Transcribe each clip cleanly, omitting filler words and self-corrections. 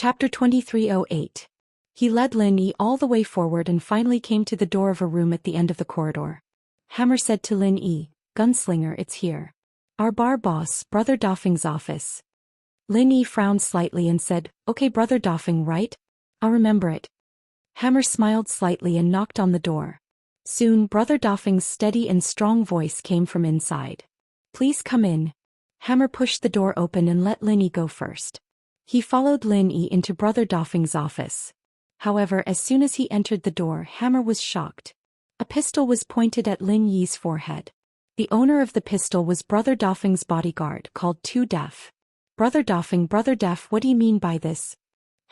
Chapter 2308. He led Lin Yi all the way forward and finally came to the door of a room at the end of the corridor. Hammer said to Lin Yi, "Gunslinger, it's here. Our bar boss, Brother Dofing's office." Lin Yi frowned slightly and said, "Okay, Brother Dofing, right? I'll remember it." Hammer smiled slightly and knocked on the door. Soon, Brother Dofing's steady and strong voice came from inside. "Please come in." Hammer pushed the door open and let Lin Yi go first. He followed Lin Yi into Brother Dofing's office. However, as soon as he entered the door, Hammer was shocked. A pistol was pointed at Lin Yi's forehead. The owner of the pistol was Brother Dofing's bodyguard, called Two Deaf. "Brother Dofing, Brother Deaf, what do you mean by this?"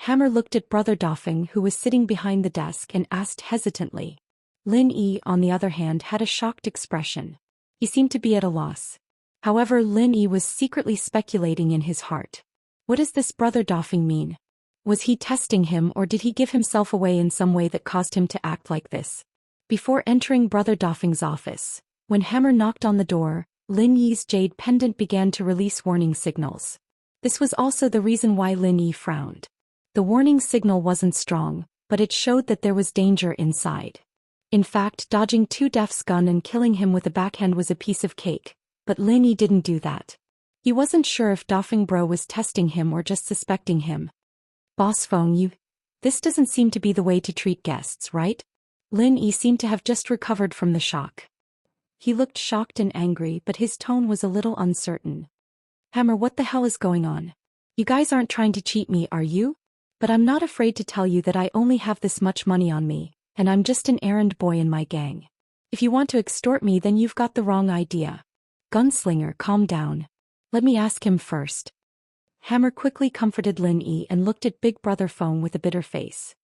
Hammer looked at Brother Dofing, who was sitting behind the desk, and asked hesitantly. Lin Yi, on the other hand, had a shocked expression. He seemed to be at a loss. However, Lin Yi was secretly speculating in his heart. What does this Brother Dofing mean? Was he testing him, or did he give himself away in some way that caused him to act like this? Before entering Brother Dofing's office, when Hammer knocked on the door, Lin Yi's jade pendant began to release warning signals. This was also the reason why Lin Yi frowned. The warning signal wasn't strong, but it showed that there was danger inside. In fact, dodging Two Deaf's gun and killing him with a backhand was a piece of cake, but Lin Yi didn't do that. He wasn't sure if Dofing Bro was testing him or just suspecting him. "Boss Feng, this doesn't seem to be the way to treat guests, right?" Lin Yi seemed to have just recovered from the shock. He looked shocked and angry, but his tone was a little uncertain. "Hammer, what the hell is going on? You guys aren't trying to cheat me, are you? But I'm not afraid to tell you that I only have this much money on me, and I'm just an errand boy in my gang. If you want to extort me, then you've got the wrong idea. Gunslinger, calm down. Let me ask him first." Hammer quickly comforted Lin Yi and looked at Big Brother Feng with a bitter face.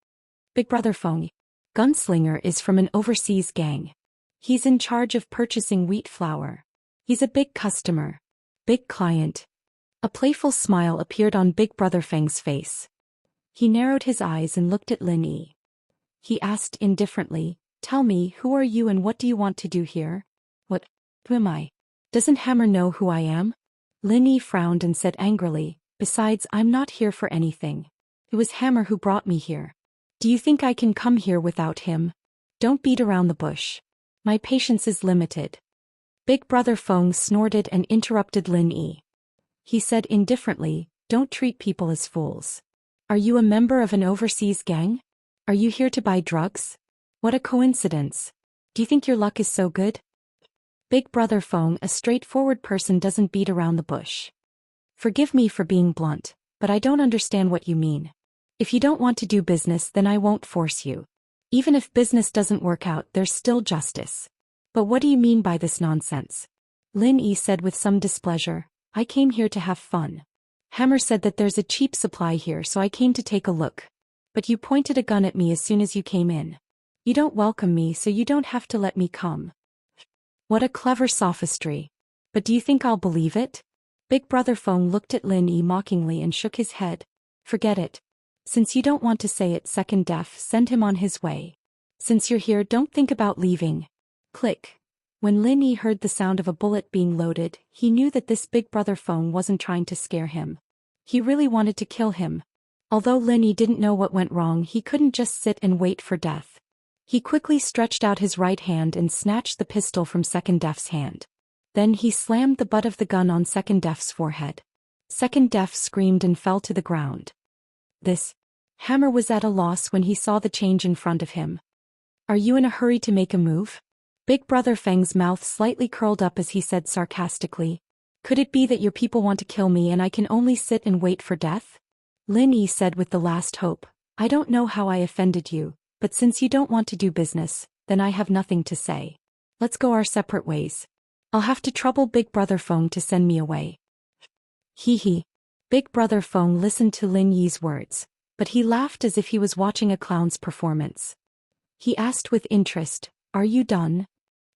"Big Brother Feng, Gunslinger is from an overseas gang. He's in charge of purchasing wheat flour. He's a big customer. Big client." A playful smile appeared on Big Brother Feng's face. He narrowed his eyes and looked at Lin Yi. He asked indifferently, "Tell me, who are you and what do you want to do here?" Who am I? Doesn't Hammer know who I am?" Lin Yi frowned and said angrily, "Besides, I'm not here for anything. It was Hammer who brought me here. Do you think I can come here without him? Don't beat around the bush. My patience is limited." Big Brother Feng snorted and interrupted Lin Yi. He said indifferently, "Don't treat people as fools. Are you a member of an overseas gang? Are you here to buy drugs? What a coincidence. Do you think your luck is so good?" Big Brother Feng, a straightforward person, doesn't beat around the bush. "Forgive me for being blunt, but I don't understand what you mean. If you don't want to do business, then I won't force you. Even if business doesn't work out, there's still justice. But what do you mean by this nonsense?" Lin Yi said with some displeasure, "I came here to have fun. Hammer said that there's a cheap supply here, so I came to take a look. But you pointed a gun at me as soon as you came in. You don't welcome me, so you don't have to let me come." What a clever sophistry. But do you think I'll believe it? Big Brother Feng looked at Lin Yi mockingly and shook his head. "Forget it. Since you don't want to say it, Second Deaf, send him on his way. Since you're here, don't think about leaving." Click. When Lin Yi heard the sound of a bullet being loaded, he knew that this Big Brother Feng wasn't trying to scare him. He really wanted to kill him. Although Lin Yi didn't know what went wrong, he couldn't just sit and wait for death. He quickly stretched out his right hand and snatched the pistol from Second Deaf's hand. Then he slammed the butt of the gun on Second Deaf's forehead. Second Deaf screamed and fell to the ground. Hammer was at a loss when he saw the change in front of him. "Are you in a hurry to make a move?" Big Brother Feng's mouth slightly curled up as he said sarcastically, "Could it be that your people want to kill me and I can only sit and wait for death?" Lin Yi said with the last hope, "I don't know how I offended you, but since you don't want to do business, then I have nothing to say. Let's go our separate ways. I'll have to trouble Big Brother Feng to send me away." Hee. Big Brother Feng listened to Lin Yi's words, but he laughed as if he was watching a clown's performance. He asked with interest, "Are you done?"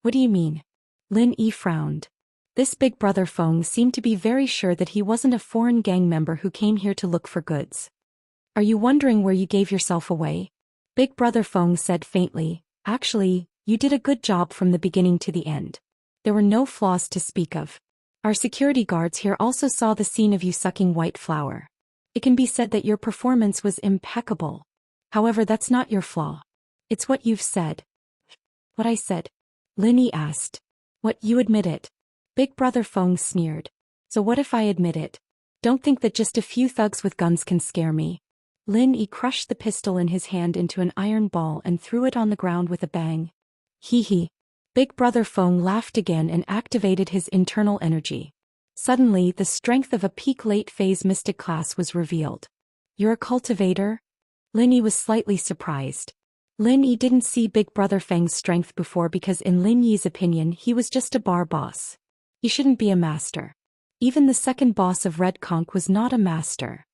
"What do you mean?" Lin Yi frowned. This Big Brother Feng seemed to be very sure that he wasn't a foreign gang member who came here to look for goods. "Are you wondering where you gave yourself away?" Big Brother Feng said faintly, "Actually, you did a good job from the beginning to the end. There were no flaws to speak of. Our security guards here also saw the scene of you sucking white flour. It can be said that your performance was impeccable. However, that's not your flaw. It's what you've said. What I said? Lin Yi asked. What, you admit it? Big Brother Feng sneered. So what if I admit it? Don't think that just a few thugs with guns can scare me. Lin Yi crushed the pistol in his hand into an iron ball and threw it on the ground with a bang. Hee hee. Big Brother Feng laughed again and activated his internal energy. Suddenly, the strength of a peak late-phase mystic class was revealed. You're a cultivator? Lin Yi was slightly surprised. Lin Yi didn't see Big Brother Feng's strength before because in Lin Yi's opinion he was just a bar boss. He shouldn't be a master. Even the second boss of Red Conch was not a master.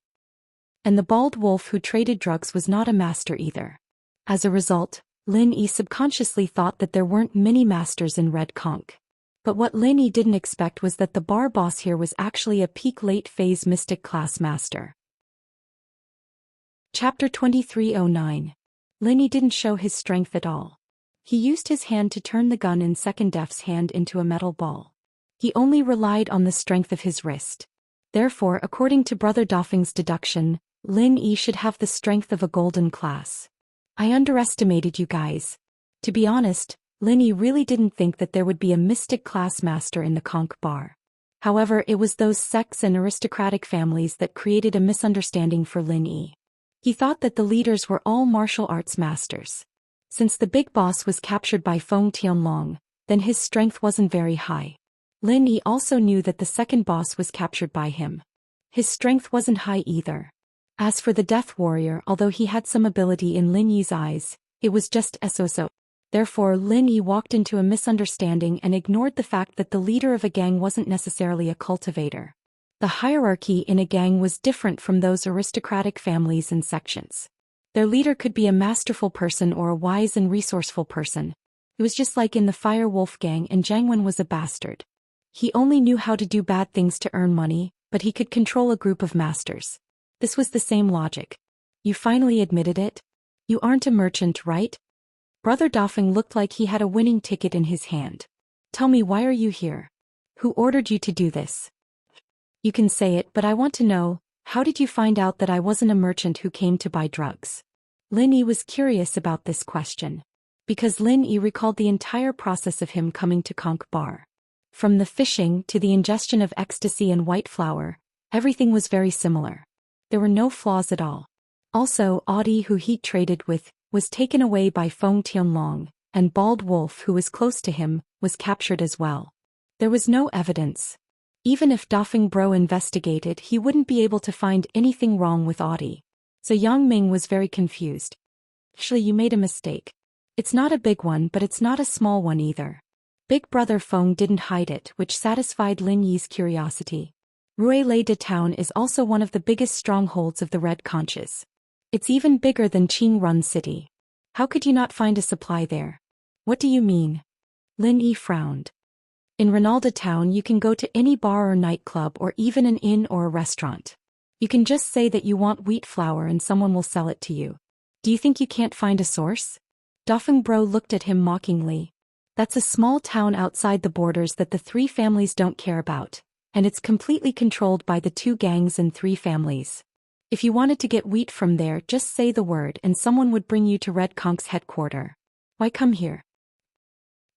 And the bald wolf who traded drugs was not a master either. As a result, Lin Yi subconsciously thought that there weren't many masters in Red Conch. But what Lin Yi didn't expect was that the bar boss here was actually a peak late-phase mystic class master. Chapter 2309. Lin Yi didn't show his strength at all. He used his hand to turn the gun in Second Def's hand into a metal ball. He only relied on the strength of his wrist. Therefore, according to Brother Dofeng's deduction, Lin Yi should have the strength of a golden class. I underestimated you guys. To be honest, Lin Yi really didn't think that there would be a mystic class master in the Conch bar. However, it was those sects and aristocratic families that created a misunderstanding for Lin Yi. He thought that the leaders were all martial arts masters. Since the big boss was captured by Feng Tianlong, then his strength wasn't very high. Lin Yi also knew that the second boss was captured by him. His strength wasn't high either. As for the Death Warrior, although he had some ability in Lin Yi's eyes, it was just so-so. Therefore, Lin Yi walked into a misunderstanding and ignored the fact that the leader of a gang wasn't necessarily a cultivator. The hierarchy in a gang was different from those aristocratic families and sections. Their leader could be a masterful person or a wise and resourceful person. It was just like in the Fire Wolf gang, and Jiang Wen was a bastard. He only knew how to do bad things to earn money, but he could control a group of masters. This was the same logic. You finally admitted it? You aren't a merchant, right? Brother Dofeng looked like he had a winning ticket in his hand. Tell me, why are you here? Who ordered you to do this? You can say it, but I want to know, how did you find out that I wasn't a merchant who came to buy drugs? Lin Yi was curious about this question. Because Lin Yi recalled the entire process of him coming to Conch Bar. From the fishing to the ingestion of ecstasy and white flour, everything was very similar. There were no flaws at all. Also, Audi, who he traded with, was taken away by Feng Tianlong, and Bald Wolf, who was close to him, was captured as well. There was no evidence. Even if Dofeng Bro investigated, he wouldn't be able to find anything wrong with Audi. So Yang Ming was very confused. Actually, you made a mistake. It's not a big one, but it's not a small one either. Big Brother Feng didn't hide it, which satisfied Lin Yi's curiosity. Ruilei de Town is also one of the biggest strongholds of the Red Conches. It's even bigger than Qing Run City. How could you not find a supply there? What do you mean? Lin Yi frowned. In Ronaldo Town you can go to any bar or nightclub or even an inn or a restaurant. You can just say that you want wheat flour and someone will sell it to you. Do you think you can't find a source? Dofeng Bro looked at him mockingly. That's a small town outside the borders that the three families don't care about, and it's completely controlled by the two gangs and three families. If you wanted to get wheat from there, just say the word and someone would bring you to Red Conch's headquarters. Why come here?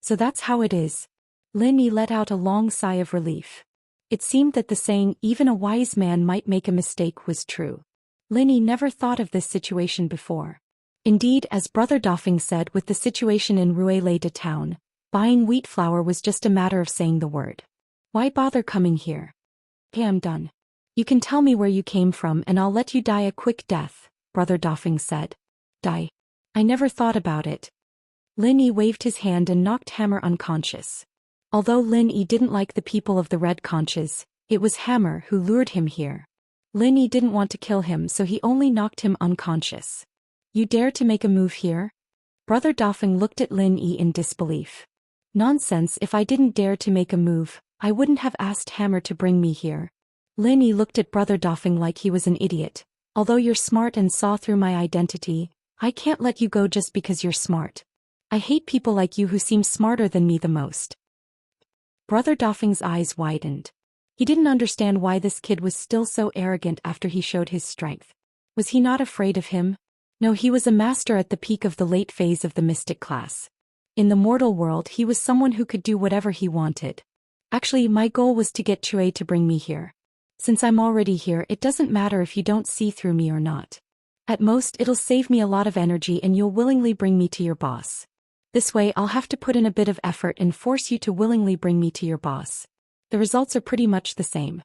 So that's how it is. Lin Yi let out a long sigh of relief. It seemed that the saying, even a wise man might make a mistake, was true. Lin Yi never thought of this situation before. Indeed, as Brother Dofeng said, with the situation in Ruilei de Town, buying wheat flour was just a matter of saying the word. Why bother coming here? Okay, I'm done. You can tell me where you came from and I'll let you die a quick death, Brother Dofeng said. Die? I never thought about it. Lin Yi waved his hand and knocked Hammer unconscious. Although Lin Yi didn't like the people of the Red Conches, it was Hammer who lured him here. Lin Yi didn't want to kill him, so he only knocked him unconscious. You dare to make a move here? Brother Dofeng looked at Lin Yi in disbelief. Nonsense, if I didn't dare to make a move, I wouldn't have asked Hammer to bring me here. Lin Yi looked at Brother Dofeng like he was an idiot. Although you're smart and saw through my identity, I can't let you go just because you're smart. I hate people like you who seem smarter than me the most. Brother Dofeng's eyes widened. He didn't understand why this kid was still so arrogant after he showed his strength. Was he not afraid of him? No, he was a master at the peak of the late phase of the mystic class. In the mortal world he was someone who could do whatever he wanted. Actually, my goal was to get Chue to bring me here. Since I'm already here, it doesn't matter if you don't see through me or not. At most, it'll save me a lot of energy and you'll willingly bring me to your boss. This way I'll have to put in a bit of effort and force you to willingly bring me to your boss. The results are pretty much the same.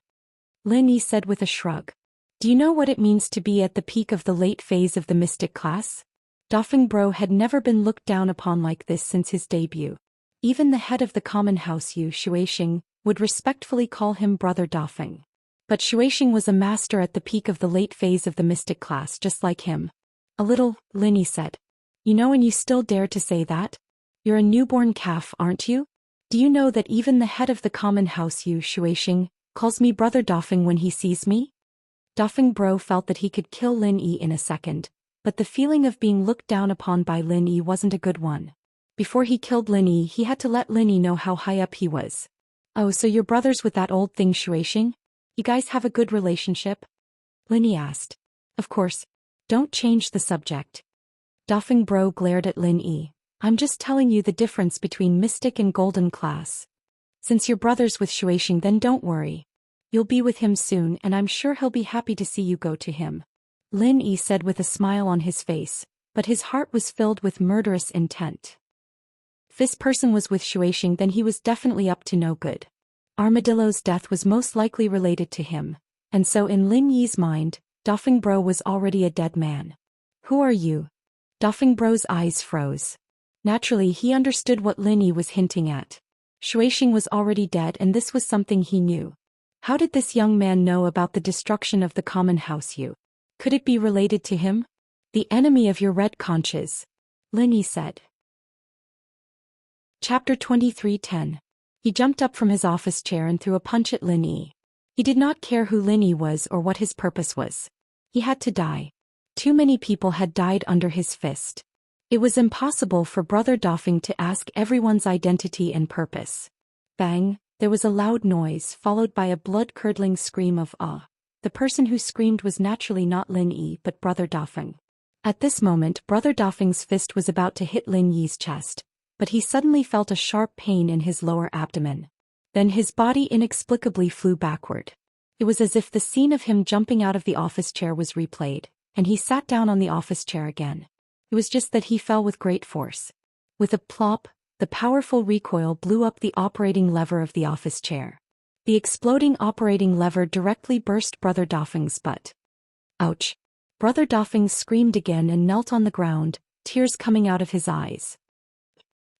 Lin Yi said with a shrug. Do you know what it means to be at the peak of the late phase of the mystic class? Dafeng Bro had never been looked down upon like this since his debut. Even the head of the common house Yu Shuixing would respectfully call him Brother Dafeng. But Shuixing was a master at the peak of the late phase of the mystic class just like him. A little, Lin Yi said. You know, and you still dare to say that? You're a newborn calf, aren't you? Do you know that even the head of the common house Yu Shuixing calls me Brother Dafeng when he sees me? Dafeng Bro felt that he could kill Lin Yi in a second, but the feeling of being looked down upon by Lin Yi wasn't a good one. Before he killed Lin Yi, he had to let Lin Yi know how high up he was. Oh, so you're brothers with that old thing Shuixing? You guys have a good relationship? Lin Yi asked. Of course. Don't change the subject. Dafeng Bro glared at Lin Yi. I'm just telling you the difference between mystic and golden class. Since you're brothers with Shuixing, then don't worry. You'll be with him soon and I'm sure he'll be happy to see you go to him. Lin Yi said with a smile on his face, but his heart was filled with murderous intent. If this person was with Shuixing, then he was definitely up to no good. Armadillo's death was most likely related to him, and so in Lin Yi's mind, Dafeng Bro was already a dead man. Who are you? Dafeng Bro's eyes froze. Naturally, he understood what Lin Yi was hinting at. Shuixing was already dead and this was something he knew. How did this young man know about the destruction of the common house Yu? Could it be related to him? The enemy of your red conches, Lin Yi said. Chapter 23:10. He jumped up from his office chair and threw a punch at Lin Yi. He did not care who Lin Yi was or what his purpose was. He had to die. Too many people had died under his fist. It was impossible for Brother Dafeng to ask everyone's identity and purpose. Bang, there was a loud noise followed by a blood-curdling scream of awe. The person who screamed was naturally not Lin Yi but Brother Dafeng. At this moment, Brother Dafeng's fist was about to hit Lin Yi's chest, but he suddenly felt a sharp pain in his lower abdomen. Then his body inexplicably flew backward. It was as if the scene of him jumping out of the office chair was replayed, and he sat down on the office chair again. It was just that he fell with great force. With a plop, the powerful recoil blew up the operating lever of the office chair. The exploding operating lever directly burst Brother Dafeng's butt. Ouch! Brother Dafeng screamed again and knelt on the ground, tears coming out of his eyes.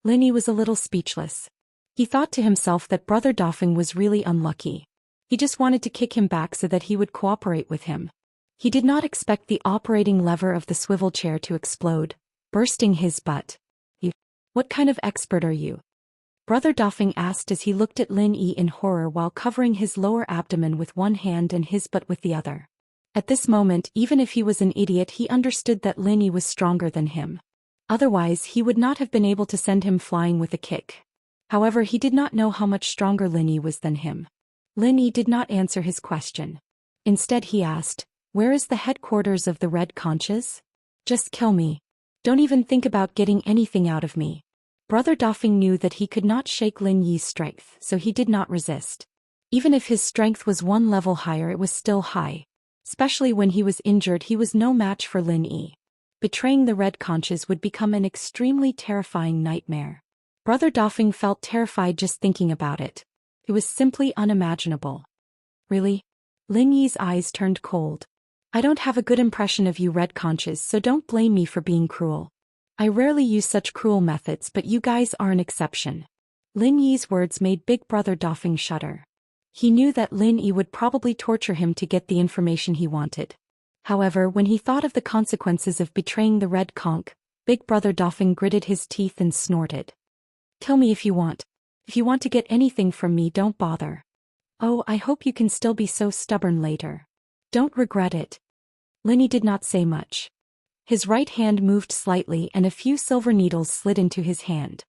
Lin Yi was a little speechless. He thought to himself that Brother Dafeng was really unlucky. He just wanted to kick him back so that he would cooperate with him. He did not expect the operating lever of the swivel chair to explode, bursting his butt. What kind of expert are you? Brother Dafeng asked as he looked at Lin Yi in horror while covering his lower abdomen with one hand and his butt with the other. At this moment, even if he was an idiot, he understood that Lin Yi was stronger than him. Otherwise, he would not have been able to send him flying with a kick. However, he did not know how much stronger Lin Yi was than him. Lin Yi did not answer his question. Instead, he asked, "Where is the headquarters of the Red Conches? Just kill me. Don't even think about getting anything out of me." Brother Dafeng knew that he could not shake Lin Yi's strength, so he did not resist. Even if his strength was one level higher, it was still high. Especially when he was injured, he was no match for Lin Yi. Betraying the Red Conches would become an extremely terrifying nightmare. Brother Dafeng felt terrified just thinking about it. It was simply unimaginable. Really? Lin Yi's eyes turned cold. I don't have a good impression of you Red Conches, so don't blame me for being cruel. I rarely use such cruel methods, but you guys are an exception. Lin Yi's words made Big Brother Dafeng shudder. He knew that Lin Yi would probably torture him to get the information he wanted. However, when he thought of the consequences of betraying the Red Conch, Big Brother Dafeng gritted his teeth and snorted. Kill me if you want. If you want to get anything from me, don't bother. Oh, I hope you can still be so stubborn later. Don't regret it. Lin Yi did not say much. His right hand moved slightly and a few silver needles slid into his hand.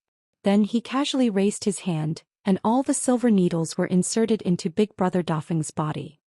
Then he casually raised his hand, and all the silver needles were inserted into Big Brother Dofing's body.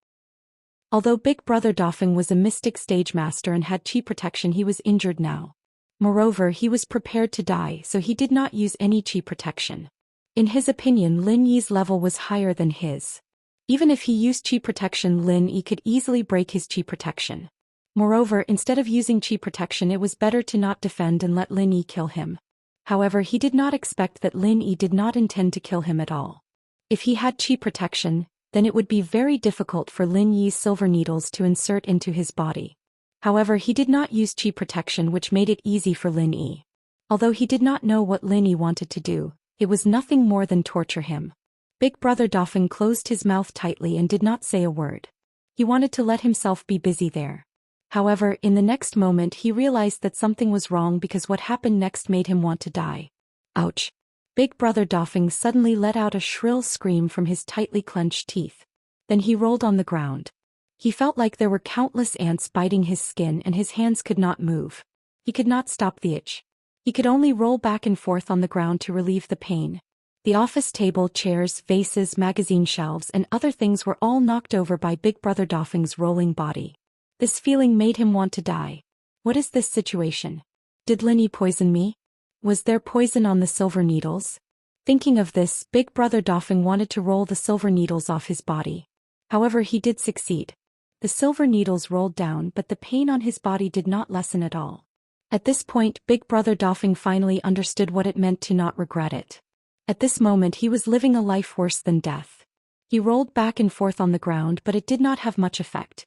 Although Big Brother Dofing was a mystic stage master and had chi protection, he was injured now. Moreover, he was prepared to die, so he did not use any chi protection. In his opinion, Lin Yi's level was higher than his. Even if he used chi protection, Lin Yi could easily break his chi protection. Moreover, instead of using chi protection, it was better to not defend and let Lin Yi kill him. However, he did not expect that Lin Yi did not intend to kill him at all. If he had chi protection, then it would be very difficult for Lin Yi's silver needles to insert into his body. However, he did not use chi protection, which made it easy for Lin Yi. Although he did not know what Lin Yi wanted to do, it was nothing more than torture him. Big Brother Dofing closed his mouth tightly and did not say a word. He wanted to let himself be busy there. However, in the next moment he realized that something was wrong, because what happened next made him want to die. Ouch! Big Brother Dofing suddenly let out a shrill scream from his tightly clenched teeth. Then he rolled on the ground. He felt like there were countless ants biting his skin and his hands could not move. He could not stop the itch. He could only roll back and forth on the ground to relieve the pain. The office table, chairs, vases, magazine shelves, and other things were all knocked over by Big Brother Dofing's rolling body. This feeling made him want to die. What is this situation? Did Lin Yi poison me? Was there poison on the silver needles? Thinking of this, Big Brother Dofing wanted to roll the silver needles off his body. However, he did succeed. The silver needles rolled down, but the pain on his body did not lessen at all. At this point, Big Brother Dofing finally understood what it meant to not regret it. At this moment he was living a life worse than death. He rolled back and forth on the ground, but it did not have much effect.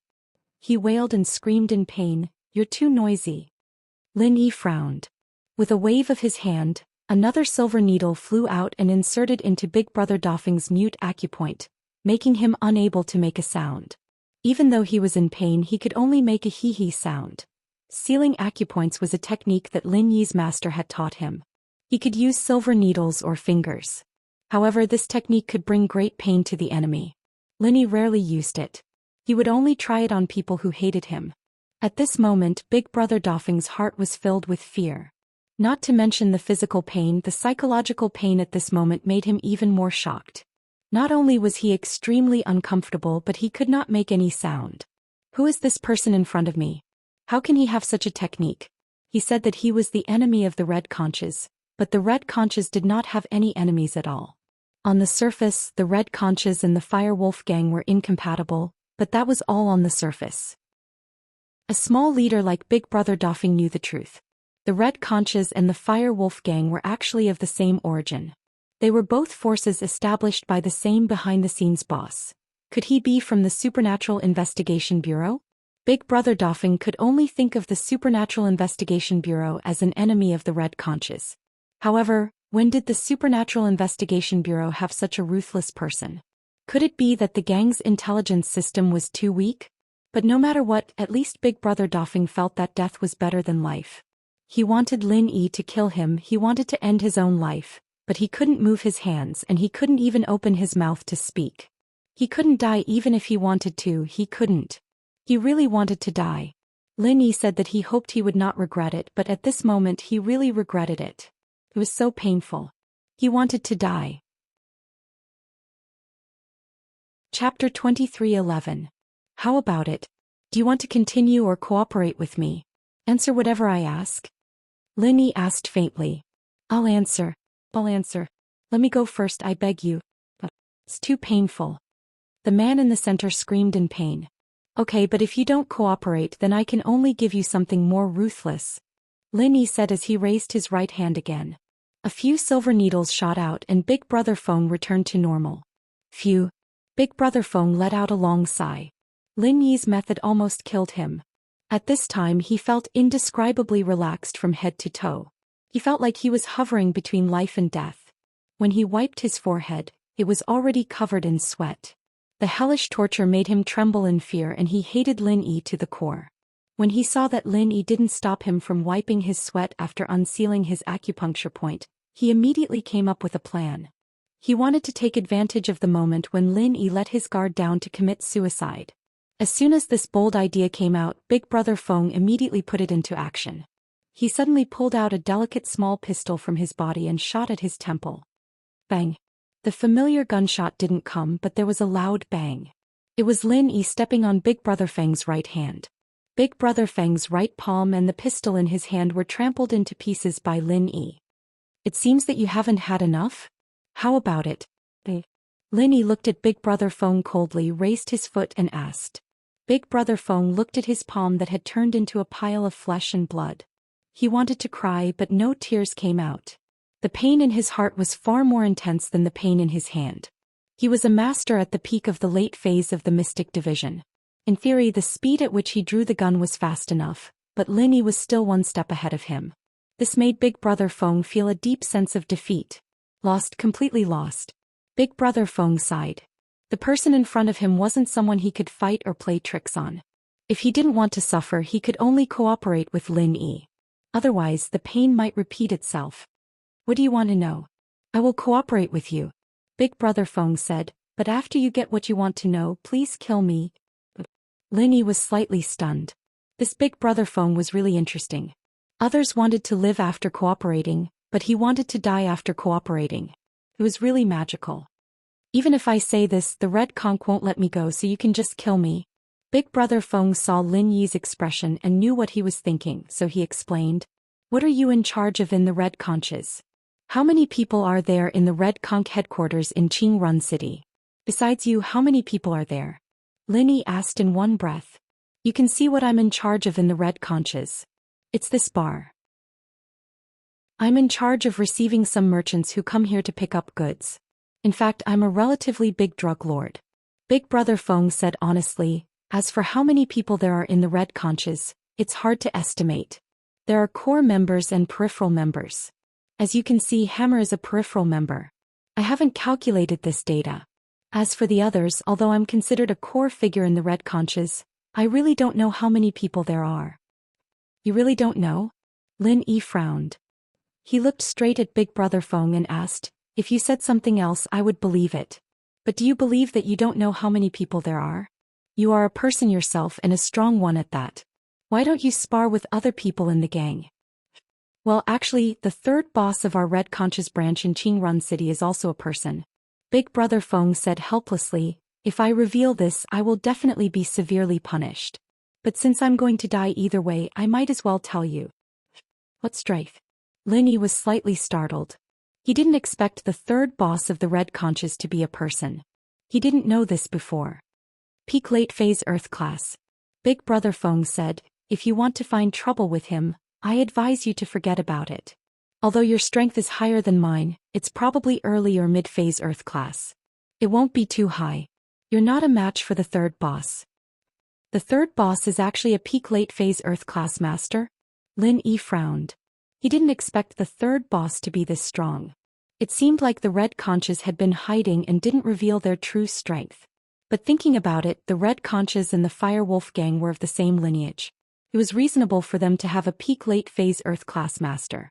He wailed and screamed in pain, "You're too noisy." Lin Yi frowned. With a wave of his hand, another silver needle flew out and inserted into Big Brother Dofing's mute acupoint, making him unable to make a sound. Even though he was in pain, he could only make a hee-hee sound. Sealing acupoints was a technique that Lin Yi's master had taught him. He could use silver needles or fingers. However, this technique could bring great pain to the enemy. Lin Yi rarely used it. He would only try it on people who hated him. At this moment, Big Brother Dofing's heart was filled with fear. Not to mention the physical pain, the psychological pain at this moment made him even more shocked. Not only was he extremely uncomfortable, but he could not make any sound. Who is this person in front of me? How can he have such a technique? He said that he was the enemy of the Red Conches, but the Red Conches did not have any enemies at all. On the surface, the Red Conches and the Fire Wolf gang were incompatible, but that was all on the surface. A small leader like Big Brother Dofing knew the truth. The Red Conches and the Fire Wolf gang were actually of the same origin. They were both forces established by the same behind-the-scenes boss. Could he be from the Supernatural Investigation Bureau? Big Brother Dofing could only think of the Supernatural Investigation Bureau as an enemy of the Red Conches. However, when did the Supernatural Investigation Bureau have such a ruthless person? Could it be that the gang's intelligence system was too weak? But no matter what, at least Big Brother Dofing felt that death was better than life. He wanted Lin Yi to kill him, he wanted to end his own life, but he couldn't move his hands and he couldn't even open his mouth to speak. He couldn't die even if he wanted to, he couldn't. He really wanted to die. Lin Yi said that he hoped he would not regret it, but at this moment he really regretted it. It was so painful. He wanted to die. Chapter 23:11. How about it? Do you want to continue or cooperate with me? Answer whatever I ask. Lin Yi asked faintly. I'll answer. Let me go first, I beg you. But it's too painful. The man in the center screamed in pain. Okay, but if you don't cooperate, then I can only give you something more ruthless. Lin Yi said as he raised his right hand again. A few silver needles shot out and Big Brother Fong returned to normal. Phew. Big Brother Fong let out a long sigh. Lin Yi's method almost killed him. At this time he felt indescribably relaxed from head to toe. He felt like he was hovering between life and death. When he wiped his forehead, it was already covered in sweat. The hellish torture made him tremble in fear and he hated Lin Yi to the core. When he saw that Lin Yi didn't stop him from wiping his sweat after unsealing his acupuncture point, he immediately came up with a plan. He wanted to take advantage of the moment when Lin Yi let his guard down to commit suicide. As soon as this bold idea came out, Big Brother Fong immediately put it into action. He suddenly pulled out a delicate small pistol from his body and shot at his temple. Bang! The familiar gunshot didn't come, but there was a loud bang. It was Lin Yi stepping on Big Brother Feng's right hand. Big Brother Feng's right palm and the pistol in his hand were trampled into pieces by Lin Yi. It seems that you haven't had enough? How about it? Lin Yi looked at Big Brother Feng coldly, raised his foot and asked. Big Brother Feng looked at his palm that had turned into a pile of flesh and blood. He wanted to cry, but no tears came out. The pain in his heart was far more intense than the pain in his hand. He was a master at the peak of the late phase of the Mystic Division. In theory, the speed at which he drew the gun was fast enough, but Lin Yi was still one step ahead of him. This made Big Brother Feng feel a deep sense of defeat. Lost, completely lost. Big Brother Feng sighed. The person in front of him wasn't someone he could fight or play tricks on. If he didn't want to suffer, he could only cooperate with Lin Yi. Otherwise, the pain might repeat itself. What do you want to know? I will cooperate with you, Big Brother Feng said, but after you get what you want to know, please kill me. Lin Yi was slightly stunned. This Big Brother Feng was really interesting. Others wanted to live after cooperating, but he wanted to die after cooperating. It was really magical. Even if I say this, the Red Conch won't let me go, so you can just kill me. Big Brother Feng saw Lin Yi's expression and knew what he was thinking, so he explained. What are you in charge of in the Red Conches? How many people are there in the Red Conch headquarters in Qingrun City? Besides you, how many people are there? Lin Yi asked in one breath. You can see what I'm in charge of in the Red Conches. It's this bar. I'm in charge of receiving some merchants who come here to pick up goods. In fact, I'm a relatively big drug lord. Big Brother Feng said honestly. As for how many people there are in the Red Conches, it's hard to estimate. There are core members and peripheral members. As you can see, Hammer is a peripheral member. I haven't calculated this data. As for the others, although I'm considered a core figure in the Red Conches, I really don't know how many people there are. You really don't know? Lin Yi frowned. He looked straight at Big Brother Feng and asked, if you said something else I would believe it. But do you believe that you don't know how many people there are? You are a person yourself and a strong one at that. Why don't you spar with other people in the gang? Well, actually, the third boss of our Red Conches branch in Qingrun City is also a person. Big Brother Feng said helplessly, if I reveal this, I will definitely be severely punished. But since I'm going to die either way, I might as well tell you. What strife? Lin Yi was slightly startled. He didn't expect the third boss of the Red Conches to be a person. He didn't know this before. Peak late phase Earth class. Big Brother Feng said, if you want to find trouble with him, I advise you to forget about it. Although your strength is higher than mine, it's probably early or mid-phase Earth class. It won't be too high. You're not a match for the third boss. The third boss is actually a peak late phase Earth class master? Lin Yi frowned. He didn't expect the third boss to be this strong. It seemed like the Red Conches had been hiding and didn't reveal their true strength. But thinking about it, the Red Conches and the Firewolf gang were of the same lineage. It was reasonable for them to have a peak late phase Earth class master.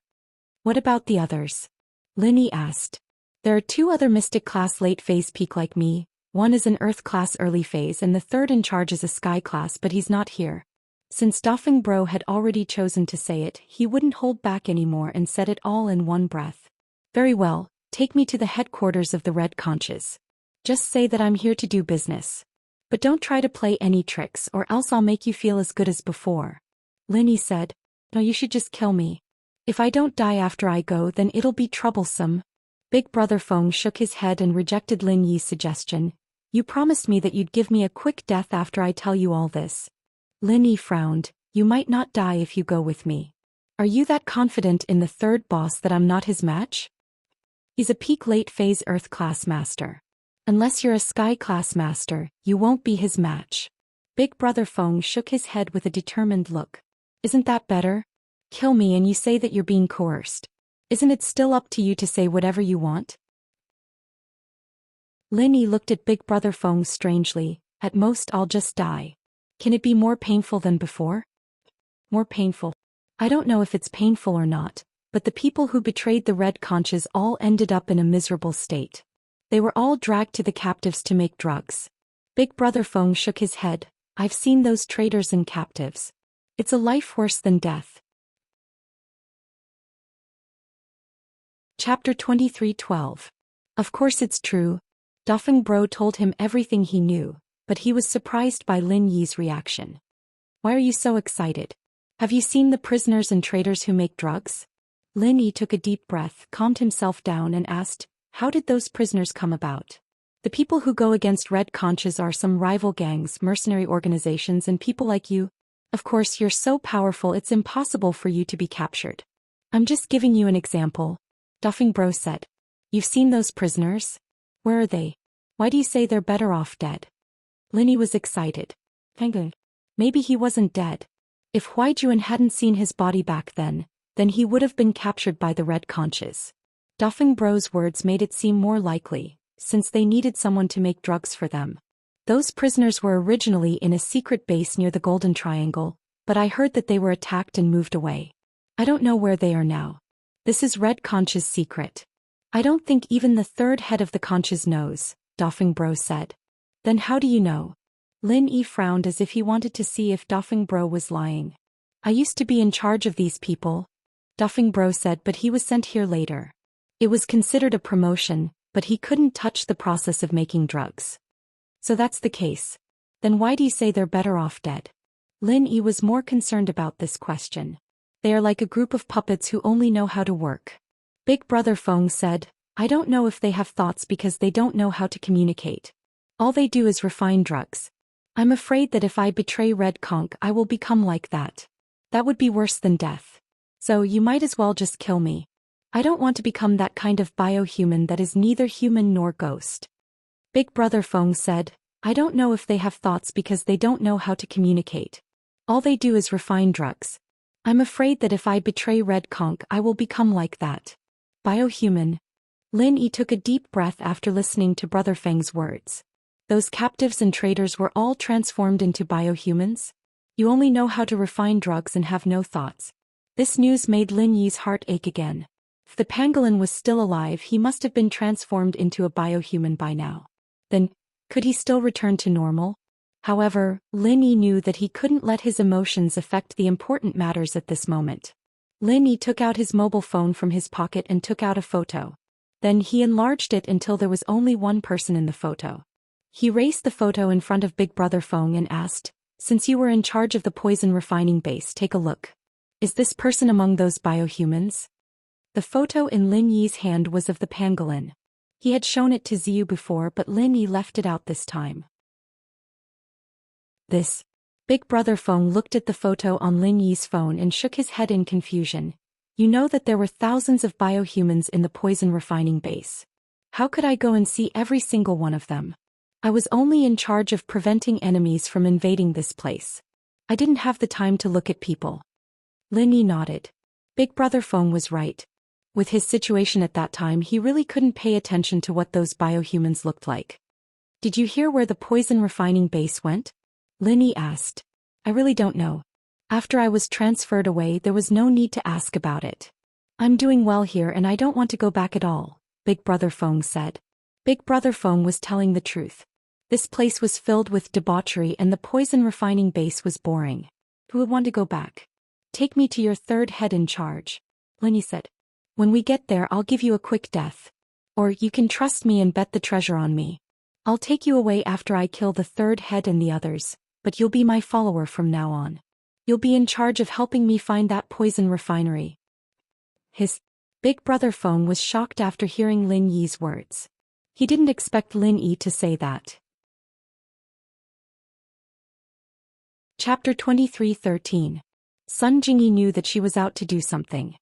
What about the others? Lin Yi asked. There are two other Mystic class late phase peak like me. One is an Earth class early phase and the third in charge is a Sky class, but he's not here. Since Dafeng Bro had already chosen to say it, he wouldn't hold back anymore and said it all in one breath. Very well, take me to the headquarters of the Red Conches. Just say that I'm here to do business. But don't try to play any tricks or else I'll make you feel as good as before. Lin Yi said. No, you should just kill me. If I don't die after I go, then it'll be troublesome. Big Brother Feng shook his head and rejected Lin Yi's suggestion. You promised me that you'd give me a quick death after I tell you all this. Lin Yi frowned. You might not die if you go with me. Are you that confident in the third boss that I'm not his match? He's a peak late phase Earth class master. Unless you're a Sky class master, you won't be his match. Big Brother Feng shook his head with a determined look. Isn't that better? Kill me and you say that you're being coerced. Isn't it still up to you to say whatever you want? Lin Yi looked at Big Brother Feng strangely. At most I'll just die. Can it be more painful than before? More painful? I don't know if it's painful or not, but the people who betrayed the Red Conches all ended up in a miserable state. They were all dragged to the captives to make drugs. Big Brother Feng shook his head. I've seen those traitors and captives. It's a life worse than death. Chapter 23:12. Of course it's true. Dafeng Bro told him everything he knew, but he was surprised by Lin Yi's reaction. Why are you so excited? Have you seen the prisoners and traders who make drugs? Lin Yi took a deep breath, calmed himself down and asked, how did those prisoners come about? The people who go against red conches are some rival gangs, mercenary organizations and people like you. Of course you're so powerful it's impossible for you to be captured. I'm just giving you an example. Dafeng Bro said. You've seen those prisoners? Where are they? Why do you say they're better off dead? Lin Yi was excited. Maybe he wasn't dead. If Huaijuan hadn't seen his body back then he would have been captured by the red conches. Dafeng Bro's words made it seem more likely, since they needed someone to make drugs for them. Those prisoners were originally in a secret base near the Golden Triangle, but I heard that they were attacked and moved away. I don't know where they are now. This is Red Conch's secret. I don't think even the third head of the conches knows, Dafeng Bro said. Then how do you know? Lin Yi frowned as if he wanted to see if Dafeng Bro was lying. I used to be in charge of these people, Dafeng Bro said, but he was sent here later. It was considered a promotion, but he couldn't touch the process of making drugs. So that's the case. Then why do you say they're better off dead? Lin Yi was more concerned about this question. They are like a group of puppets who only know how to work. Big Brother Feng said, I don't know if they have thoughts because they don't know how to communicate. All they do is refine drugs. I'm afraid that if I betray Red Conch I will become like that. That would be worse than death. So you might as well just kill me. I don't want to become that kind of biohuman that is neither human nor ghost. Big Brother Feng said, I don't know if they have thoughts because they don't know how to communicate. All they do is refine drugs. I'm afraid that if I betray Red Conch I will become like that. Biohuman. Lin Yi took a deep breath after listening to Brother Feng's words. Those captives and traders were all transformed into biohumans? You only know how to refine drugs and have no thoughts. This news made Lin Yi's heart ache again. If the pangolin was still alive he must have been transformed into a biohuman by now. Then, could he still return to normal? However, Lin Yi knew that he couldn't let his emotions affect the important matters at this moment. Lin Yi took out his mobile phone from his pocket and took out a photo. Then he enlarged it until there was only one person in the photo. He raised the photo in front of Big Brother Feng and asked, since you were in charge of the poison refining base, take a look. Is this person among those biohumans? The photo in Lin Yi's hand was of the pangolin. He had shown it to Ziyu before but Lin Yi left it out this time. This. Big Brother Feng looked at the photo on Lin Yi's phone and shook his head in confusion. You know that there were thousands of biohumans in the poison refining base. How could I go and see every single one of them? I was only in charge of preventing enemies from invading this place. I didn't have the time to look at people. Lin Yi nodded. Big Brother Feng was right. With his situation at that time he really couldn't pay attention to what those biohumans looked like. Did you hear where the poison refining base went? Lin Yi asked. I really don't know. After I was transferred away there was no need to ask about it. I'm doing well here and I don't want to go back at all, Big Brother Feng said. Big Brother Feng was telling the truth. This place was filled with debauchery and the poison refining base was boring. Who would want to go back? Take me to your third head in charge, Lin Yi said. When we get there I'll give you a quick death. Or you can trust me and bet the treasure on me. I'll take you away after I kill the third head and the others, but you'll be my follower from now on. You'll be in charge of helping me find that poison refinery. Big Brother Feng was shocked after hearing Lin Yi's words. He didn't expect Lin Yi to say that. Chapter 23:13. Sun Jingyi knew that she was out to do something.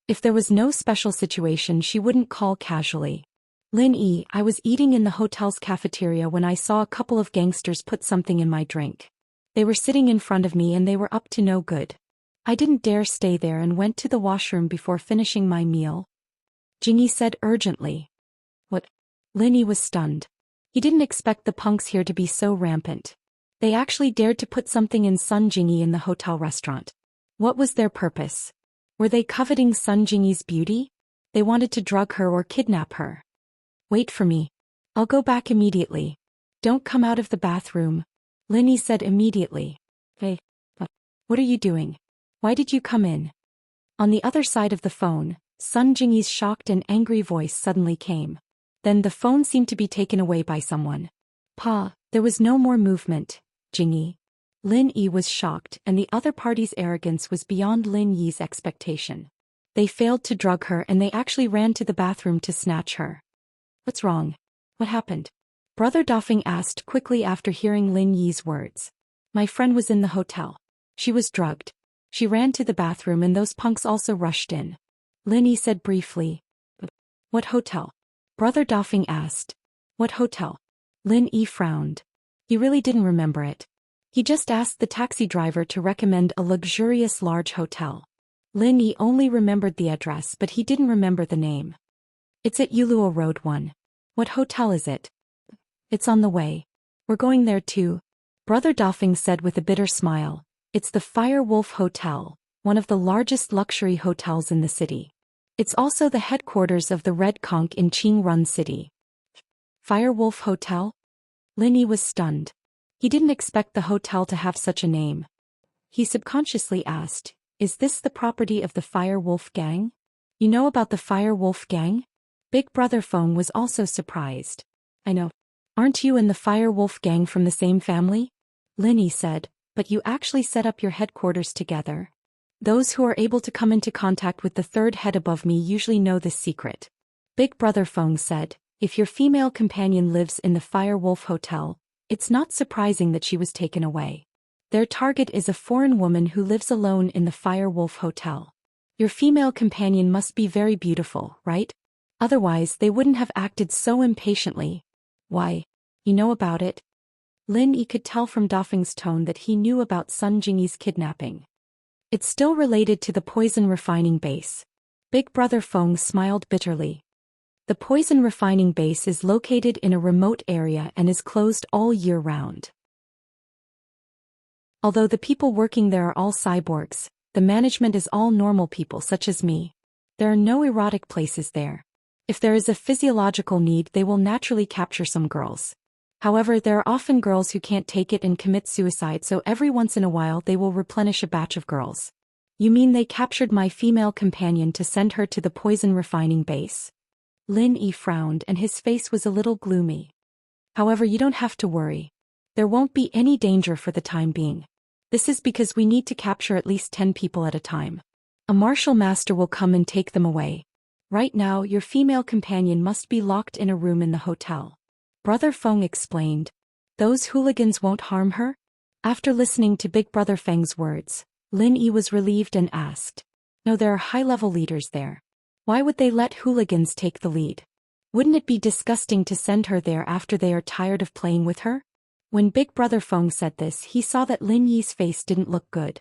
If there was no special situation she wouldn't call casually. Lin Yi, I was eating in the hotel's cafeteria when I saw a couple of gangsters put something in my drink. They were sitting in front of me and they were up to no good. I didn't dare stay there and went to the washroom before finishing my meal. Jingyi said urgently. What? Lin Yi was stunned. He didn't expect the punks here to be so rampant. They actually dared to put something in Sun Jingyi in the hotel restaurant. What was their purpose? Were they coveting Sun Jingyi's beauty? They wanted to drug her or kidnap her. Wait for me. I'll go back immediately. Don't come out of the bathroom, Lin Yi said immediately. Hey, what are you doing? Why did you come in? On the other side of the phone, Sun Jingyi's shocked and angry voice suddenly came. Then the phone seemed to be taken away by someone. Pa, there was no more movement, Jingyi. Lin Yi was shocked, and the other party's arrogance was beyond Lin Yi's expectation. They failed to drug her and they actually ran to the bathroom to snatch her. What's wrong? What happened? Brother Dafeng asked quickly after hearing Lin Yi's words. My friend was in the hotel. She was drugged. She ran to the bathroom and those punks also rushed in. Lin Yi said briefly. What hotel? Brother Dafeng asked. What hotel? Lin Yi frowned. He really didn't remember it. He just asked the taxi driver to recommend a luxurious large hotel. Lin Yi only remembered the address but he didn't remember the name. It's at Yuluo Road 1. What hotel is it? It's on the way. We're going there too. Brother Dafeng said with a bitter smile. It's the Fire Wolf Hotel, one of the largest luxury hotels in the city. It's also the headquarters of the Red Conch in Qingrun City. Fire Wolf Hotel? Lin Yi was stunned. He didn't expect the hotel to have such a name. He subconsciously asked, is this the property of the Fire Wolf Gang? You know about the Fire Wolf Gang? Big Brother Feng was also surprised. I know. Aren't you and the Fire Wolf Gang from the same family? Lin Yi said, but you actually set up your headquarters together. Those who are able to come into contact with the third head above me usually know this secret. Big Brother Feng said, if your female companion lives in the Fire Wolf Hotel, it's not surprising that she was taken away. Their target is a foreign woman who lives alone in the Fire Wolf Hotel. Your female companion must be very beautiful, right? Otherwise they wouldn't have acted so impatiently. Why? You know about it? Lin Yi could tell from Dafeng's tone that he knew about Sun Jingyi's kidnapping. It's still related to the poison refining base. Big Brother Feng smiled bitterly. The poison refining base is located in a remote area and is closed all year round. Although the people working there are all cyborgs, the management is all normal people such as me. There are no erotic places there. If there is a physiological need, they will naturally capture some girls. However, there are often girls who can't take it and commit suicide, so every once in a while they will replenish a batch of girls. You mean they captured my female companion to send her to the poison refining base? Lin Yi frowned and his face was a little gloomy. However, you don't have to worry. There won't be any danger for the time being. This is because we need to capture at least 10 people at a time. A martial master will come and take them away. Right now, your female companion must be locked in a room in the hotel. Brother Feng explained. Those hooligans won't harm her? After listening to Big Brother Feng's words, Lin Yi was relieved and asked. No, there are high-level leaders there. Why would they let hooligans take the lead? Wouldn't it be disgusting to send her there after they are tired of playing with her? When Big Brother Feng said this, he saw that Lin Yi's face didn't look good.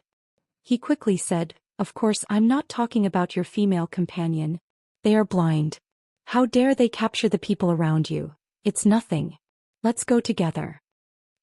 He quickly said, of course I'm not talking about your female companion. They are blind. How dare they capture the people around you? It's nothing. Let's go together.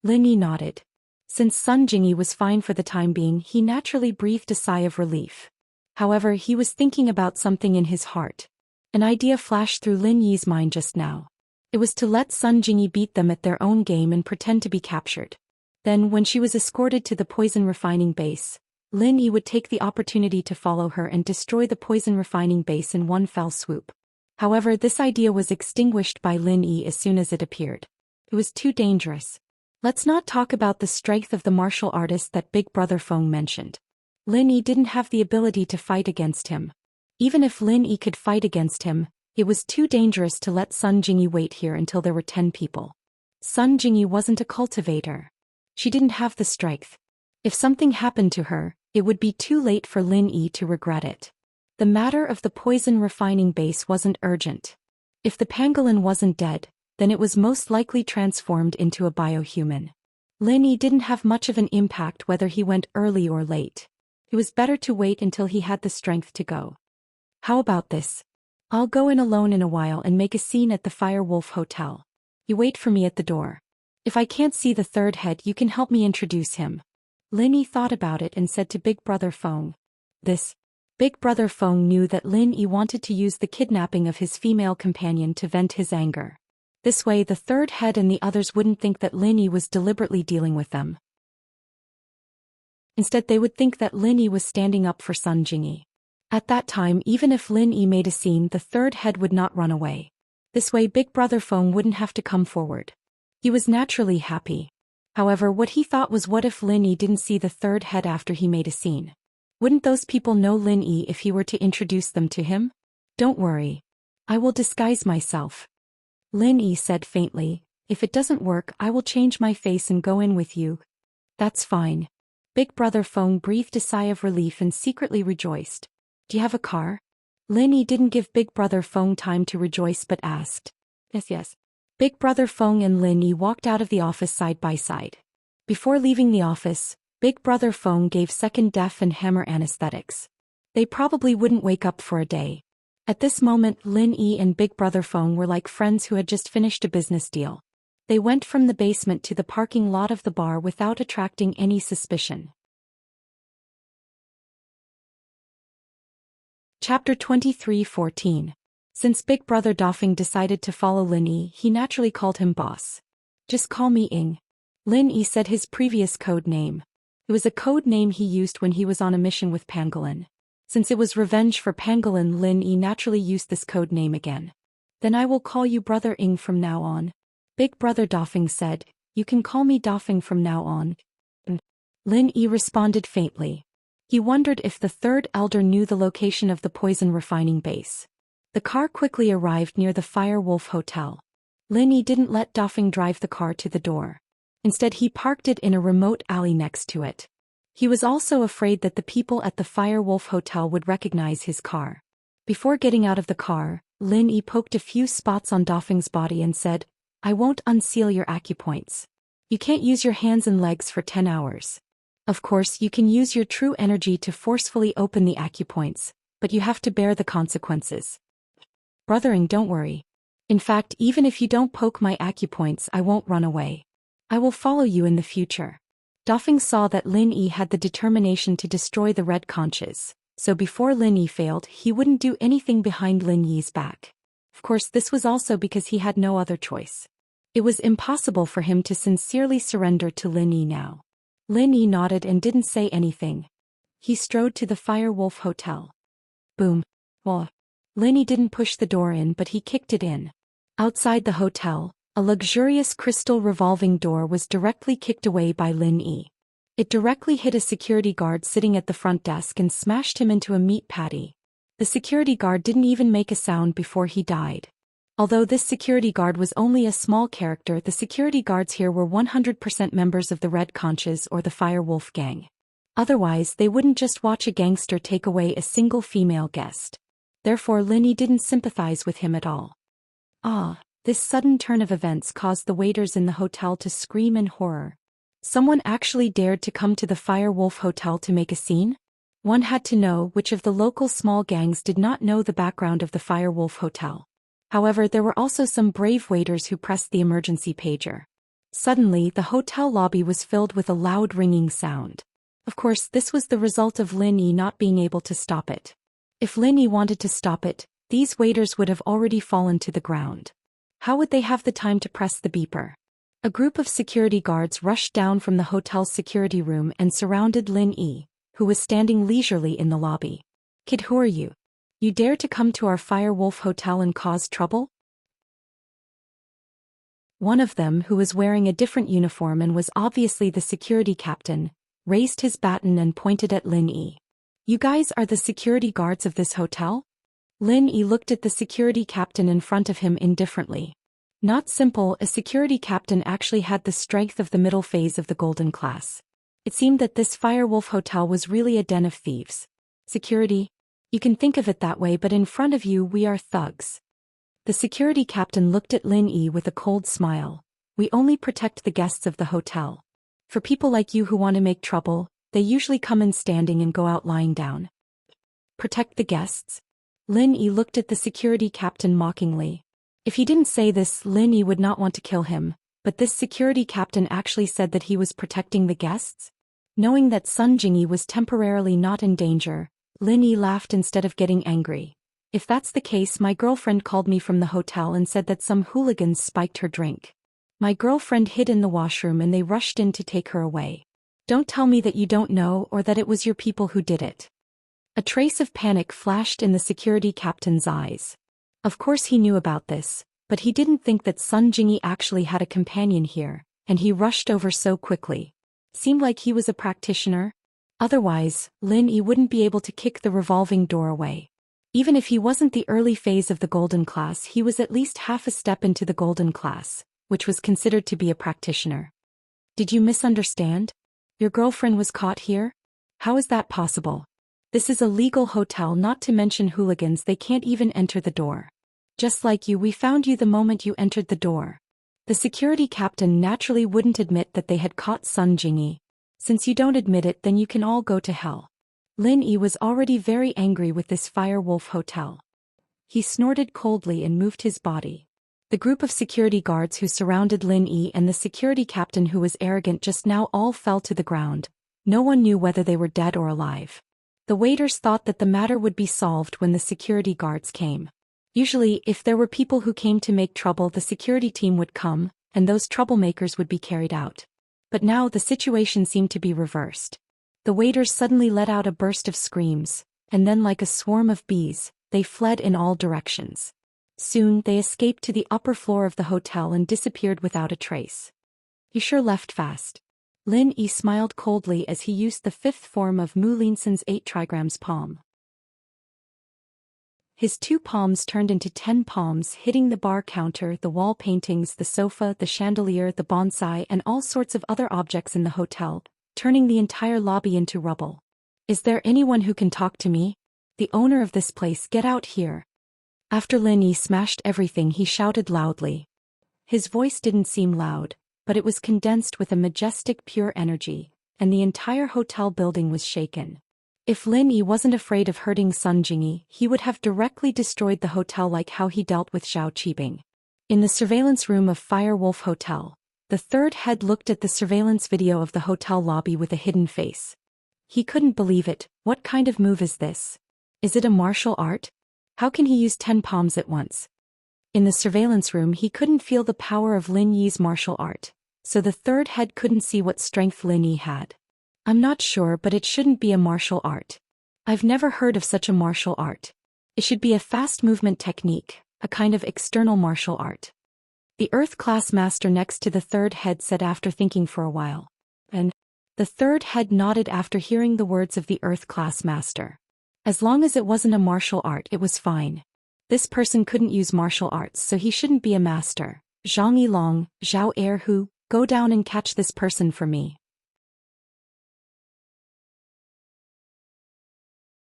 Lin Yi nodded. Since Sun Jingyi was fine for the time being, he naturally breathed a sigh of relief. However, he was thinking about something in his heart. An idea flashed through Lin Yi's mind just now. It was to let Sun Jingyi beat them at their own game and pretend to be captured. Then, when she was escorted to the poison refining base, Lin Yi would take the opportunity to follow her and destroy the poison refining base in one fell swoop. However, this idea was extinguished by Lin Yi as soon as it appeared. It was too dangerous. Let's not talk about the strength of the martial artist that Big Brother Feng mentioned. Lin Yi didn't have the ability to fight against him. Even if Lin Yi could fight against him, it was too dangerous to let Sun Jingyi wait here until there were 10 people. Sun Jingyi wasn't a cultivator. She didn't have the strength. If something happened to her, it would be too late for Lin Yi to regret it. The matter of the poison refining base wasn't urgent. If the pangolin wasn't dead, then it was most likely transformed into a biohuman. Lin Yi didn't have much of an impact whether he went early or late. It was better to wait until he had the strength to go. How about this? I'll go in alone in a while and make a scene at the Fire Wolf Hotel. You wait for me at the door. If I can't see the third head, you can help me introduce him. Lin Yi thought about it and said to Big Brother Feng. Big Brother Feng knew that Lin Yi wanted to use the kidnapping of his female companion to vent his anger. This way the third head and the others wouldn't think that Lin Yi was deliberately dealing with them. Instead, they would think that Lin Yi was standing up for Sun Jingyi. At that time, even if Lin Yi made a scene, the third head would not run away. This way Big Brother Feng wouldn't have to come forward. He was naturally happy. However, what he thought was, what if Lin Yi didn't see the third head after he made a scene? Wouldn't those people know Lin Yi if he were to introduce them to him? Don't worry. I will disguise myself. Lin Yi said faintly, if it doesn't work I will change my face and go in with you. That's fine. Big Brother Feng breathed a sigh of relief and secretly rejoiced. Do you have a car? Lin Yi didn't give Big Brother Feng time to rejoice but asked. Yes. Big Brother Feng and Lin Yi walked out of the office side by side. Before leaving the office, Big Brother Feng gave second deaf and hammer anesthetics. They probably wouldn't wake up for a day. At this moment Lin Yi and Big Brother Feng were like friends who had just finished a business deal. They went from the basement to the parking lot of the bar without attracting any suspicion. Chapter 23:14. Since Big Brother Dofeng decided to follow Lin Yi, he naturally called him boss. Just call me Ing. Lin Yi said his previous code name. It was a code name he used when he was on a mission with Pangolin. Since it was revenge for Pangolin, Lin Yi naturally used this code name again. Then I will call you Brother Ing from now on. Big Brother Dofeng said, you can call me Dofeng from now on. Lin Yi responded faintly. He wondered if the third elder knew the location of the poison refining base. The car quickly arrived near the Fire Wolf Hotel. Lin Yi didn't let Dofeng drive the car to the door. Instead he parked it in a remote alley next to it. He was also afraid that the people at the Fire Wolf Hotel would recognize his car. Before getting out of the car, Lin Yi poked a few spots on Dofeng's body and said, I won't unseal your acupoints. You can't use your hands and legs for 10 hours. Of course you can use your true energy to forcefully open the acupoints, but you have to bear the consequences. Brothering, don't worry. In fact, even if you don't poke my acupoints I won't run away. I will follow you in the future. Dofeng saw that Lin Yi had the determination to destroy the red conches, so before Lin Yi failed he wouldn't do anything behind Lin Yi's back. Of course this was also because he had no other choice. It was impossible for him to sincerely surrender to Lin Yi now. Lin Yi nodded and didn't say anything. He strode to the Fire Wolf Hotel. Boom. Whoa. Lin Yi didn't push the door in but he kicked it in. Outside the hotel, a luxurious crystal revolving door was directly kicked away by Lin Yi. It directly hit a security guard sitting at the front desk and smashed him into a meat patty. The security guard didn't even make a sound before he died. Although this security guard was only a small character, the security guards here were 100% members of the Red Conches or the Fire Wolf gang. Otherwise they wouldn't just watch a gangster take away a single female guest. Therefore Lin Yi didn't sympathize with him at all. This sudden turn of events caused the waiters in the hotel to scream in horror. Someone actually dared to come to the Fire Wolf Hotel to make a scene? One had to know which of the local small gangs did not know the background of the Fire Wolf Hotel. However, there were also some brave waiters who pressed the emergency pager. Suddenly, the hotel lobby was filled with a loud ringing sound. Of course, this was the result of Lin Yi not being able to stop it. If Lin Yi wanted to stop it, these waiters would have already fallen to the ground. How would they have the time to press the beeper? A group of security guards rushed down from the hotel's security room and surrounded Lin Yi, who was standing leisurely in the lobby. Kid, who are you? You dare to come to our Fire Wolf Hotel and cause trouble? One of them, who was wearing a different uniform and was obviously the security captain, raised his baton and pointed at Lin Yi. You guys are the security guards of this hotel? Lin Yi looked at the security captain in front of him indifferently. Not simple, a security captain actually had the strength of the middle phase of the golden class. It seemed that this Fire Wolf Hotel was really a den of thieves. Security? You can think of it that way, but in front of you we are thugs. The security captain looked at Lin Yi with a cold smile. We only protect the guests of the hotel. For people like you who want to make trouble, they usually come in standing and go out lying down. Protect the guests? Lin Yi looked at the security captain mockingly. If he didn't say this, Lin Yi would not want to kill him, but this security captain actually said that he was protecting the guests? Knowing that Sun Jingyi was temporarily not in danger, Lin Yi laughed instead of getting angry. If that's the case, my girlfriend called me from the hotel and said that some hooligans spiked her drink. My girlfriend hid in the washroom and they rushed in to take her away. Don't tell me that you don't know or that it was your people who did it. A trace of panic flashed in the security captain's eyes. Of course he knew about this. But he didn't think that Sun Jingyi actually had a companion here, and he rushed over so quickly. Seemed like he was a practitioner. Otherwise, Lin Yi wouldn't be able to kick the revolving door away. Even if he wasn't the early phase of the golden class, he was at least half a step into the golden class, which was considered to be a practitioner. Did you misunderstand? Your girlfriend was caught here? How is that possible? This is a legal hotel, not to mention hooligans, they can't even enter the door. Just like you, we found you the moment you entered the door. The security captain naturally wouldn't admit that they had caught Sun Jingyi. Since you don't admit it, then you can all go to hell. Lin Yi was already very angry with this Fire Wolf hotel. He snorted coldly and moved his body. The group of security guards who surrounded Lin Yi and the security captain who was arrogant just now all fell to the ground. No one knew whether they were dead or alive. The waiters thought that the matter would be solved when the security guards came. Usually, if there were people who came to make trouble, the security team would come, and those troublemakers would be carried out. But now the situation seemed to be reversed. The waiters suddenly let out a burst of screams, and then like a swarm of bees, they fled in all directions. Soon they escaped to the upper floor of the hotel and disappeared without a trace. You sure left fast. Lin Yi smiled coldly as he used the fifth form of Mu Linsen's 8 trigrams palm. His 2 palms turned into 10 palms, hitting the bar counter, the wall paintings, the sofa, the chandelier, the bonsai, and all sorts of other objects in the hotel, turning the entire lobby into rubble. Is there anyone who can talk to me? The owner of this place, get out here. After Lin Yi smashed everything, he shouted loudly. His voice didn't seem loud, but it was condensed with a majestic pure energy, and the entire hotel building was shaken. If Lin Yi wasn't afraid of hurting Sun Jingyi, he would have directly destroyed the hotel like how he dealt with Zhao Qibing. In the surveillance room of Fire Wolf Hotel, the third head looked at the surveillance video of the hotel lobby with a hidden face. He couldn't believe it. What kind of move is this? Is it a martial art? How can he use 10 palms at once? In the surveillance room, he couldn't feel the power of Lin Yi's martial art, so the third head couldn't see what strength Lin Yi had. I'm not sure, but it shouldn't be a martial art. I've never heard of such a martial art. It should be a fast movement technique, a kind of external martial art. The Earth class master next to the third head said after thinking for a while. And the third head nodded after hearing the words of the Earth class master. As long as it wasn't a martial art, it was fine. This person couldn't use martial arts, so he shouldn't be a master. Zhang Yilong, Zhao Erhu, go down and catch this person for me.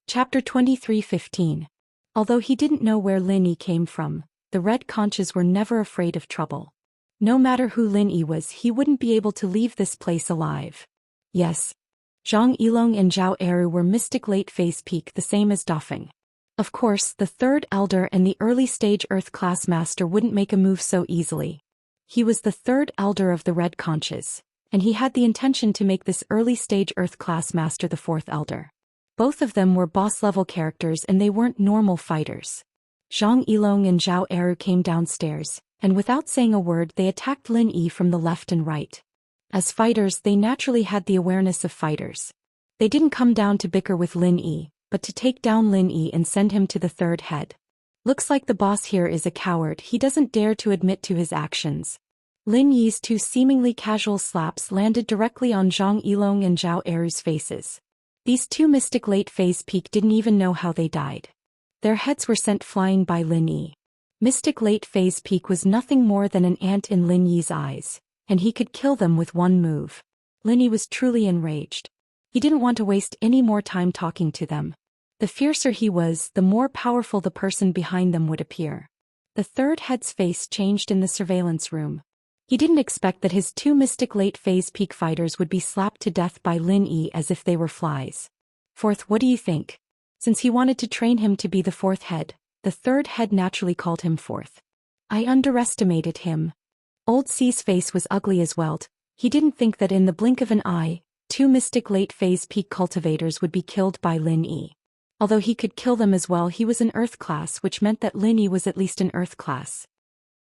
Chapter 23:15. Although he didn't know where Lin Yi came from, the Red Conches were never afraid of trouble. No matter who Lin Yi was, he wouldn't be able to leave this place alive. Yes. Zhang Yilong and Zhao Eru were mystic late phase peak, the same as Dafeng. Of course, the third elder and the early stage Earth class master wouldn't make a move so easily. He was the third elder of the Red Conches, and he had the intention to make this early stage Earth class master the fourth elder. Both of them were boss-level characters and they weren't normal fighters. Zhang Yilong and Zhao Eru came downstairs, and without saying a word they attacked Lin Yi from the left and right. As fighters, they naturally had the awareness of fighters. They didn't come down to bicker with Lin Yi, but to take down Lin Yi and send him to the third head. Looks like the boss here is a coward, he doesn't dare to admit to his actions. Lin Yi's 2 seemingly casual slaps landed directly on Zhang Yilong and Zhao Eru's faces. These 2 mystic late phase peak didn't even know how they died. Their heads were sent flying by Lin Yi. Mystic late phase peak was nothing more than an ant in Lin Yi's eyes, and he could kill them with one move. Lin Yi was truly enraged. He didn't want to waste any more time talking to them. The fiercer he was, the more powerful the person behind them would appear. The third head's face changed in the surveillance room. He didn't expect that his 2 mystic late phase peak fighters would be slapped to death by Lin Yi as if they were flies. Fourth, what do you think? Since he wanted to train him to be the fourth head, the third head naturally called him fourth. I underestimated him. Old C's face was ugly as well. He didn't think that in the blink of an eye, 2 mystic late phase peak cultivators would be killed by Lin Yi. Although he could kill them as well, he was an Earth class, which meant that Lin Yi was at least an Earth class.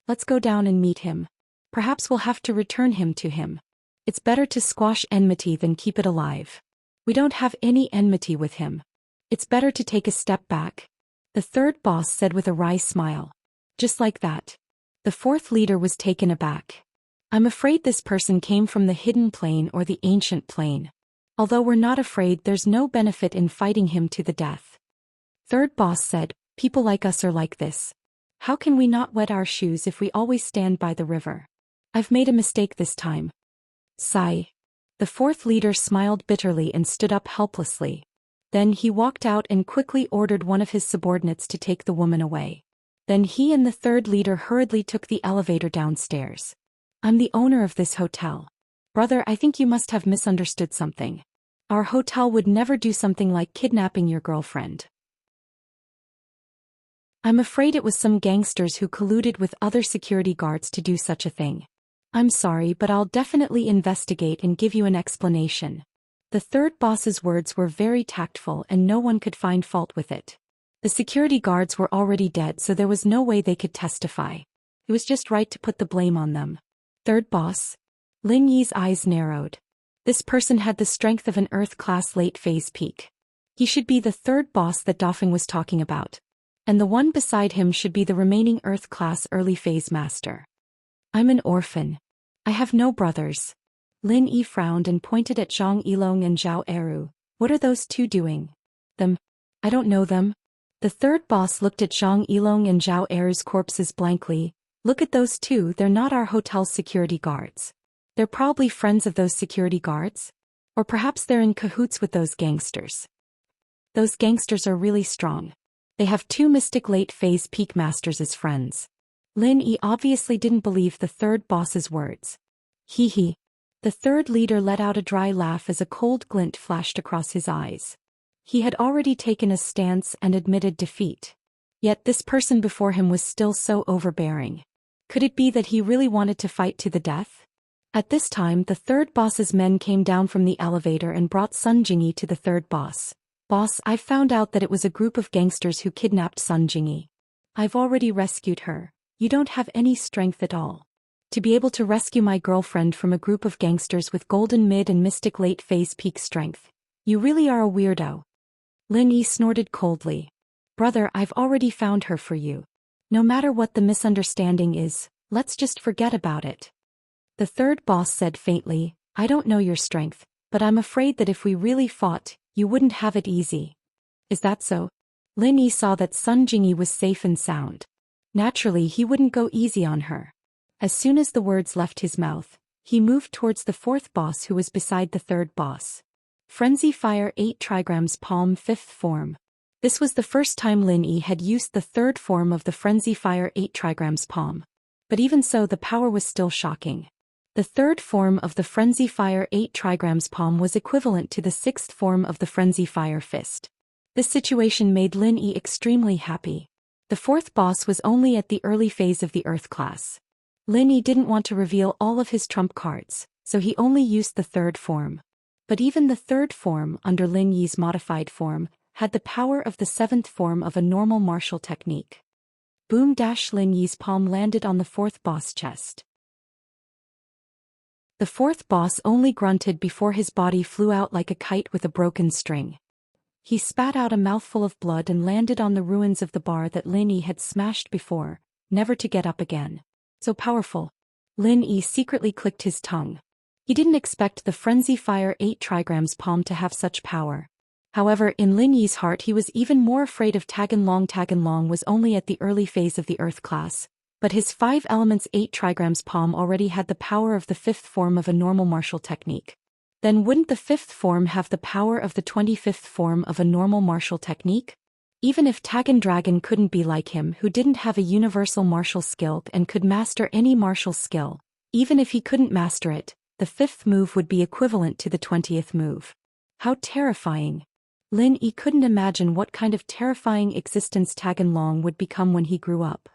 Let's go down and meet him. Perhaps we'll have to return him to him. It's better to squash enmity than keep it alive. We don't have any enmity with him. It's better to take a step back. The third boss said with a wry smile. Just like that. The fourth leader was taken aback. I'm afraid this person came from the hidden plane or the ancient plane. Although we're not afraid, there's no benefit in fighting him to the death. Third boss said, people like us are like this. How can we not wet our shoes if we always stand by the river? I've made a mistake this time. Sigh. The fourth leader smiled bitterly and stood up helplessly. Then he walked out and quickly ordered one of his subordinates to take the woman away. Then he and the third leader hurriedly took the elevator downstairs. I'm the owner of this hotel. Brother, I think you must have misunderstood something. Our hotel would never do something like kidnapping your girlfriend. I'm afraid it was some gangsters who colluded with other security guards to do such a thing. I'm sorry, but I'll definitely investigate and give you an explanation. The third boss's words were very tactful and no one could find fault with it. The security guards were already dead, so there was no way they could testify. It was just right to put the blame on them. Third boss. Lin Yi's eyes narrowed. This person had the strength of an Earth-class late-phase peak. He should be the third boss that Dofeng was talking about. And the one beside him should be the remaining Earth-class early-phase master. I'm an orphan. I have no brothers. Lin Yi frowned and pointed at Zhang Yilong and Zhao Eru. What are those two doing? Them? I don't know them. The third boss looked at Zhang Yilong and Zhao Eru's corpses blankly. Look at those two, they're not our hotel's security guards. They're probably friends of those security guards. Or perhaps they're in cahoots with those gangsters. Those gangsters are really strong. They have two mystic late-phase peak masters as friends. Lin Yi obviously didn't believe the third boss's words. Hee hee. The third leader let out a dry laugh as a cold glint flashed across his eyes. He had already taken a stance and admitted defeat. Yet this person before him was still so overbearing. Could it be that he really wanted to fight to the death? At this time, the third boss's men came down from the elevator and brought Sun Jingyi to the third boss. Boss, I've found out that it was a group of gangsters who kidnapped Sun Jingyi. I've already rescued her. You don't have any strength at all. To be able to rescue my girlfriend from a group of gangsters with golden mid and mystic late phase peak strength. You really are a weirdo. Lin Yi snorted coldly. Brother, I've already found her for you. No matter what the misunderstanding is, let's just forget about it. The third boss said faintly, I don't know your strength, but I'm afraid that if we really fought, you wouldn't have it easy. Is that so? Lin Yi saw that Sun Jingyi was safe and sound. Naturally, he wouldn't go easy on her. As soon as the words left his mouth, he moved towards the fourth boss who was beside the third boss. Frenzy Fire 8 Trigrams Palm 5th Form. This was the first time Lin Yi had used the third form of the Frenzy Fire 8 Trigrams Palm. But even so, the power was still shocking. The third form of the Frenzy Fire 8 Trigrams Palm was equivalent to the sixth form of the Frenzy Fire Fist. This situation made Lin Yi extremely happy. The fourth boss was only at the early phase of the Earth class. Lin Yi didn't want to reveal all of his trump cards, so he only used the third form. But even the third form, under Lin Yi's modified form, had the power of the seventh form of a normal martial technique. Boom! Lin Yi's palm landed on the fourth boss' chest. The fourth boss only grunted before his body flew out like a kite with a broken string. He spat out a mouthful of blood and landed on the ruins of the bar that Lin Yi had smashed before, never to get up again. So powerful. Lin Yi secretly clicked his tongue. He didn't expect the Frenzy Fire 8 Trigrams Palm to have such power. However, in Lin Yi's heart he was even more afraid of Taganlong. Taganlong was only at the early phase of the Earth class, but his 5 elements 8 Trigrams Palm already had the power of the fifth form of a normal martial technique. Then wouldn't the fifth form have the power of the 25th form of a normal martial technique? Even if Tagan Dragon couldn't be like him, who didn't have a universal martial skill and could master any martial skill, even if he couldn't master it, the fifth move would be equivalent to the 20th move. How terrifying! Lin Yi couldn't imagine what kind of terrifying existence Taganlong would become when he grew up.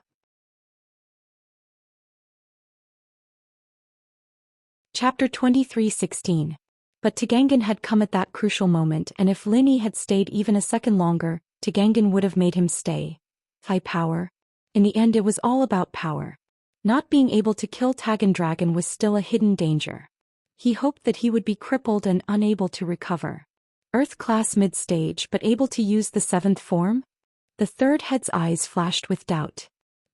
Chapter 23:16. But Tagangan had come at that crucial moment, and if Lin Yi had stayed even a second longer, Tagangan would have made him stay. High power. In the end it was all about power. Not being able to kill Tagan Dragon was still a hidden danger. He hoped that he would be crippled and unable to recover. Earth class mid-stage but able to use the seventh form? The third head's eyes flashed with doubt.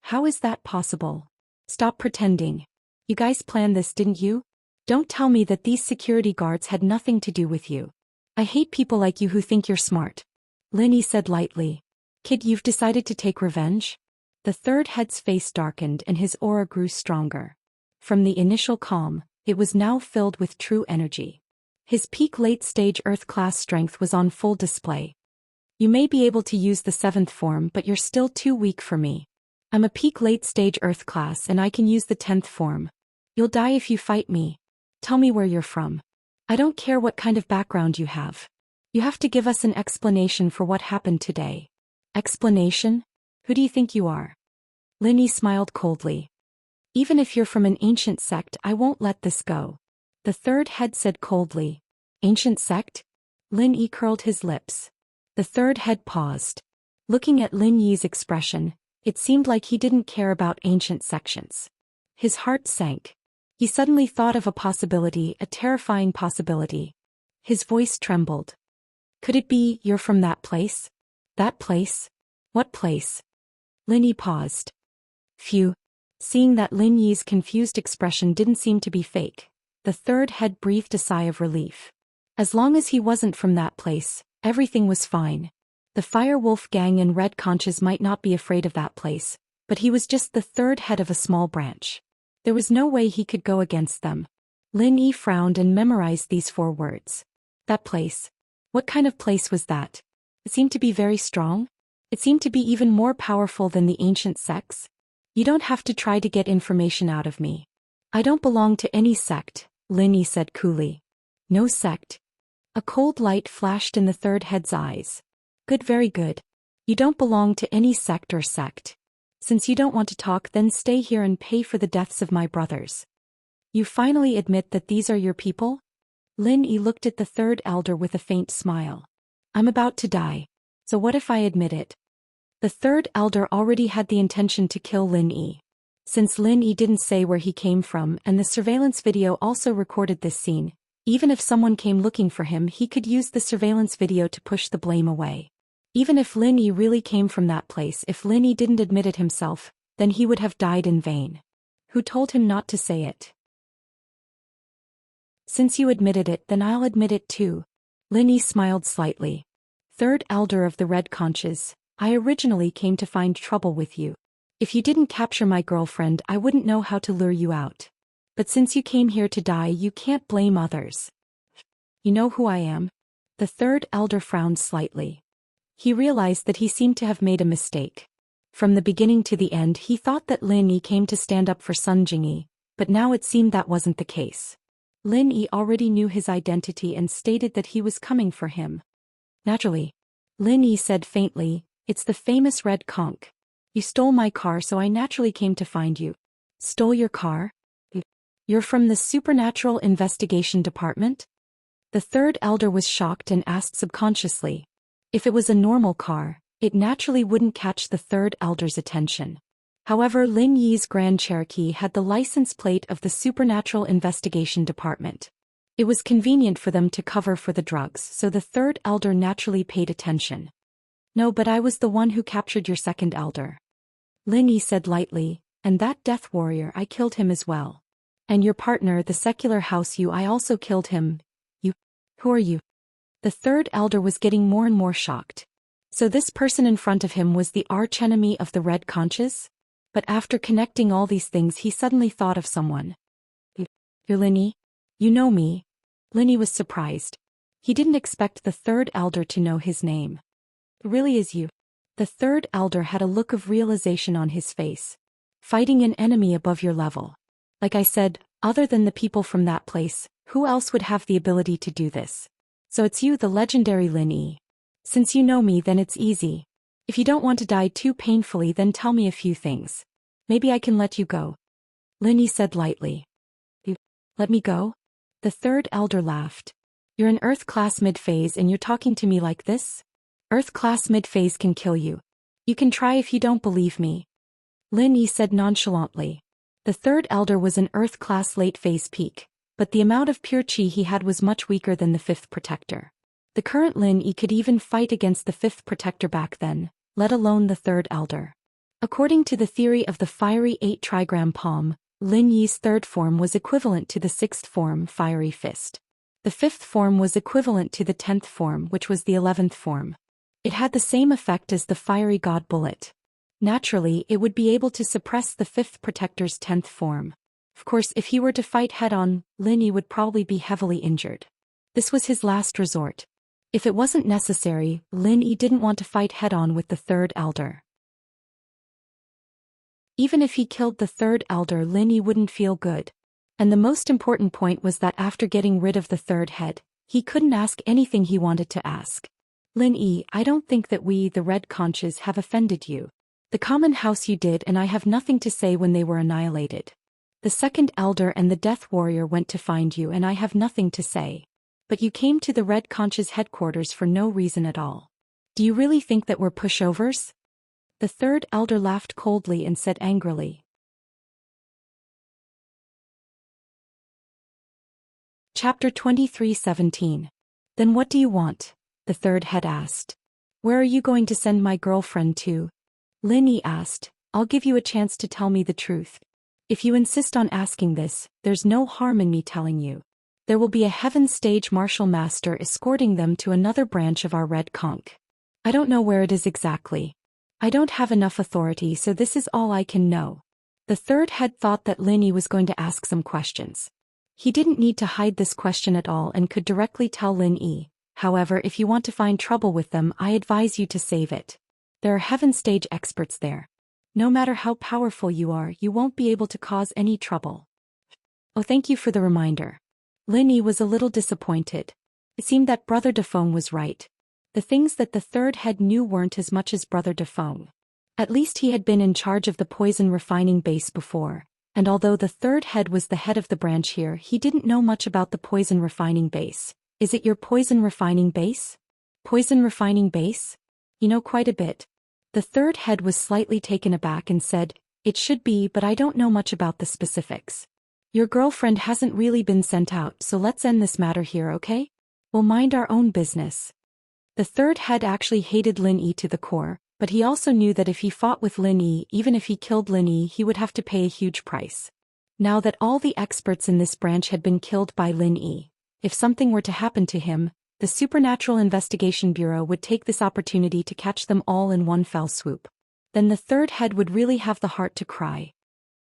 How is that possible? Stop pretending. You guys planned this, didn't you? Don't tell me that these security guards had nothing to do with you. I hate people like you who think you're smart. Linny said lightly. Kid, you've decided to take revenge? The third head's face darkened and his aura grew stronger. From the initial calm, it was now filled with true energy. His peak late-stage Earth-class strength was on full display. You may be able to use the 7th form, but you're still too weak for me. I'm a peak late-stage Earth-class and I can use the 10th form. You'll die if you fight me. Tell me where you're from. I don't care what kind of background you have. You have to give us an explanation for what happened today. Explanation? Who do you think you are? Linny smiled coldly. Even if you're from an ancient sect, I won't let this go. The third head said coldly. Ancient sect? Lin Yi curled his lips. The third head paused. Looking at Lin Yi's expression, it seemed like he didn't care about ancient sections. His heart sank. He suddenly thought of a possibility, a terrifying possibility. His voice trembled. Could it be you're from that place? That place? What place? Lin Yi paused. Phew. Seeing that Lin Yi's confused expression didn't seem to be fake, the third head breathed a sigh of relief. As long as he wasn't from that place, everything was fine. The Fire Wolf gang and Red Conches might not be afraid of that place, but he was just the third head of a small branch. There was no way he could go against them. Lin Yi frowned and memorized these 4 words. That place. What kind of place was that? It seemed to be very strong. It seemed to be even more powerful than the ancient sects. You don't have to try to get information out of me. I don't belong to any sect, Lin Yi said coolly. No sect? A cold light flashed in the third head's eyes. Good, very good. You don't belong to any sect or sect. Since you don't want to talk, then stay here and pay for the deaths of my brothers. You finally admit that these are your people? Lin Yi looked at the third elder with a faint smile. I'm about to die. So what if I admit it? The third elder already had the intention to kill Lin Yi. Since Lin Yi didn't say where he came from and the surveillance video also recorded this scene, even if someone came looking for him, he could use the surveillance video to push the blame away. Even if Lin Yi really came from that place, if Lin Yi didn't admit it himself, then he would have died in vain. Who told him not to say it? Since you admitted it, then I'll admit it too. Lin Yi smiled slightly. Third elder of the Red Conches, I originally came to find trouble with you. If you didn't capture my girlfriend, I wouldn't know how to lure you out. But since you came here to die, you can't blame others. You know who I am? The third elder frowned slightly. He realized that he seemed to have made a mistake. From the beginning to the end, he thought that Lin Yi came to stand up for Sun Jingyi, but now it seemed that wasn't the case. Lin Yi already knew his identity and stated that he was coming for him. Naturally. Lin Yi said faintly, it's the famous Red Conch. You stole my car, so I naturally came to find you. Stole your car? You're from the Supernatural Investigation Department? The third elder was shocked and asked subconsciously. If it was a normal car, it naturally wouldn't catch the third elder's attention. However, Lin Yi's Grand Cherokee had the license plate of the Supernatural Investigation Department. It was convenient for them to cover for the drugs, so the third elder naturally paid attention. No, but I was the one who captured your second elder. Lin Yi said lightly, and that death warrior, I killed him as well. And your partner, the secular house you, I also killed him. You? Who are you? The third elder was getting more and more shocked. So this person in front of him was the archenemy of the Red Conches? But after connecting all these things, he suddenly thought of someone. You're Lin Yi? You know me? Lin Yi was surprised. He didn't expect the third elder to know his name. It really is you. The third elder had a look of realization on his face. Fighting an enemy above your level. Like I said, other than the people from that place, who else would have the ability to do this? So it's you, the legendary Lin Yi. Since you know me, then it's easy. If you don't want to die too painfully, then tell me a few things. Maybe I can let you go. Lin Yi said lightly. You let me go? The third elder laughed. You're an Earth class mid-phase and you're talking to me like this? Earth class mid-phase can kill you. You can try if you don't believe me. Lin Yi said nonchalantly. The third elder was an Earth class late phase peak, but the amount of pure chi he had was much weaker than the fifth protector. The current Lin Yi could even fight against the fifth protector back then, let alone the third elder. According to the theory of the fiery 8-trigram palm, Lin Yi's third form was equivalent to the sixth form, fiery fist. The fifth form was equivalent to the 10th form, which was the 11th form. It had the same effect as the fiery god bullet. Naturally, it would be able to suppress the fifth protector's 10th form. Of course, if he were to fight head-on, Lin Yi would probably be heavily injured. This was his last resort. If it wasn't necessary, Lin Yi didn't want to fight head-on with the third elder. Even if he killed the third elder, Lin Yi wouldn't feel good. And the most important point was that after getting rid of the third head, he couldn't ask anything he wanted to ask. Lin Yi, I don't think that we, the Red Conches, have offended you. The common house you did, and I have nothing to say when they were annihilated. The second elder and the death warrior went to find you, and I have nothing to say. But you came to the Red Conches headquarters for no reason at all. Do you really think that we're pushovers? The third elder laughed coldly and said angrily. Chapter 23:17. Then what do you want? The third head asked. Where are you going to send my girlfriend to? Lin Yi asked. I'll give you a chance to tell me the truth. If you insist on asking this, there's no harm in me telling you. There will be a Heaven Stage Martial Master escorting them to another branch of our Red Conch. I don't know where it is exactly. I don't have enough authority, so this is all I can know. The third head thought that Lin Yi was going to ask some questions. He didn't need to hide this question at all and could directly tell Lin Yi. However, if you want to find trouble with them, I advise you to save it. There are Heaven Stage experts there. No matter how powerful you are, you won't be able to cause any trouble. Oh, thank you for the reminder. Lin Yi was a little disappointed. It seemed that Brother Defong was right. The things that the third head knew weren't as much as Brother Defong. At least he had been in charge of the poison refining base before, and although the third head was the head of the branch here, he didn't know much about the poison refining base. Is it your poison refining base? Poison refining base? You know quite a bit. The third head was slightly taken aback and said, It should be, but I don't know much about the specifics. Your girlfriend hasn't really been sent out, so let's end this matter here, okay? We'll mind our own business. The third head actually hated Lin Yi to the core, but he also knew that if he fought with Lin Yi, even if he killed Lin Yi, he would have to pay a huge price. Now that all the experts in this branch had been killed by Lin Yi, if something were to happen to him, the Supernatural Investigation Bureau would take this opportunity to catch them all in one fell swoop. Then the third head would really have the heart to cry.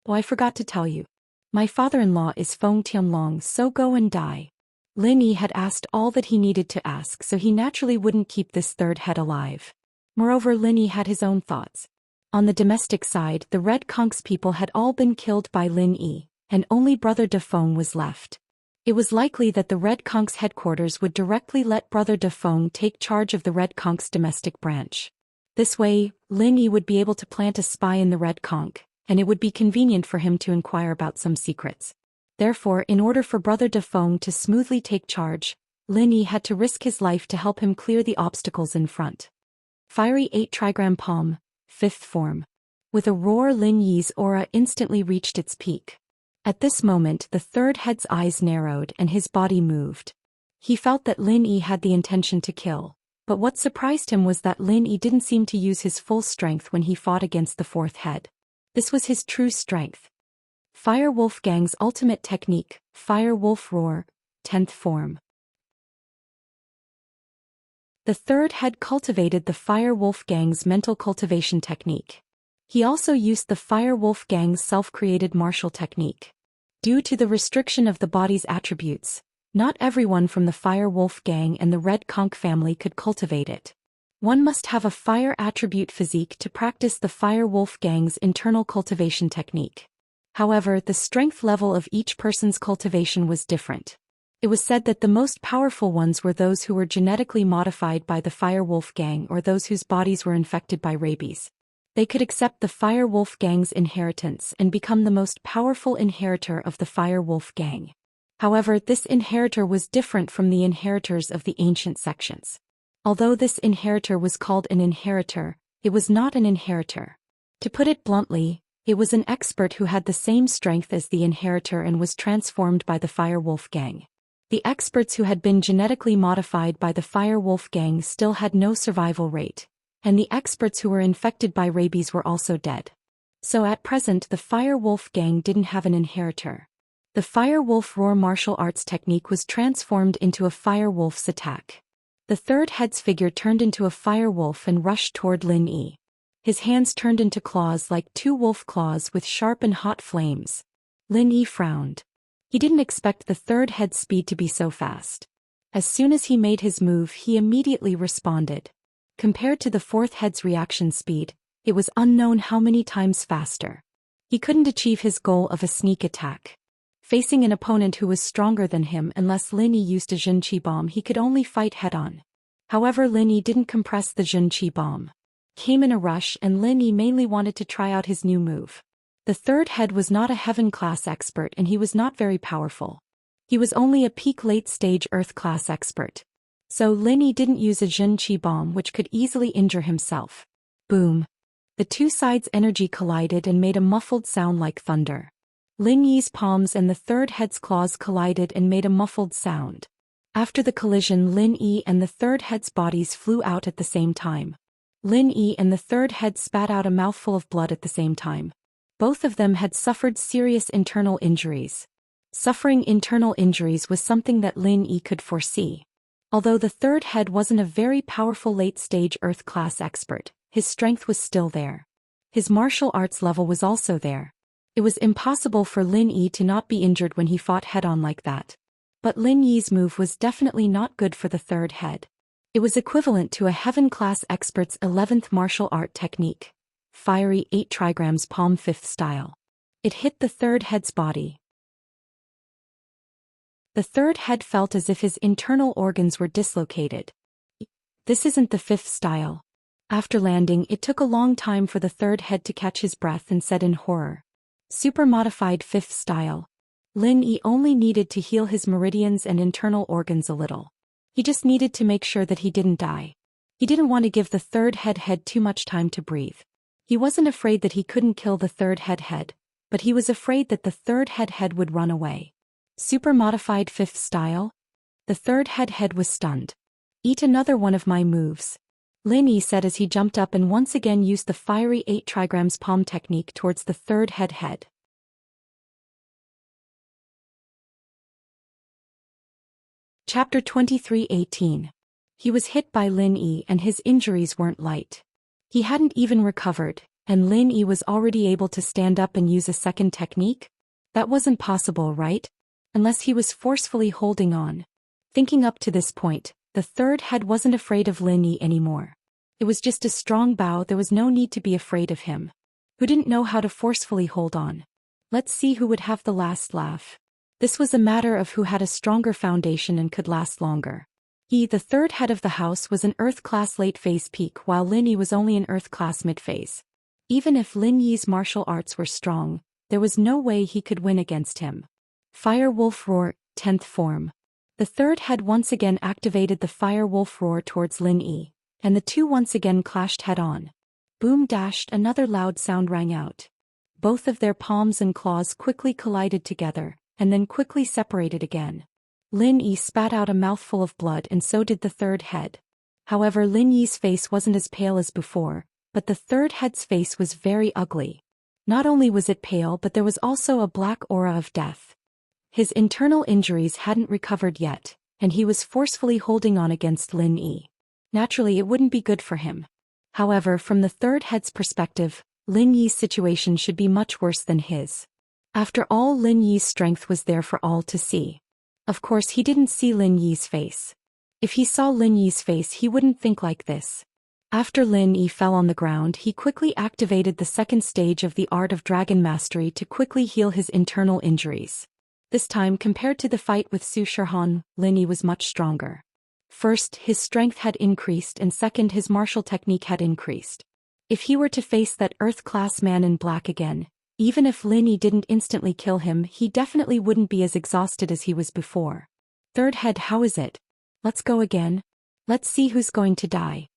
Oh, I forgot to tell you. My father-in-law is Feng Tianlong, so go and die. Lin Yi had asked all that he needed to ask, so he naturally wouldn't keep this third head alive. Moreover, Lin Yi had his own thoughts. On the domestic side, the Red Conch's people had all been killed by Lin Yi, and only Brother Defong was left. It was likely that the Red Conch's headquarters would directly let Brother Defong take charge of the Red Conch's domestic branch. This way, Lin Yi would be able to plant a spy in the Red Conch, and it would be convenient for him to inquire about some secrets. Therefore, in order for Brother Defong to smoothly take charge, Lin Yi had to risk his life to help him clear the obstacles in front. Fiery 8-trigram palm, 5th form. With a roar, Lin Yi's aura instantly reached its peak. At this moment, the third head's eyes narrowed and his body moved. He felt that Lin Yi had the intention to kill, but what surprised him was that Lin Yi didn't seem to use his full strength when he fought against the fourth head. This was his true strength. Fire Wolfgang's ultimate technique, Fire Wolf Roar, 10th form. The third head cultivated the Fire Wolfgang's mental cultivation technique. He also used the Fire Wolfgang's self-created martial technique. Due to the restriction of the body's attributes, not everyone from the Fire Wolfgang and the Red Conch family could cultivate it. One must have a fire attribute physique to practice the Fire Wolfgang's internal cultivation technique. However, the strength level of each person's cultivation was different. It was said that the most powerful ones were those who were genetically modified by the Fire Wolfgang or those whose bodies were infected by rabies. They could accept the Fire Wolfgang's inheritance and become the most powerful inheritor of the Fire Wolfgang. However, this inheritor was different from the inheritors of the ancient sections. Although this inheritor was called an inheritor, it was not an inheritor. To put it bluntly, it was an expert who had the same strength as the inheritor and was transformed by the Fire Wolfgang. The experts who had been genetically modified by the Fire Wolfgang still had no survival rate, and the experts who were infected by rabies were also dead. So at present the Fire Wolf gang didn't have an inheritor. The Fire Wolf Roar martial arts technique was transformed into a Fire Wolf's attack. The third head's figure turned into a fire wolf and rushed toward Lin Yi. His hands turned into claws like two wolf claws with sharp and hot flames. Lin Yi frowned. He didn't expect the third head's speed to be so fast. As soon as he made his move, he immediately responded. Compared to the fourth head's reaction speed, it was unknown how many times faster. He couldn't achieve his goal of a sneak attack. Facing an opponent who was stronger than him, unless Lin Yi used a Jin Qi bomb, he could only fight head-on. However, Lin Yi didn't compress the Jin Qi bomb. Came in a rush, and Lin Yi mainly wanted to try out his new move. The third head was not a heaven-class expert and he was not very powerful. He was only a peak late-stage Earth-class expert. So Lin Yi didn't use a Jin Qi bomb, which could easily injure himself. Boom. The two sides' energy collided and made a muffled sound like thunder. Lin Yi's palms and the third head's claws collided and made a muffled sound. After the collision, Lin Yi and the third head's bodies flew out at the same time. Lin Yi and the third head spat out a mouthful of blood at the same time. Both of them had suffered serious internal injuries. Suffering internal injuries was something that Lin Yi could foresee. Although the third head wasn't a very powerful late-stage Earth-class expert, his strength was still there. His martial arts level was also there. It was impossible for Lin Yi to not be injured when he fought head-on like that. But Lin Yi's move was definitely not good for the third head. It was equivalent to a heaven-class expert's 11th martial art technique. Fiery 8 trigrams palm 5th style. It hit the third head's body. The third head felt as if his internal organs were dislocated. This isn't the 5th style. After landing, it took a long time for the third head to catch his breath and said in horror. Super modified 5th style. Lin Yi only needed to heal his meridians and internal organs a little. He just needed to make sure that he didn't die. He didn't want to give the third head too much time to breathe. He wasn't afraid that he couldn't kill the third head, but he was afraid that the third head would run away. Super modified 5th style? The third head was stunned. Eat another one of my moves. Lin Yi said as he jumped up and once again used the fiery 8 trigrams palm technique towards the third head. Chapter 23:18. He was hit by Lin Yi and his injuries weren't light. He hadn't even recovered, and Lin Yi was already able to stand up and use a second technique? That wasn't possible, right? Unless he was forcefully holding on. Thinking up to this point, the third head wasn't afraid of Lin Yi anymore. It was just a strong bow, there was no need to be afraid of him. Who didn't know how to forcefully hold on? Let's see who would have the last laugh. This was a matter of who had a stronger foundation and could last longer. He, the third head of the house, was an Earth-class late-phase peak while Lin Yi was only an Earth-class mid-phase. Even if Lin Yi's martial arts were strong, there was no way he could win against him. Fire Wolf Roar, 10th form. The third head once again activated the Fire Wolf Roar towards Lin Yi, and the two once again clashed head-on. Boom dashed, another loud sound rang out. Both of their palms and claws quickly collided together, and then quickly separated again. Lin Yi spat out a mouthful of blood and so did the third head. However, Lin Yi's face wasn't as pale as before, but the third head's face was very ugly. Not only was it pale, but there was also a black aura of death. His internal injuries hadn't recovered yet, and he was forcefully holding on against Lin Yi. Naturally, it wouldn't be good for him. However, from the third head's perspective, Lin Yi's situation should be much worse than his. After all, Lin Yi's strength was there for all to see. Of course, he didn't see Lin Yi's face. If he saw Lin Yi's face, he wouldn't think like this. After Lin Yi fell on the ground, he quickly activated the second stage of the Art of Dragon Mastery to quickly heal his internal injuries. This time, compared to the fight with Su Shihan, Lin Yi was much stronger. First, his strength had increased, and second, his martial technique had increased. If he were to face that Earth-class man in black again, even if Lin Yi didn't instantly kill him, he definitely wouldn't be as exhausted as he was before. Third head, how is it? Let's go again. Let's see who's going to die.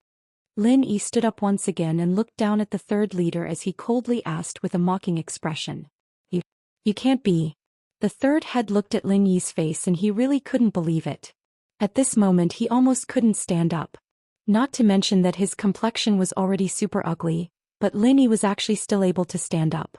Lin Yi stood up once again and looked down at the third leader as he coldly asked with a mocking expression. You can't be. The third head looked at Lin Yi's face and he really couldn't believe it. At this moment he almost couldn't stand up. Not to mention that his complexion was already super ugly, but Lin Yi was actually still able to stand up.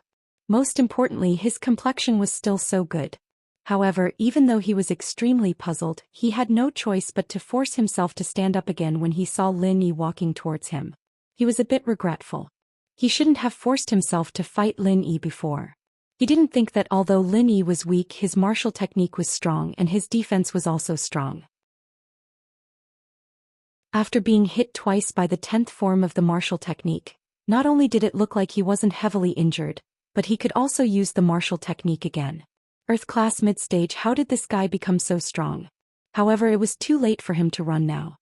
Most importantly, his complexion was still so good. However, even though he was extremely puzzled, he had no choice but to force himself to stand up again when he saw Lin Yi walking towards him. He was a bit regretful. He shouldn't have forced himself to fight Lin Yi before. He didn't think that although Lin Yi was weak, his martial technique was strong and his defense was also strong. After being hit twice by the 10th form of the martial technique, not only did it look like he wasn't heavily injured, but he could also use the martial technique again. Earth class mid-stage, how did this guy become so strong? However, it was too late for him to run now.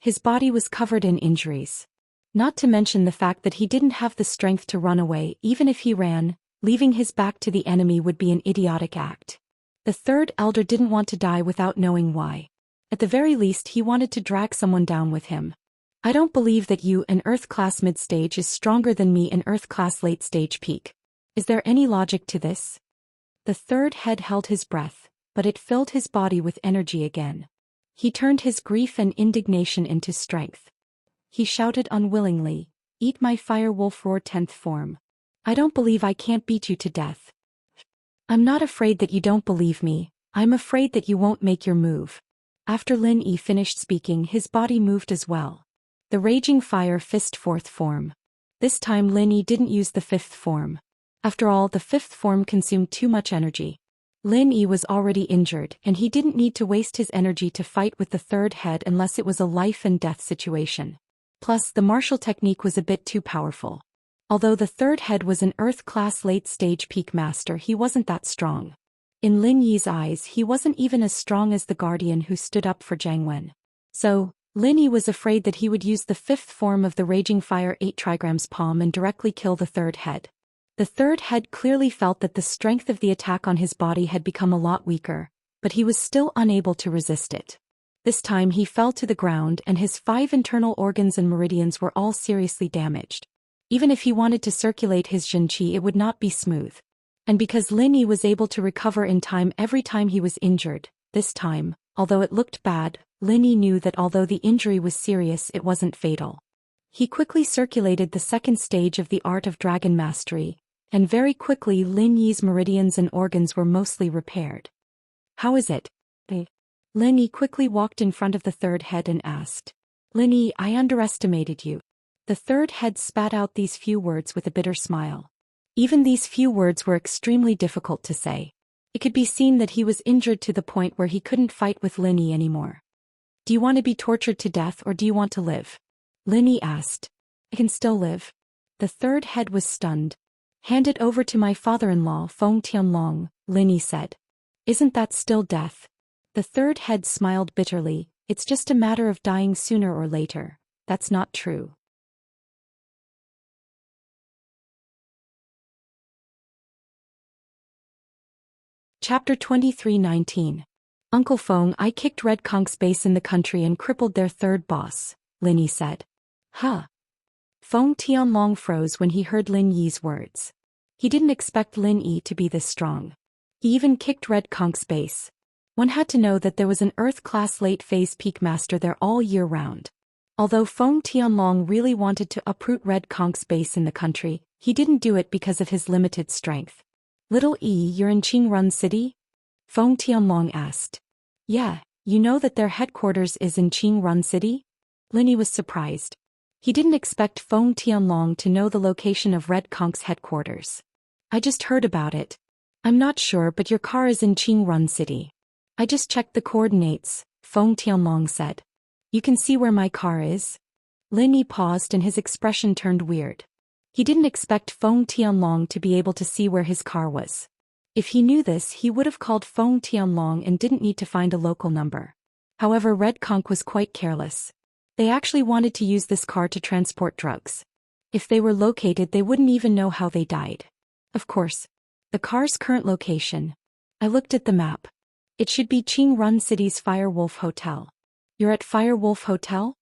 His body was covered in injuries. Not to mention the fact that he didn't have the strength to run away. Even if he ran, leaving his back to the enemy would be an idiotic act. The third elder didn't want to die without knowing why. At the very least, he wanted to drag someone down with him. I don't believe that you, an Earth class mid-stage, is stronger than me, an Earth class late-stage peak. Is there any logic to this? The third head held his breath, but it filled his body with energy again. He turned his grief and indignation into strength. He shouted unwillingly, "Eat my fire wolf roar 10th form. I don't believe I can't beat you to death." I'm not afraid that you don't believe me, I'm afraid that you won't make your move. After Lin Yi finished speaking, his body moved as well. The Raging Fire Fist 4th form. This time Lin Yi didn't use the 5th form. After all, the 5th form consumed too much energy. Lin Yi was already injured, and he didn't need to waste his energy to fight with the third head unless it was a life-and-death situation. Plus, the martial technique was a bit too powerful. Although the third head was an Earth-class late-stage peak master, he wasn't that strong. In Lin Yi's eyes, he wasn't even as strong as the guardian who stood up for Jiang Wen. So, Lin Yi was afraid that he would use the 5th form of the Raging Fire 8 trigrams palm and directly kill the third head. The third head clearly felt that the strength of the attack on his body had become a lot weaker, but he was still unable to resist it. This time he fell to the ground and his 5 internal organs and meridians were all seriously damaged. Even if he wanted to circulate his Jin Qi, it would not be smooth. And because Lin Yi was able to recover in time every time he was injured, this time, although it looked bad, Lin Yi knew that although the injury was serious, it wasn't fatal. He quickly circulated the 2nd stage of the Art of Dragon Mastery, and very quickly Lin Yi's meridians and organs were mostly repaired. "How is it?" Lin Yi quickly walked in front of the third head and asked. "Lin Yi, I underestimated you." The third head spat out these few words with a bitter smile. Even these few words were extremely difficult to say. It could be seen that he was injured to the point where he couldn't fight with Lin Yi anymore. "Do you want to be tortured to death or do you want to live?" Lin Yi asked. "I can still live." The third head was stunned. "Hand it over to my father-in-law, Feng Tianlong," Lin Yi said. "Isn't that still death?" The third head smiled bitterly. "It's just a matter of dying sooner or later." "That's not true." Chapter 23:19. "Uncle Feng, I kicked Red Conk's base in the country and crippled their third boss," Lin Yi said. "Huh?" Feng Tianlong froze when he heard Lin Yi's words. He didn't expect Lin Yi to be this strong. He even kicked Red Conk's base. One had to know that there was an Earth-class late-phase peak master there all year round. Although Feng Tianlong really wanted to uproot Red Conk's base in the country, he didn't do it because of his limited strength. "Little E, you're in Qingrun City?" Feng Tianlong asked. "Yeah, you know that their headquarters is in Qingrun City?" Lin Yi was surprised. He didn't expect Feng Tianlong to know the location of Red Conk's headquarters. "I just heard about it. I'm not sure, but your car is in Qingrun City." "I just checked the coordinates," Feng Tianlong said. "You can see where my car is?" Lin Yi paused and his expression turned weird. He didn't expect Feng Tianlong to be able to see where his car was. If he knew this, he would have called Feng Tianlong and didn't need to find a local number. However, Red Conk was quite careless. They actually wanted to use this car to transport drugs. If they were located, they wouldn't even know how they died. Of course. The car's current location. I looked at the map. It should be Qingrun City's Firewolf Hotel. "You're at Firewolf Hotel?"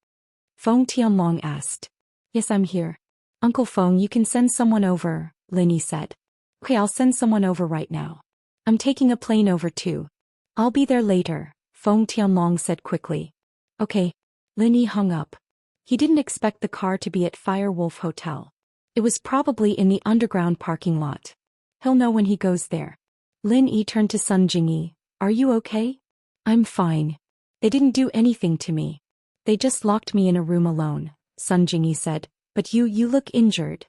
Feng Tianlong asked. "Yes, I'm here." "Uncle Feng, you can send someone over," Lin Yi said. "Okay, I'll send someone over right now. I'm taking a plane over too." "I'll be there later," Feng Tianlong said quickly. "Okay." Lin Yi hung up. He didn't expect the car to be at Firewolf Hotel. It was probably in the underground parking lot. He'll know when he goes there. Lin Yi turned to Sun Jingyi. Are you okay? I'm fine. They didn't do anything to me. They just locked me in a room alone, Sun Jingyi said. But you look injured.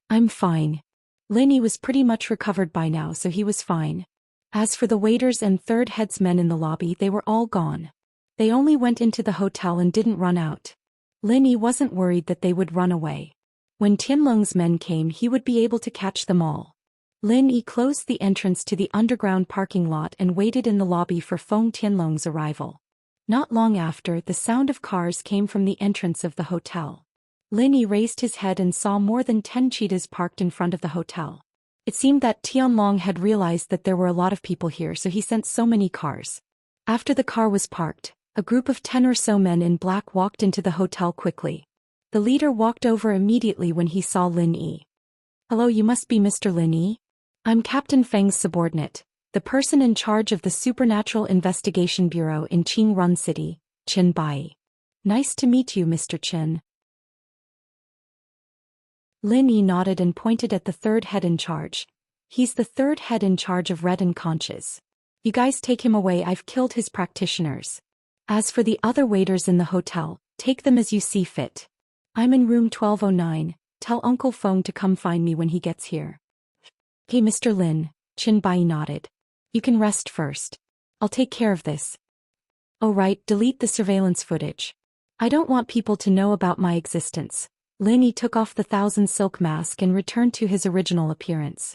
I'm fine. Lin Yi was pretty much recovered by now, so he was fine. As for the waiters and third head's men in the lobby, they were all gone. They only went into the hotel and didn't run out. Lin Yi wasn't worried that they would run away. When Tianlong's men came, he would be able to catch them all. Lin Yi closed the entrance to the underground parking lot and waited in the lobby for Feng Tianlong's arrival. Not long after, the sound of cars came from the entrance of the hotel. Lin Yi raised his head and saw more than 10 cheetahs parked in front of the hotel. It seemed that Tianlong had realized that there were a lot of people here, so he sent so many cars. After the car was parked, a group of 10 or so men in black walked into the hotel quickly. The leader walked over immediately when he saw Lin Yi. Hello, you must be Mr. Lin Yi? I'm Captain Feng's subordinate, the person in charge of the Supernatural Investigation Bureau in Qingrun City, Qin Bai. Nice to meet you, Mr. Qin. Lin Yi nodded and pointed at the third head in charge. He's the third head in charge of Red and Conches. You guys take him away, I've killed his practitioners. As for the other waiters in the hotel, take them as you see fit. I'm in room 1209, tell Uncle Feng to come find me when he gets here. Okay, Mr. Lin, Qin Bai nodded. You can rest first. I'll take care of this. Oh right, delete the surveillance footage. I don't want people to know about my existence. Lin Yi took off the thousand silk mask and returned to his original appearance.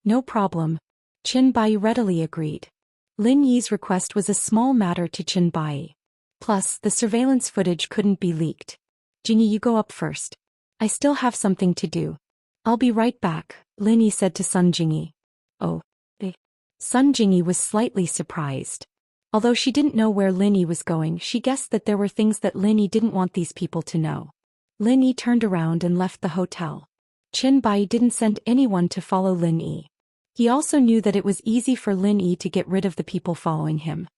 No problem. Qin Bai readily agreed. Lin Yi's request was a small matter to Qin Bai. Plus, the surveillance footage couldn't be leaked. Jingyi, you go up first. I still have something to do. I'll be right back, Lin Yi said to Sun Jingyi. Oh. Sun Jingyi was slightly surprised. Although she didn't know where Lin Yi was going, she guessed that there were things that Lin Yi didn't want these people to know. Lin Yi turned around and left the hotel. Qin Bai didn't send anyone to follow Lin Yi. He also knew that it was easy for Lin Yi to get rid of the people following him.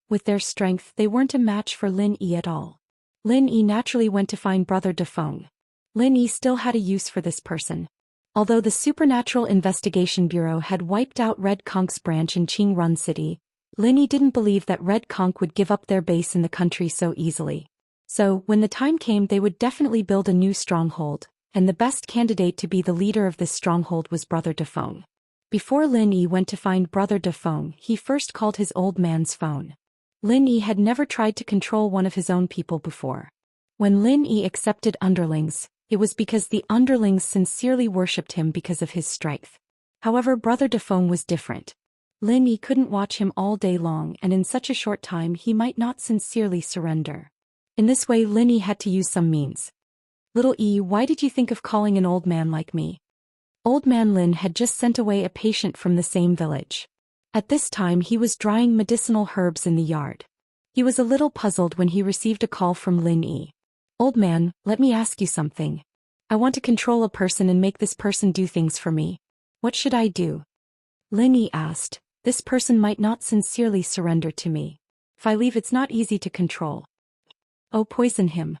With their strength, they weren't a match for Lin Yi at all. Lin Yi naturally went to find Brother Defeng. Lin Yi still had a use for this person. Although the Supernatural Investigation Bureau had wiped out Red Conk's branch in Qingrun City, Lin Yi didn't believe that Red Conk would give up their base in the country so easily. So, when the time came, they would definitely build a new stronghold, and the best candidate to be the leader of this stronghold was Brother Defeng. Before Lin Yi went to find Brother Defeng, he first called his old man's phone. Lin Yi had never tried to control one of his own people before. When Lin Yi accepted underlings, it was because the underlings sincerely worshipped him because of his strength. However, Brother Defeng was different. Lin Yi couldn't watch him all day long, and in such a short time he might not sincerely surrender. In this way, Lin Yi had to use some means. Little E, why did you think of calling an old man like me? Old man Lin had just sent away a patient from the same village. At this time he was drying medicinal herbs in the yard. He was a little puzzled when he received a call from Lin Yi. Old man, let me ask you something. I want to control a person and make this person do things for me. What should I do? Lin Yi asked. This person might not sincerely surrender to me. If I leave, it's not easy to control. Oh, poison him.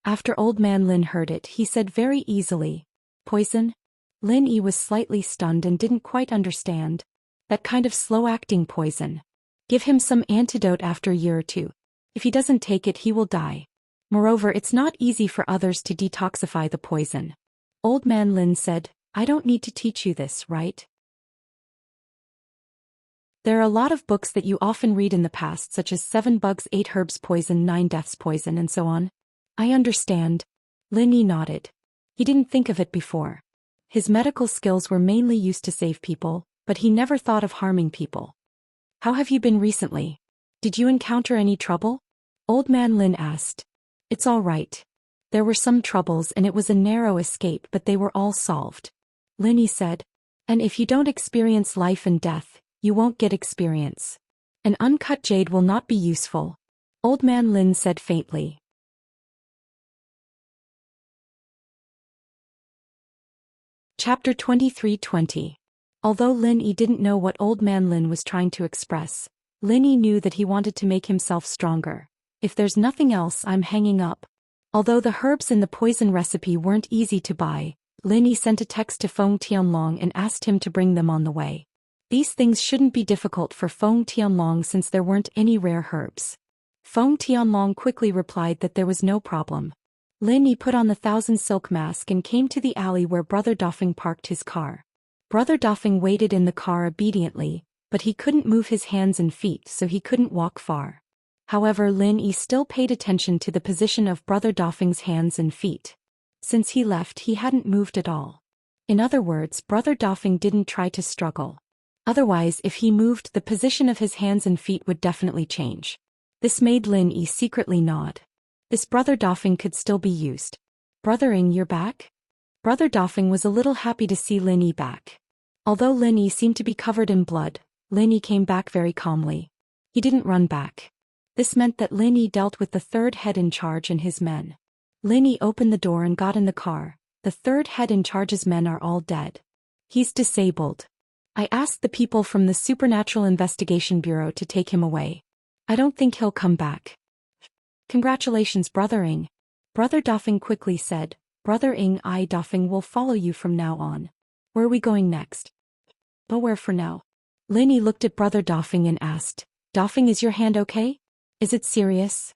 After old man Lin heard it, he said very easily. Poison? Lin Yi was slightly stunned and didn't quite understand. That kind of slow-acting poison. Give him some antidote after a year or two. If he doesn't take it, he will die. Moreover, it's not easy for others to detoxify the poison. Old man Lin said, I don't need to teach you this, right? There are a lot of books that you often read in the past, such as 7 Bugs, 8 Herbs Poison, 9 Deaths Poison, and so on. I understand. Lin Yi nodded. He didn't think of it before. His medical skills were mainly used to save people, but he never thought of harming people. How have you been recently? Did you encounter any trouble? Old man Lin asked. It's all right. There were some troubles and it was a narrow escape, but they were all solved. Lin Yi said. And if you don't experience life and death, you won't get experience. An uncut jade will not be useful. Old man Lin said faintly. Chapter 23:20. Although Lin Yi didn't know what old man Lin was trying to express, Lin Yi knew that he wanted to make himself stronger. If there's nothing else, I'm hanging up. Although the herbs in the poison recipe weren't easy to buy, Lin Yi sent a text to Feng Tianlong and asked him to bring them on the way. These things shouldn't be difficult for Feng Tianlong since there weren't any rare herbs. Feng Tianlong quickly replied that there was no problem. Lin Yi put on the 1,000 silk mask and came to the alley where Brother Dofeng parked his car. Brother Dofeng waited in the car obediently, but he couldn't move his hands and feet so he couldn't walk far. However, Lin Yi still paid attention to the position of Brother Dofeng's hands and feet. Since he left, he hadn't moved at all. In other words, Brother Dofeng didn't try to struggle. Otherwise, if he moved, the position of his hands and feet would definitely change. This made Lin Yi secretly nod. This Brother Dofeng could still be used. Brother Ing, you're back? Brother Dofeng was a little happy to see Lin Yi back. Although Lin Yi seemed to be covered in blood, Lin Yi came back very calmly. He didn't run back. This meant that Lin Yi dealt with the third head in charge and his men. Lin Yi opened the door and got in the car. The third head in charge's men are all dead. He's disabled. I asked the people from the Supernatural Investigation Bureau to take him away. I don't think he'll come back. Congratulations, Brother Ing. Brother Dofeng quickly said, Brother Ing, I Dofeng will follow you from now on. Where are we going next? But where for now? Lin Yi looked at Brother Dofeng and asked, Dofeng, is your hand okay? Is it serious?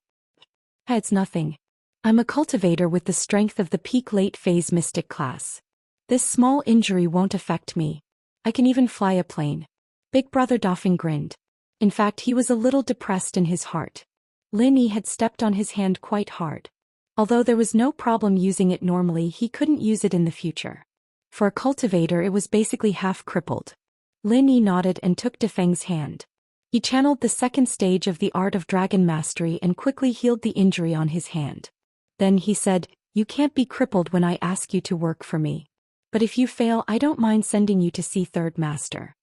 It's nothing. I'm a cultivator with the strength of the peak late phase mystic class. This small injury won't affect me. I can even fly a plane. Big Brother Dofeng grinned. In fact, he was a little depressed in his heart. Lin Yi had stepped on his hand quite hard. Although there was no problem using it normally, he couldn't use it in the future. For a cultivator, it was basically half crippled. Lin Yi nodded and took Dofeng's hand. He channeled the second stage of the art of dragon mastery and quickly healed the injury on his hand. Then he said, You can't be crippled when I ask you to work for me. But if you fail, I don't mind sending you to see Third Master.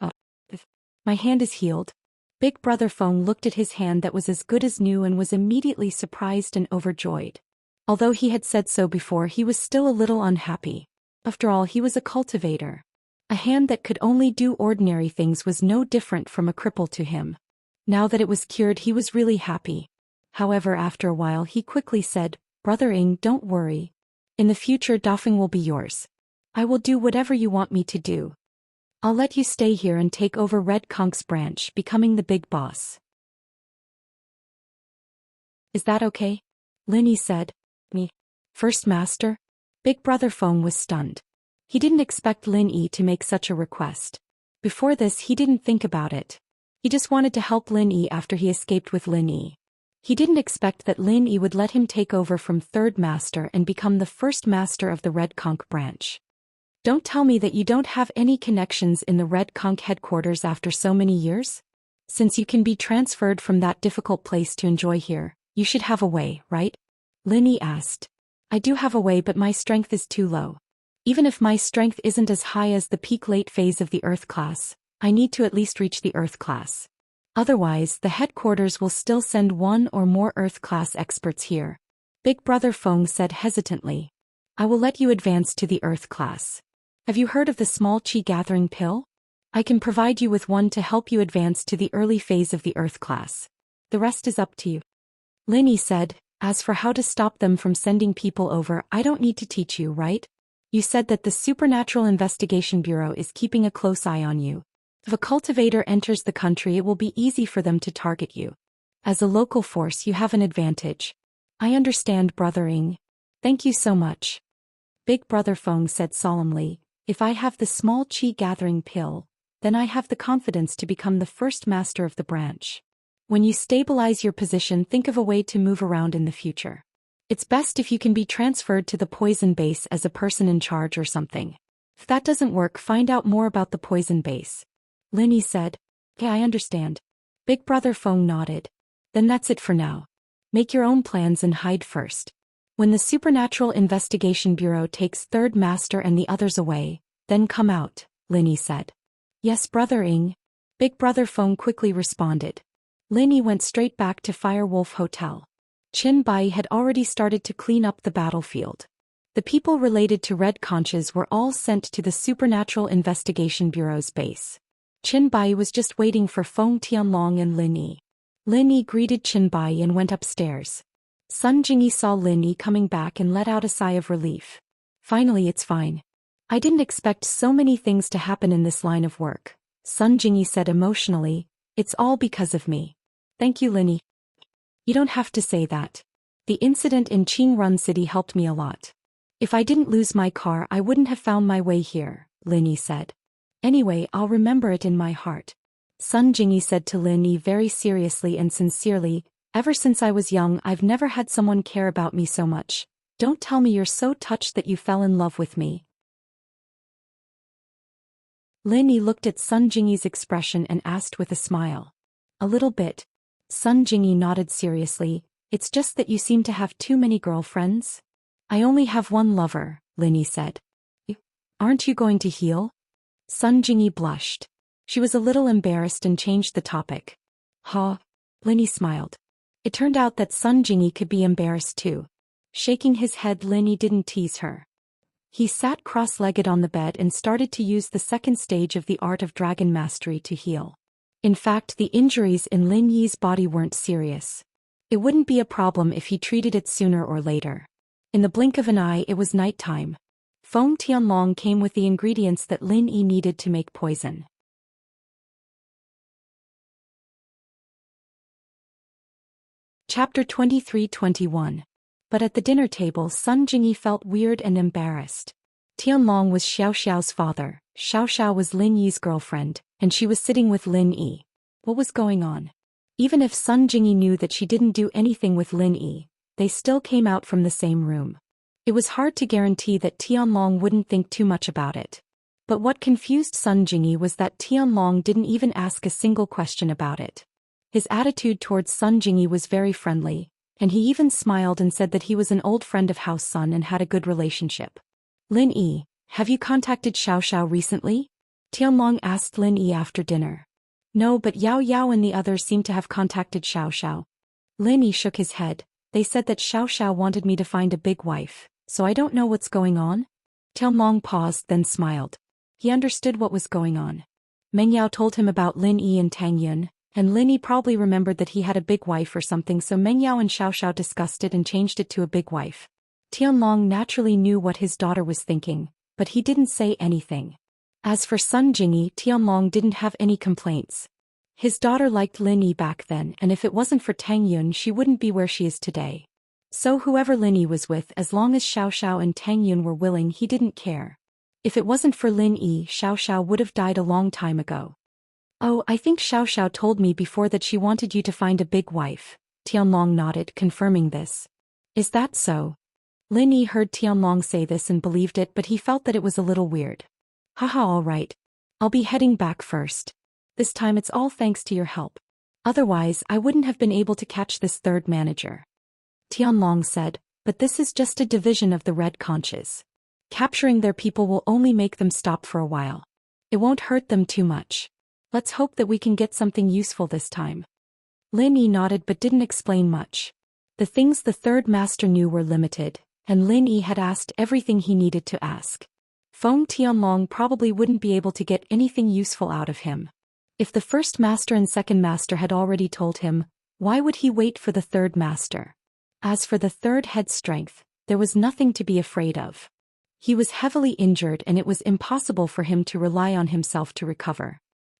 Oh, my hand is healed. Big Brother Feng looked at his hand that was as good as new and was immediately surprised and overjoyed. Although he had said so before, he was still a little unhappy. After all, he was a cultivator. A hand that could only do ordinary things was no different from a cripple to him. Now that it was cured, he was really happy. However, after a while, he quickly said, Brother Ing, don't worry. In the future, Dofeng will be yours. I will do whatever you want me to do. I'll let you stay here and take over Red Conk's branch, becoming the big boss. Is that okay? Lin Yi said. Me? First Master? Big Brother Feng was stunned. He didn't expect Lin Yi to make such a request. Before this, he didn't think about it. He just wanted to help Lin Yi after he escaped with Lin Yi. He didn't expect that Lin Yi would let him take over from Third Master and become the first master of the Red Conch branch. Don't tell me that you don't have any connections in the Red Conch headquarters after so many years? Since you can be transferred from that difficult place to enjoy here, you should have a way, right? Lin Yi asked. I do have a way, but my strength is too low. Even if my strength isn't as high as the peak late phase of the Earth class, I need to at least reach the Earth class. Otherwise, the headquarters will still send one or more Earth-class experts here. Big Brother Feng said hesitantly. I will let you advance to the Earth class. Have you heard of the small chi gathering pill? I can provide you with one to help you advance to the early phase of the Earth class. The rest is up to you. Lin Yi said, As for how to stop them from sending people over, I don't need to teach you, right? You said that the Supernatural Investigation Bureau is keeping a close eye on you. If a cultivator enters the country, it will be easy for them to target you. As a local force, you have an advantage. I understand, Brother Ing. Thank you so much. Big Brother Feng said solemnly, If I have the small chi gathering pill, then I have the confidence to become the first master of the branch. When you stabilize your position, think of a way to move around in the future. It's best if you can be transferred to the poison base as a person in charge or something. If that doesn't work, find out more about the poison base. Lin Yi said, Okay, I understand. Big Brother Feng nodded. Then that's it for now. Make your own plans and hide first. When the Supernatural Investigation Bureau takes Third Master and the others away, then come out, Lin Yi said. Yes, Brother Ing. Big Brother Feng quickly responded. Lin Yi went straight back to Firewolf Hotel. Qin Bai had already started to clean up the battlefield. The people related to Red Conches were all sent to the Supernatural Investigation Bureau's base. Qin Bai was just waiting for Feng Tianlong and Lin Yi. Lin Yi greeted Qin Bai and went upstairs. Sun Jingyi saw Lin Yi coming back and let out a sigh of relief. Finally, it's fine. I didn't expect so many things to happen in this line of work, Sun Jingyi said emotionally. It's all because of me. Thank you, Lin Yi. You don't have to say that. The incident in Qingrun City helped me a lot. If I didn't lose my car, I wouldn't have found my way here, Lin Yi said. Anyway, I'll remember it in my heart. Sun Jingyi said to Lin Yi very seriously and sincerely, ever since I was young I've never had someone care about me so much. Don't tell me you're so touched that you fell in love with me. Lin Yi looked at Sun Jingyi's expression and asked with a smile. A little bit. Sun Jingyi nodded seriously. It's just that you seem to have too many girlfriends. I only have one lover, Lin Yi said. Aren't you going to heal? Sun Jingyi blushed. She was a little embarrassed and changed the topic. Ha! Lin Yi smiled. It turned out that Sun Jingyi could be embarrassed too. Shaking his head, Lin Yi didn't tease her. He sat cross-legged on the bed and started to use the second stage of the art of dragon mastery to heal. In fact, the injuries in Lin Yi's body weren't serious. It wouldn't be a problem if he treated it sooner or later. In the blink of an eye, it was nighttime. Feng Tianlong came with the ingredients that Lin Yi needed to make poison. Chapter 23-21. But at the dinner table, Sun Jingyi felt weird and embarrassed. Tianlong was Xiao Xiao's father, Xiao Xiao was Lin Yi's girlfriend, and she was sitting with Lin Yi. What was going on? Even if Sun Jingyi knew that she didn't do anything with Lin Yi, they still came out from the same room. It was hard to guarantee that Tianlong wouldn't think too much about it. But what confused Sun Jingyi was that Tianlong didn't even ask a single question about it. His attitude towards Sun Jingyi was very friendly, and he even smiled and said that he was an old friend of House Sun and had a good relationship. Lin Yi, have you contacted Xiao Xiao recently? Tianlong asked Lin Yi after dinner. No, but Yao Yao and the others seem to have contacted Xiao Xiao. Lin Yi shook his head. They said that Xiao Xiao wanted me to find a big wife, so I don't know what's going on. Tianlong paused, then smiled. He understood what was going on. Meng Yao told him about Lin Yi and Tang Yun, and Lin Yi probably remembered that he had a big wife or something, so Meng Yao and Xiao Xiao discussed it and changed it to a big wife. Tianlong naturally knew what his daughter was thinking, but he didn't say anything. As for Sun Jingyi, Tianlong didn't have any complaints. His daughter liked Lin Yi back then, and if it wasn't for Tang Yun she wouldn't be where she is today. So whoever Lin Yi was with, as long as Xiao Xiao and Tang Yun were willing, he didn't care. If it wasn't for Lin Yi, Xiao Xiao would have died a long time ago. Oh, I think Xiao Xiao told me before that she wanted you to find a big wife. Tianlong nodded, confirming this. Is that so? Lin Yi heard Tianlong say this and believed it, but he felt that it was a little weird. Haha, all right. I'll be heading back first. This time it's all thanks to your help. Otherwise, I wouldn't have been able to catch this third manager. Tianlong said, but this is just a division of the Red Conches. Capturing their people will only make them stop for a while. It won't hurt them too much. Let's hope that we can get something useful this time. Lin Yi nodded but didn't explain much. The things the third master knew were limited, and Lin Yi had asked everything he needed to ask. Feng Tianlong probably wouldn't be able to get anything useful out of him. If the first master and second master had already told him, why would he wait for the third master? As for the third head's strength, there was nothing to be afraid of. He was heavily injured and it was impossible for him to rely on himself to recover.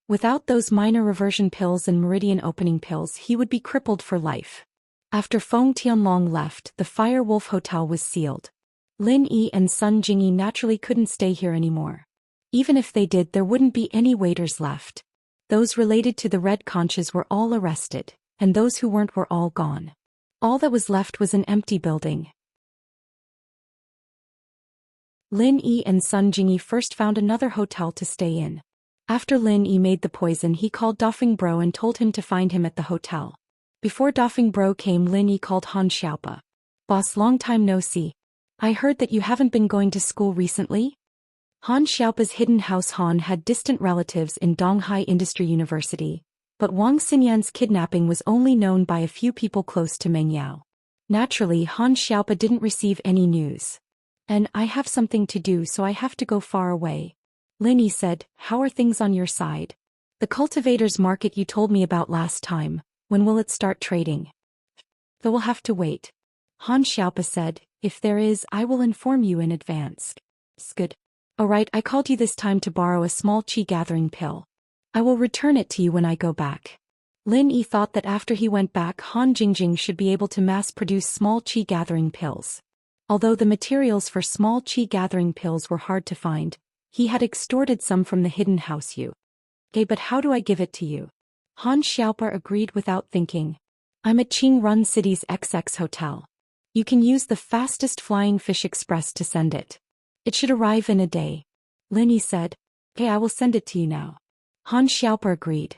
Without those minor reversion pills and meridian opening pills, he would be crippled for life. After Feng Tianlong left, the Fire Wolf Hotel was sealed. Lin Yi and Sun Jingyi naturally couldn't stay here anymore. Even if they did, there wouldn't be any waiters left. Those related to the Red Conches were all arrested, and those who weren't were all gone. All that was left was an empty building. Lin Yi and Sun Jingyi first found another hotel to stay in. After Lin Yi made the poison, he called Dofeng Bro and told him to find him at the hotel. Before Dofeng Bro came, Lin Yi called Han Xiaopa. Boss, long time no see. I heard that you haven't been going to school recently? Han Xiaopa's hidden house Han had distant relatives in Donghai Industry University, but Wang Xinyan's kidnapping was only known by a few people close to Meng Yao. Naturally, Han Xiaopa didn't receive any news. And I have something to do, so I have to go far away. Lin Yi said, how are things on your side? The cultivators market you told me about last time, when will it start trading? Though we'll have to wait. Han Xiaopa said, if there is, I will inform you in advance. Good. Alright, I called you this time to borrow a small qi gathering pill. I will return it to you when I go back. Lin Yi thought that after he went back, Han Jingjing should be able to mass-produce small qi gathering pills. Although the materials for small qi gathering pills were hard to find, he had extorted some from the hidden house Yu. Okay, but how do I give it to you? Han Xiaopa agreed without thinking. I'm at Qingrun City's XX Hotel. You can use the fastest flying fish express to send it. It should arrive in a day. Lin Yi said. Okay, I will send it to you now. Han Xiaopa agreed.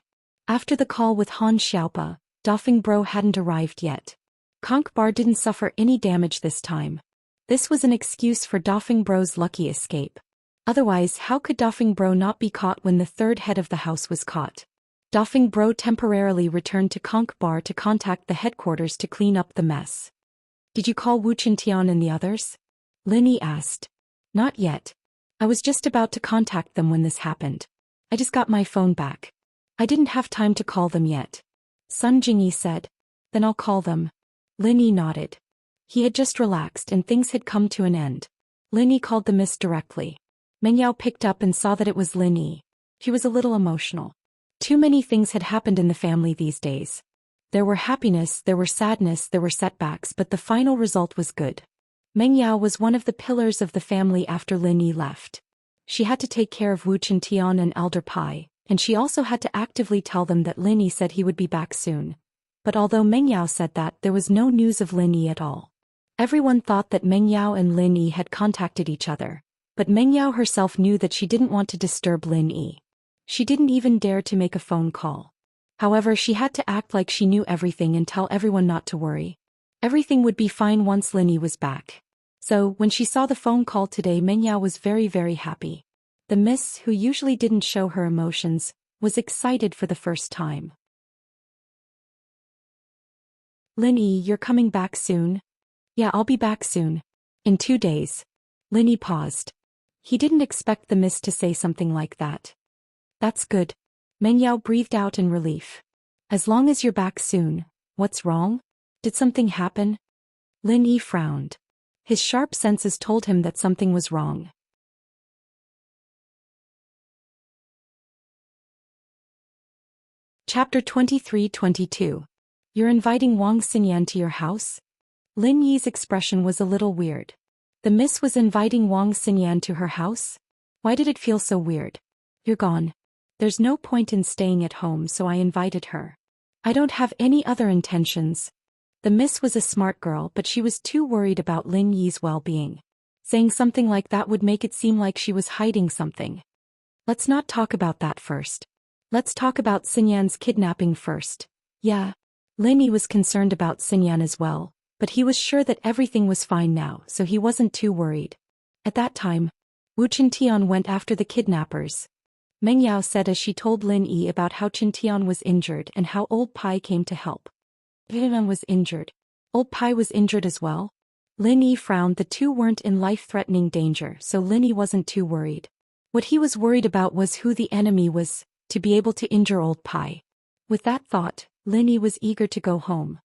After the call with Han Xiaopa, Dafeng Bro hadn't arrived yet. Conch Bar didn't suffer any damage this time. This was an excuse for Dafeng Bro's lucky escape. Otherwise, how could Dafeng Bro not be caught when the third head of the house was caught? Dafeng Bro temporarily returned to Conch Bar to contact the headquarters to clean up the mess. Did you call Wu Chintian and the others? Lin Yi asked. Not yet. I was just about to contact them when this happened. I just got my phone back. I didn't have time to call them yet. Sun Jingyi said. Then I'll call them. Lin Yi nodded. He had just relaxed and things had come to an end. Lin Yi called the miss directly. Meng Yao picked up and saw that it was Lin Yi. He was a little emotional. Too many things had happened in the family these days. There were happiness, there were sadness, there were setbacks, but the final result was good. Meng Yao was one of the pillars of the family after Lin Yi left. She had to take care of Wu Chintian and Elder Pai, and she also had to actively tell them that Lin Yi said he would be back soon. But although Meng Yao said that, there was no news of Lin Yi at all. Everyone thought that Meng Yao and Lin Yi had contacted each other, but Meng Yao herself knew that she didn't want to disturb Lin Yi. She didn't even dare to make a phone call. However, she had to act like she knew everything and tell everyone not to worry. Everything would be fine once Lin Yi was back. So, when she saw the phone call today, Meng Yao was very, very happy. The miss, who usually didn't show her emotions, was excited for the first time. Lin Yi, you're coming back soon? Yeah, I'll be back soon. In 2 days. Lin Yi paused. He didn't expect the miss to say something like that. That's good. Meng Yao breathed out in relief. As long as you're back soon. What's wrong? Did something happen? Lin Yi frowned. His sharp senses told him that something was wrong. Chapter 23-22. You're inviting Wang Xinyan to your house? Lin Yi's expression was a little weird. The miss was inviting Wang Xinyan to her house? Why did it feel so weird? You're gone. There's no point in staying at home, so I invited her. I don't have any other intentions. The miss was a smart girl, but she was too worried about Lin Yi's well-being. Saying something like that would make it seem like she was hiding something. Let's not talk about that first. Let's talk about Xinyan's kidnapping first. Yeah. Lin Yi was concerned about Xinyan as well, but he was sure that everything was fine now, so he wasn't too worried. At that time, Wu Chintian went after the kidnappers. Meng Yao said as she told Lin Yi about how Chintian was injured and how Old Pai came to help. Lin was injured. Old Pai was injured as well. Lin Yi frowned. The two weren't in life-threatening danger, so Lin Yi wasn't too worried. What he was worried about was who the enemy was, to be able to injure Old Pai. With that thought, Lin Yi was eager to go home.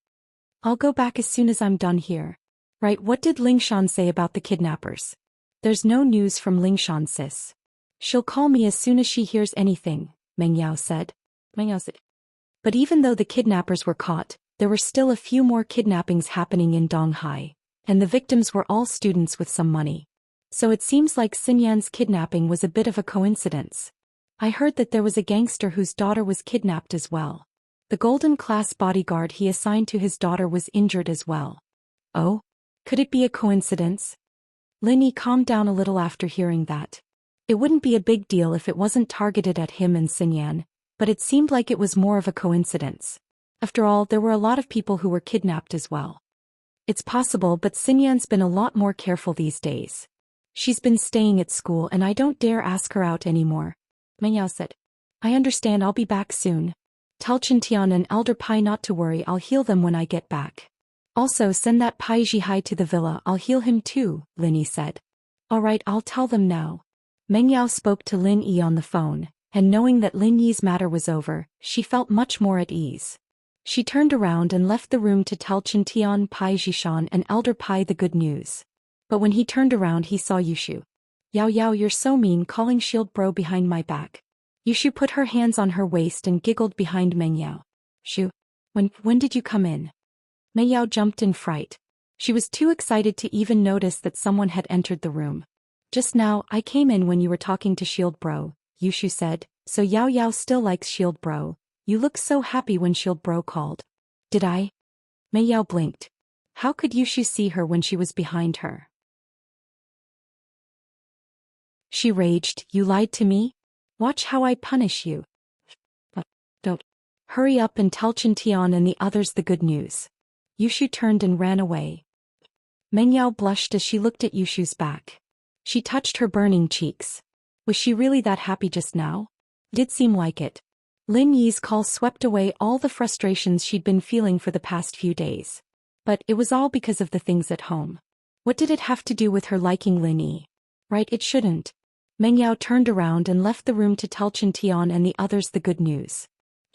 I'll go back as soon as I'm done here. Right, what did Lingshan say about the kidnappers? There's no news from Lingshan, sis. She'll call me as soon as she hears anything, Meng Yao said. But even though the kidnappers were caught, there were still a few more kidnappings happening in Donghai, and the victims were all students with some money. So it seems like Xinyan's kidnapping was a bit of a coincidence. I heard that there was a gangster whose daughter was kidnapped as well. The golden class bodyguard he assigned to his daughter was injured as well. Oh? Could it be a coincidence? Lin Yi calmed down a little after hearing that. It wouldn't be a big deal if it wasn't targeted at him and Xinyan, but it seemed like it was more of a coincidence. After all, there were a lot of people who were kidnapped as well. It's possible, but Xinyan's been a lot more careful these days. She's been staying at school and I don't dare ask her out anymore. Meng Yao said. I understand, I'll be back soon. Tell Chintian and Elder Pai not to worry, I'll heal them when I get back. Also send that Pai Jihai to the villa, I'll heal him too, Lin Yi said. Alright, I'll tell them now. Meng Yao spoke to Lin Yi on the phone, and knowing that Lin Yi's matter was over, she felt much more at ease. She turned around and left the room to tell Chintian Pai Jishan and Elder Pai the good news. But when he turned around he saw Yushu. Yao Yao, you're so mean, calling Shield Bro behind my back. Yushu put her hands on her waist and giggled behind Meng Yao. Shu, when did you come in? Meng Yao jumped in fright. She was too excited to even notice that someone had entered the room. Just now, I came in when you were talking to Shield Bro, Yushu said, so Yao Yao still likes Shield Bro. You looked so happy when Shield Bro called. Did I? Mei Yao blinked. How could Yushu see her when she was behind her? She raged, you lied to me? Watch how I punish you. Don't. Hurry up and tell Chintian and the others the good news. Yushu turned and ran away. Meng Yao blushed as she looked at Yushu's back. She touched her burning cheeks. Was she really that happy just now? Did seem like it. Lin Yi's call swept away all the frustrations she'd been feeling for the past few days. But it was all because of the things at home. What did it have to do with her liking Lin Yi? Right, it shouldn't. Meng Yao turned around and left the room to tell Chintian and the others the good news.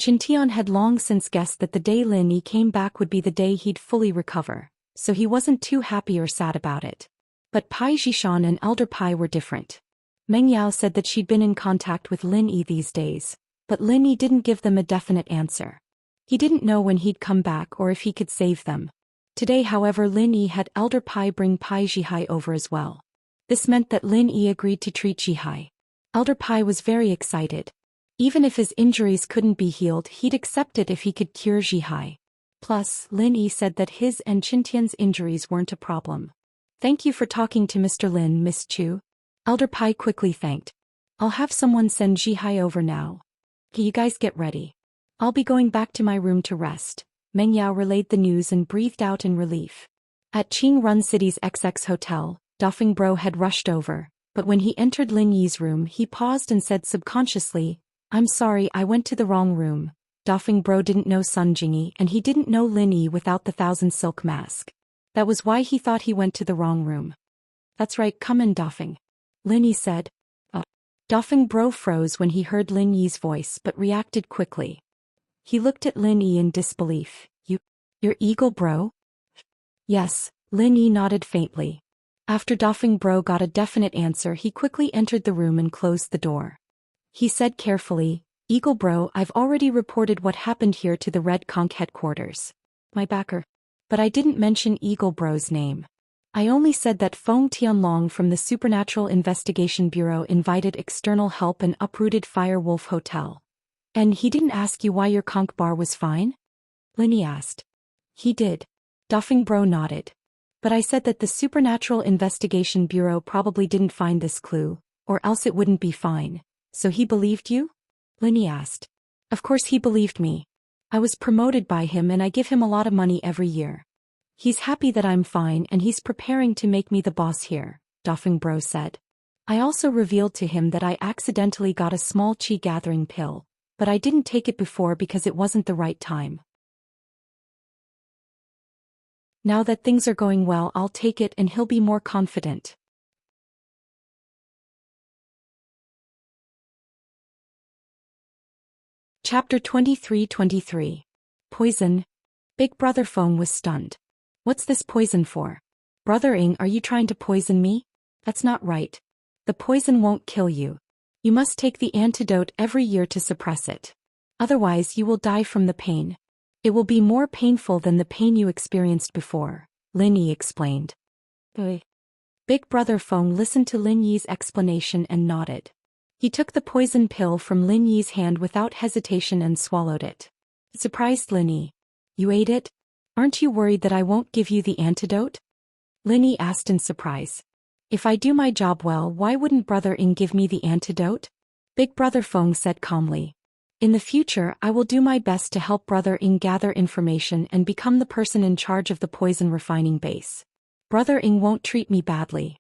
Chintian had long since guessed that the day Lin Yi came back would be the day he'd fully recover, so he wasn't too happy or sad about it. But Pai Jishan and Elder Pai were different. Meng Yao said that she'd been in contact with Lin Yi these days, but Lin Yi didn't give them a definite answer. He didn't know when he'd come back or if he could save them. Today, however, Lin Yi had Elder Pai bring Pai Jihai over as well. This meant that Lin Yi agreed to treat Jihai. Elder Pai was very excited. Even if his injuries couldn't be healed, he'd accept it if he could cure Jihai. Plus, Lin Yi said that his and Chintian's injuries weren't a problem. Thank you for talking to Mr. Lin, Miss Chu. Elder Pai quickly thanked. I'll have someone send Jihai over now. Okay, you guys get ready. I'll be going back to my room to rest. Meng Yao relayed the news and breathed out in relief. At Qing Run City's XX Hotel, Dafeng Bro had rushed over, but when he entered Lin Yi's room he paused and said subconsciously, I'm sorry, I went to the wrong room. Dafeng Bro didn't know Sun Jingyi and he didn't know Lin Yi without the thousand silk mask. That was why he thought he went to the wrong room. That's right, come in, Dafeng. Lin Yi said. Dafeng Bro froze when he heard Lin Yi's voice but reacted quickly. He looked at Lin Yi in disbelief. You're Eagle Bro? Yes, Lin Yi nodded faintly. After Dafeng Bro got a definite answer he quickly entered the room and closed the door. He said carefully, Eagle Bro, I've already reported what happened here to the Red Conch headquarters. My backer. But I didn't mention Eagle Bro's name. I only said that Feng Tianlong from the Supernatural Investigation Bureau invited external help and uprooted Fire Wolf Hotel. And he didn't ask you why your conch bar was fine? Lin Yi asked. He did. Dafeng Bro nodded. But I said that the Supernatural Investigation Bureau probably didn't find this clue, or else it wouldn't be fine. So he believed you? Lin Yi asked. Of course he believed me. I was promoted by him and I give him a lot of money every year. He's happy that I'm fine and he's preparing to make me the boss here, Dafeng Bro said. I also revealed to him that I accidentally got a small chi gathering pill, but I didn't take it before because it wasn't the right time. Now that things are going well, I'll take it and he'll be more confident. Chapter 23-23. Poison. Big Brother Feng was stunned. What's this poison for? Brother Ing, are you trying to poison me? That's not right. The poison won't kill you. You must take the antidote every year to suppress it. Otherwise you will die from the pain. It will be more painful than the pain you experienced before, Lin Yi explained. Big Brother Feng listened to Lin Yi's explanation and nodded. He took the poison pill from Lin Yi's hand without hesitation and swallowed it. Surprised Lin Yi. You ate it? Aren't you worried that I won't give you the antidote? Lin Yi asked in surprise. If I do my job well, why wouldn't Brother Ing give me the antidote? Big Brother Feng said calmly. In the future, I will do my best to help Brother Ing gather information and become the person in charge of the poison refining base. Brother Ing won't treat me badly.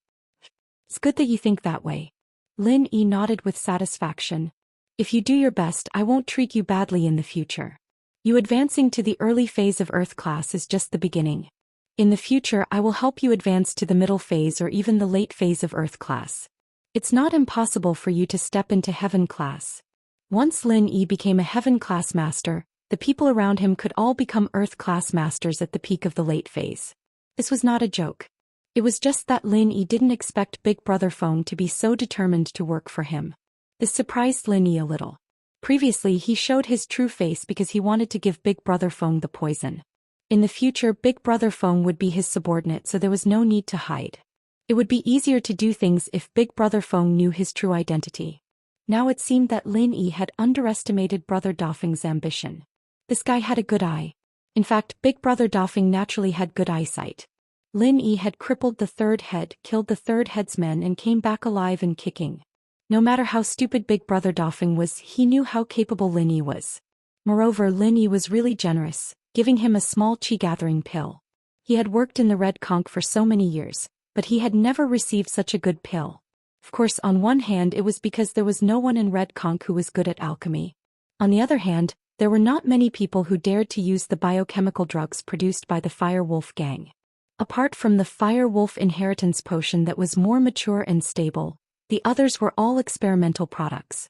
It's good that you think that way. Lin Yi nodded with satisfaction. If you do your best, I won't treat you badly in the future. You advancing to the early phase of Earth class is just the beginning. In the future, I will help you advance to the middle phase or even the late phase of Earth class. It's not impossible for you to step into Heaven class. Once Lin Yi became a Heaven class master, The people around him could all become Earth-class masters at the peak of the late phase. This was not a joke. It was just that Lin Yi didn't expect Big Brother Feng to be so determined to work for him. This surprised Lin Yi a little. Previously he showed his true face because he wanted to give Big Brother Feng the poison. In the future Big Brother Feng would be his subordinate, so there was no need to hide. It would be easier to do things if Big Brother Feng knew his true identity. Now it seemed that Lin Yi had underestimated Brother Dafeng's ambition. This guy had a good eye. In fact, Big Brother Dafeng naturally had good eyesight. Lin Yi had crippled the third head, killed the third head's men and came back alive and kicking. No matter how stupid Big Brother Dafeng was, he knew how capable Lin Yi was. Moreover, Lin Yi was really generous, giving him a small chi-gathering pill. He had worked in the Red Conch for so many years, but he had never received such a good pill. Of course, on one hand it was because there was no one in Red Conch who was good at alchemy. On the other hand, there were not many people who dared to use the biochemical drugs produced by the Fire Wolf gang. Apart from the Fire Wolf inheritance potion that was more mature and stable, the others were all experimental products.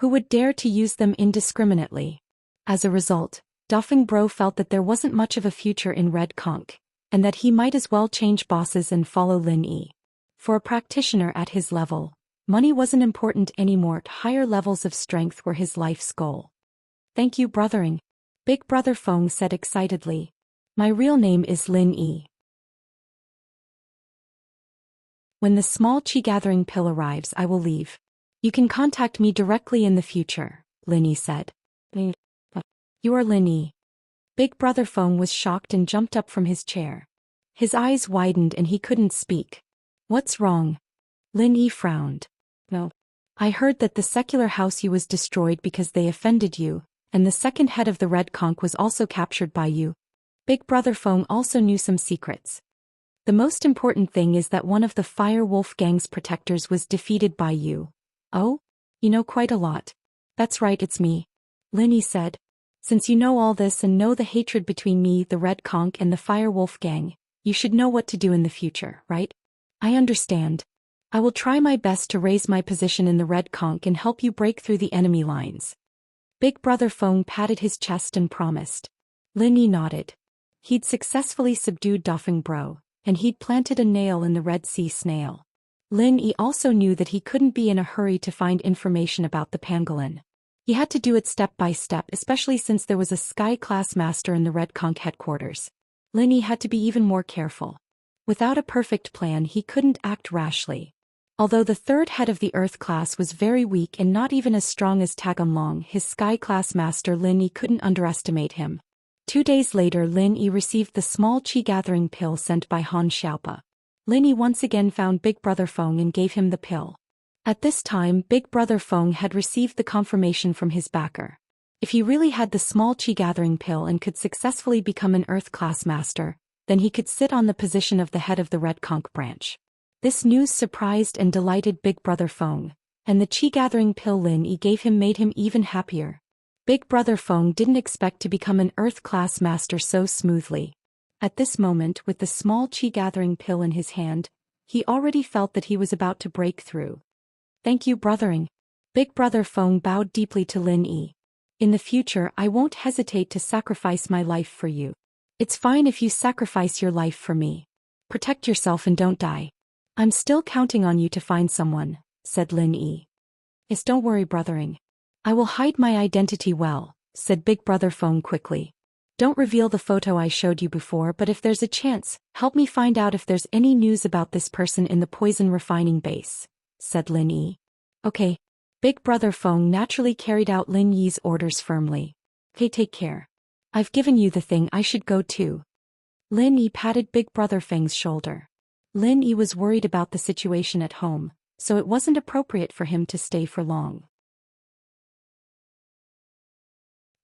Who would dare to use them indiscriminately? As a result, Dafeng Bro felt that there wasn't much of a future in Red Conch, and that he might as well change bosses and follow Lin Yi. For a practitioner at his level, money wasn't important anymore. Higher levels of strength were his life's goal. Thank you, brothering, Big Brother Feng said excitedly. My real name is Lin Yi. When the small chi-gathering pill arrives, I will leave. You can contact me directly in the future, Lin Yi said. You are Lin Yi. Big Brother Feng was shocked and jumped up from his chair. His eyes widened and he couldn't speak. What's wrong? Lin Yi frowned. No. I heard that the secular house you was destroyed because they offended you, and the second head of the Red Conch was also captured by you. Big Brother Feng also knew some secrets. The most important thing is that one of the Fire Wolf gang's protectors was defeated by you. Oh? You know quite a lot. That's right, it's me. Lin Yi said. Since you know all this and know the hatred between me, the Red Conch and the Fire Wolf gang, you should know what to do in the future, right? I understand. I will try my best to raise my position in the Red Conch and help you break through the enemy lines. Big Brother Feng patted his chest and promised. Lin Yi nodded. He'd successfully subdued Dafeng Bro, and he'd planted a nail in the Red Sea snail. Lin Yi also knew that he couldn't be in a hurry to find information about the pangolin. He had to do it step by step, especially since there was a Sky-class master in the Red Conch headquarters. Lin Yi had to be even more careful. Without a perfect plan he couldn't act rashly. Although the third head of the Earth class was very weak and not even as strong as Taganlong, his Sky-class master Lin Yi couldn't underestimate him. 2 days later Lin Yi received the small chi-gathering pill sent by Han Xiaopa. Lin Yi once again found Big Brother Feng and gave him the pill. At this time Big Brother Feng had received the confirmation from his backer. If he really had the small chi-gathering pill and could successfully become an Earth-class master, then he could sit on the position of the head of the Red Conch branch. This news surprised and delighted Big Brother Feng, and the chi-gathering pill Lin Yi gave him made him even happier. Big Brother Feng didn't expect to become an Earth-class master so smoothly. At this moment, with the small chi-gathering pill in his hand, he already felt that he was about to break through. Thank you, brothering. Big Brother Feng bowed deeply to Lin Yi. In the future I won't hesitate to sacrifice my life for you. It's fine if you sacrifice your life for me. Protect yourself and don't die. I'm still counting on you to find someone, said Lin Yi. Yes, don't worry, brothering. I will hide my identity well, said Big Brother Feng quickly. Don't reveal the photo I showed you before, but if there's a chance, help me find out if there's any news about this person in the poison refining base, said Lin Yi. Okay. Big Brother Feng naturally carried out Lin Yi's orders firmly. Okay, take care. I've given you the thing, I should go too. Lin Yi patted Big Brother Feng's shoulder. Lin Yi was worried about the situation at home, so it wasn't appropriate for him to stay for long.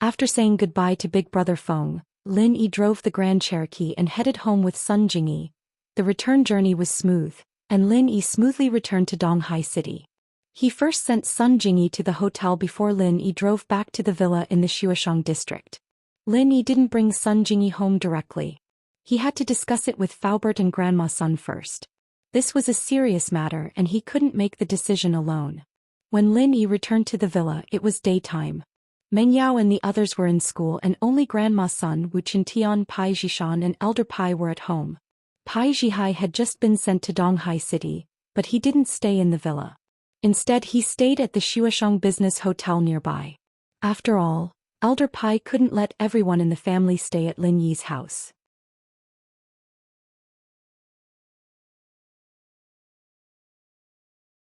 After saying goodbye to Big Brother Feng, Lin Yi drove the Grand Cherokee and headed home with Sun Jingyi. The return journey was smooth, and Lin Yi smoothly returned to Donghai City. He first sent Sun Jingyi to the hotel before Lin Yi drove back to the villa in the Xueshang district. Lin Yi didn't bring Sun Jingyi home directly. He had to discuss it with Faubert and Grandma Sun first. This was a serious matter and he couldn't make the decision alone. When Lin Yi returned to the villa, it was daytime. Meng Yao and the others were in school and only Grandma's son Wu Qintian, Pai Jishan and Elder Pai were at home. Pai Jihai had just been sent to Donghai City, but he didn't stay in the villa. Instead he stayed at the Shuashang Business Hotel nearby. After all, Elder Pai couldn't let everyone in the family stay at Lin Yi's house.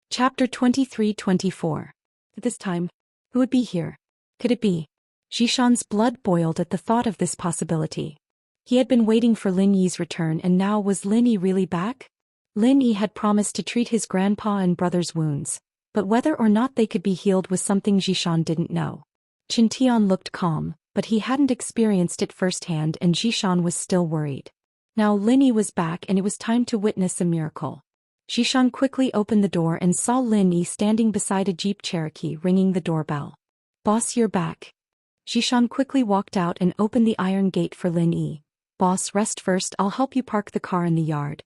Chapter 23-24. At this time, who would be here? Could it be? Jishan's blood boiled at the thought of this possibility. He had been waiting for Lin Yi's return and now was Lin Yi really back? Lin Yi had promised to treat his grandpa and brother's wounds, but whether or not they could be healed was something Jishan didn't know. Qintian looked calm, but he hadn't experienced it firsthand and Jishan was still worried. Now Lin Yi was back and it was time to witness a miracle. Jishan quickly opened the door and saw Lin Yi standing beside a Jeep Cherokee ringing the doorbell. "Boss, you're back." Jishan quickly walked out and opened the iron gate for Lin Yi. "Boss, rest first, I'll help you park the car in the yard."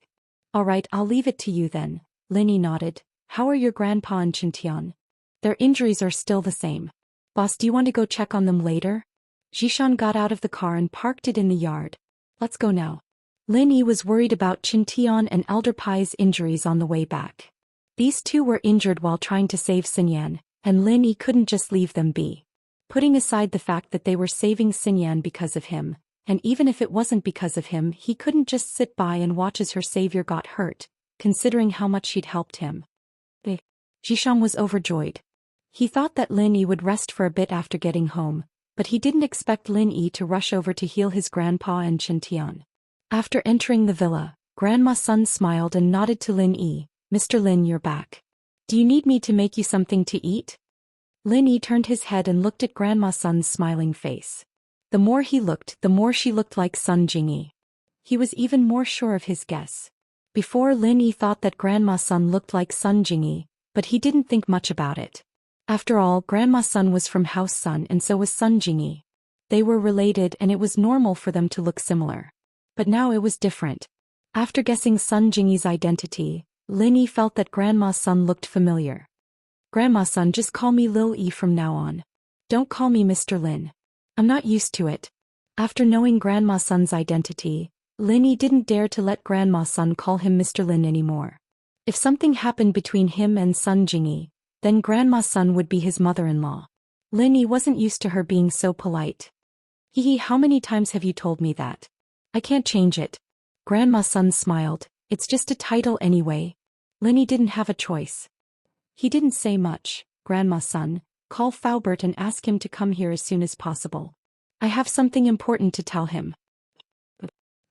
"Alright, I'll leave it to you then." Lin Yi nodded. "How are your grandpa and Qintian?" "Their injuries are still the same." "Boss, do you want to go check on them later?" Jishan got out of the car and parked it in the yard. "Let's go now." Lin Yi was worried about Qintian and Elder Pai's injuries on the way back. These two were injured while trying to save Xinyan, and Lin Yi couldn't just leave them be. Putting aside the fact that they were saving Xinyan because of him, and even if it wasn't because of him, he couldn't just sit by and watch as her savior got hurt, considering how much she'd helped him. Jishan was overjoyed. He thought that Lin Yi would rest for a bit after getting home, but he didn't expect Lin Yi to rush over to heal his grandpa and Qintian. After entering the villa, Grandma's son smiled and nodded to Lin Yi. "Mr. Lin, you're back. Do you need me to make you something to eat?" Lin Yi turned his head and looked at Grandma's son's smiling face. The more he looked, the more she looked like Sun Jingyi. He was even more sure of his guess. Before, Lin Yi thought that Grandma's son looked like Sun Jingyi, but he didn't think much about it. After all, Grandma's son was from House Sun and so was Sun Jingyi. They were related and it was normal for them to look similar. But now it was different. After guessing Sun Jingyi's identity, Lin Yi felt that Grandma's son looked familiar. "Grandma's son, just call me Lil Yi from now on. Don't call me Mr. Lin. I'm not used to it." After knowing Grandma's son's identity, Lin Yi didn't dare to let Grandma's son call him Mr. Lin anymore. If something happened between him and Sun Jingyi, then Grandma's son would be his mother-in-law. Lin Yi wasn't used to her being so polite. "Hee, how many times have you told me that? I can't change it." Grandma's son smiled. "It's just a title anyway." Lin Yi didn't have a choice. He didn't say much. "Grandma's son, call Faubert and ask him to come here as soon as possible. I have something important to tell him."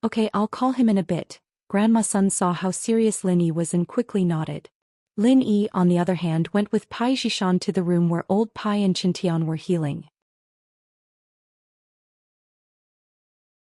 "Okay, I'll call him in a bit." Grandma's son saw how serious Lin Yi was and quickly nodded. Lin Yi, on the other hand, went with Pai Jishan to the room where old Pai and Qintian were healing.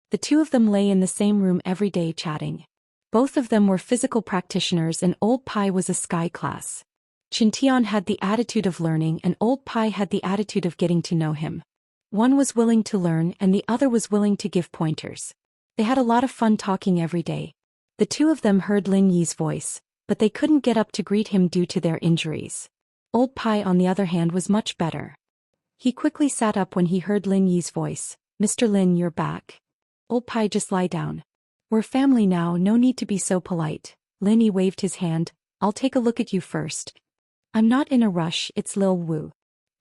The two of them lay in the same room every day chatting. Both of them were physical practitioners and old Pai was a sky class. Qintian had the attitude of learning and old Pai had the attitude of getting to know him. One was willing to learn and the other was willing to give pointers. They had a lot of fun talking every day. The two of them heard Lin Yi's voice, but they couldn't get up to greet him due to their injuries. Old Pai, on the other hand, was much better. He quickly sat up when he heard Lin Yi's voice. "Mr. Lin, you're back." Old Pai, just lie down. "We're family now, no need to be so polite." Lin Yi waved his hand. "I'll take a look at you first." "I'm not in a rush, it's Lil Wu.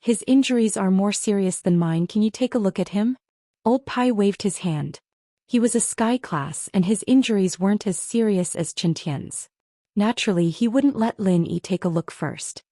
His injuries are more serious than mine, can you take a look at him?" Old Pai waved his hand. He was a sky class and his injuries weren't as serious as Qintian's. Naturally, he wouldn't let Lin Yi take a look first.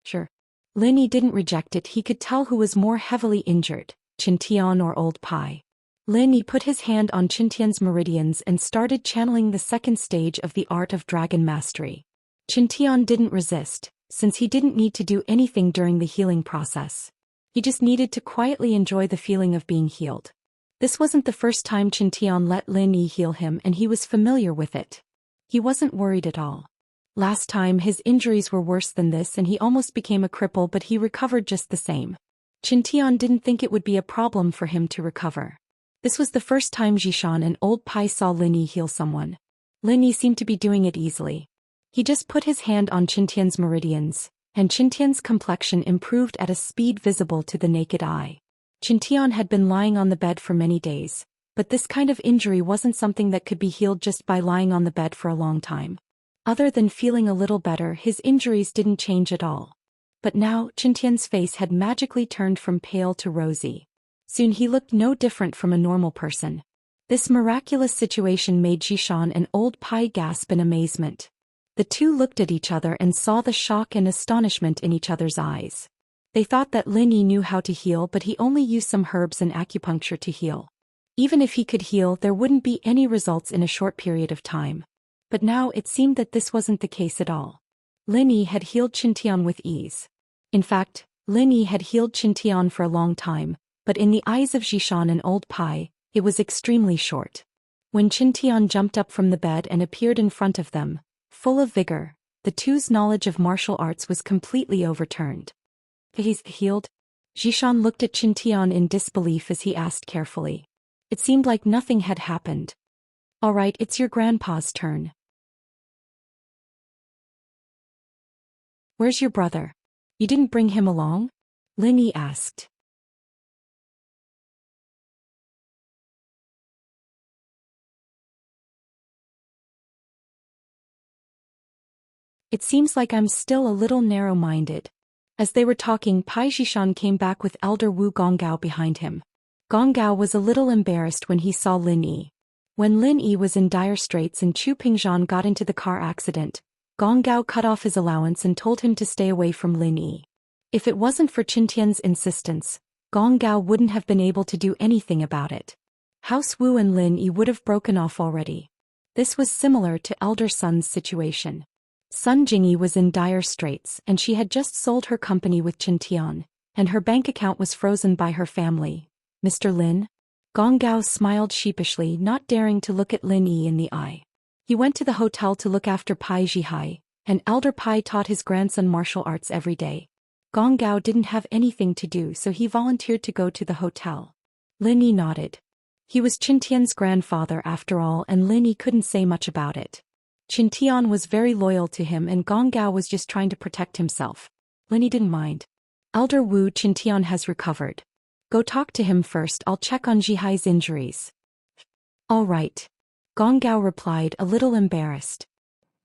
Sure. Lin Yi didn't reject it, he could tell who was more heavily injured, Qintian or old Pai. Lin Yi put his hand on Qintian's meridians and started channeling the second stage of the art of dragon mastery. Qintian didn't resist, since he didn't need to do anything during the healing process. He just needed to quietly enjoy the feeling of being healed. This wasn't the first time Qintian let Lin Yi heal him and he was familiar with it. He wasn't worried at all. Last time his injuries were worse than this and he almost became a cripple, but he recovered just the same. Qintian didn't think it would be a problem for him to recover. This was the first time Jishan and old Pai saw Lin Yi heal someone. Lin Yi seemed to be doing it easily. He just put his hand on Qintian's meridians, and Qintian's complexion improved at a speed visible to the naked eye. Chintian had been lying on the bed for many days, but this kind of injury wasn't something that could be healed just by lying on the bed for a long time. Other than feeling a little better, his injuries didn't change at all. But now, Chintian's face had magically turned from pale to rosy. Soon he looked no different from a normal person. This miraculous situation made Jishan and Old Pai gasp in amazement. The two looked at each other and saw the shock and astonishment in each other's eyes. They thought that Lin Yi knew how to heal, but he only used some herbs and acupuncture to heal. Even if he could heal, there wouldn't be any results in a short period of time. But now it seemed that this wasn't the case at all. Lin Yi had healed Chintian with ease. In fact, Lin Yi had healed Chintian for a long time, but in the eyes of Jishan and Old Pai, it was extremely short. When Chintian jumped up from the bed and appeared in front of them, full of vigor, the two's knowledge of martial arts was completely overturned. He's healed? Jishan looked at Chintian in disbelief as he asked carefully. It seemed like nothing had happened. All right, it's your grandpa's turn. Where's your brother? You didn't bring him along? Lin Yi asked. It seems like I'm still a little narrow-minded. As they were talking, Pai Jishan came back with Elder Wu Gonggao behind him. Gonggao was a little embarrassed when he saw Lin Yi. When Lin Yi was in dire straits and Chu Pingzhan got into the car accident, Gonggao cut off his allowance and told him to stay away from Lin Yi. If it wasn't for Chintian's insistence, Gonggao wouldn't have been able to do anything about it. House Wu and Lin Yi would have broken off already. This was similar to Elder Sun's situation. Sun Jingyi was in dire straits and she had just sold her company with Chintian, and her bank account was frozen by her family. Mr. Lin? Gonggao smiled sheepishly, not daring to look at Lin Yi in the eye. He went to the hotel to look after Pai Jihai, and Elder Pai taught his grandson martial arts every day. Gonggao didn't have anything to do, so he volunteered to go to the hotel. Lin Yi nodded. He was Chintian's grandfather after all, and Lin Yi couldn't say much about it. Chintian was very loyal to him and Gonggao was just trying to protect himself. Lin Yi didn't mind. Elder Wu, Chintian has recovered. Go talk to him first, I'll check on Jihai's injuries. All right. Gonggao replied, a little embarrassed.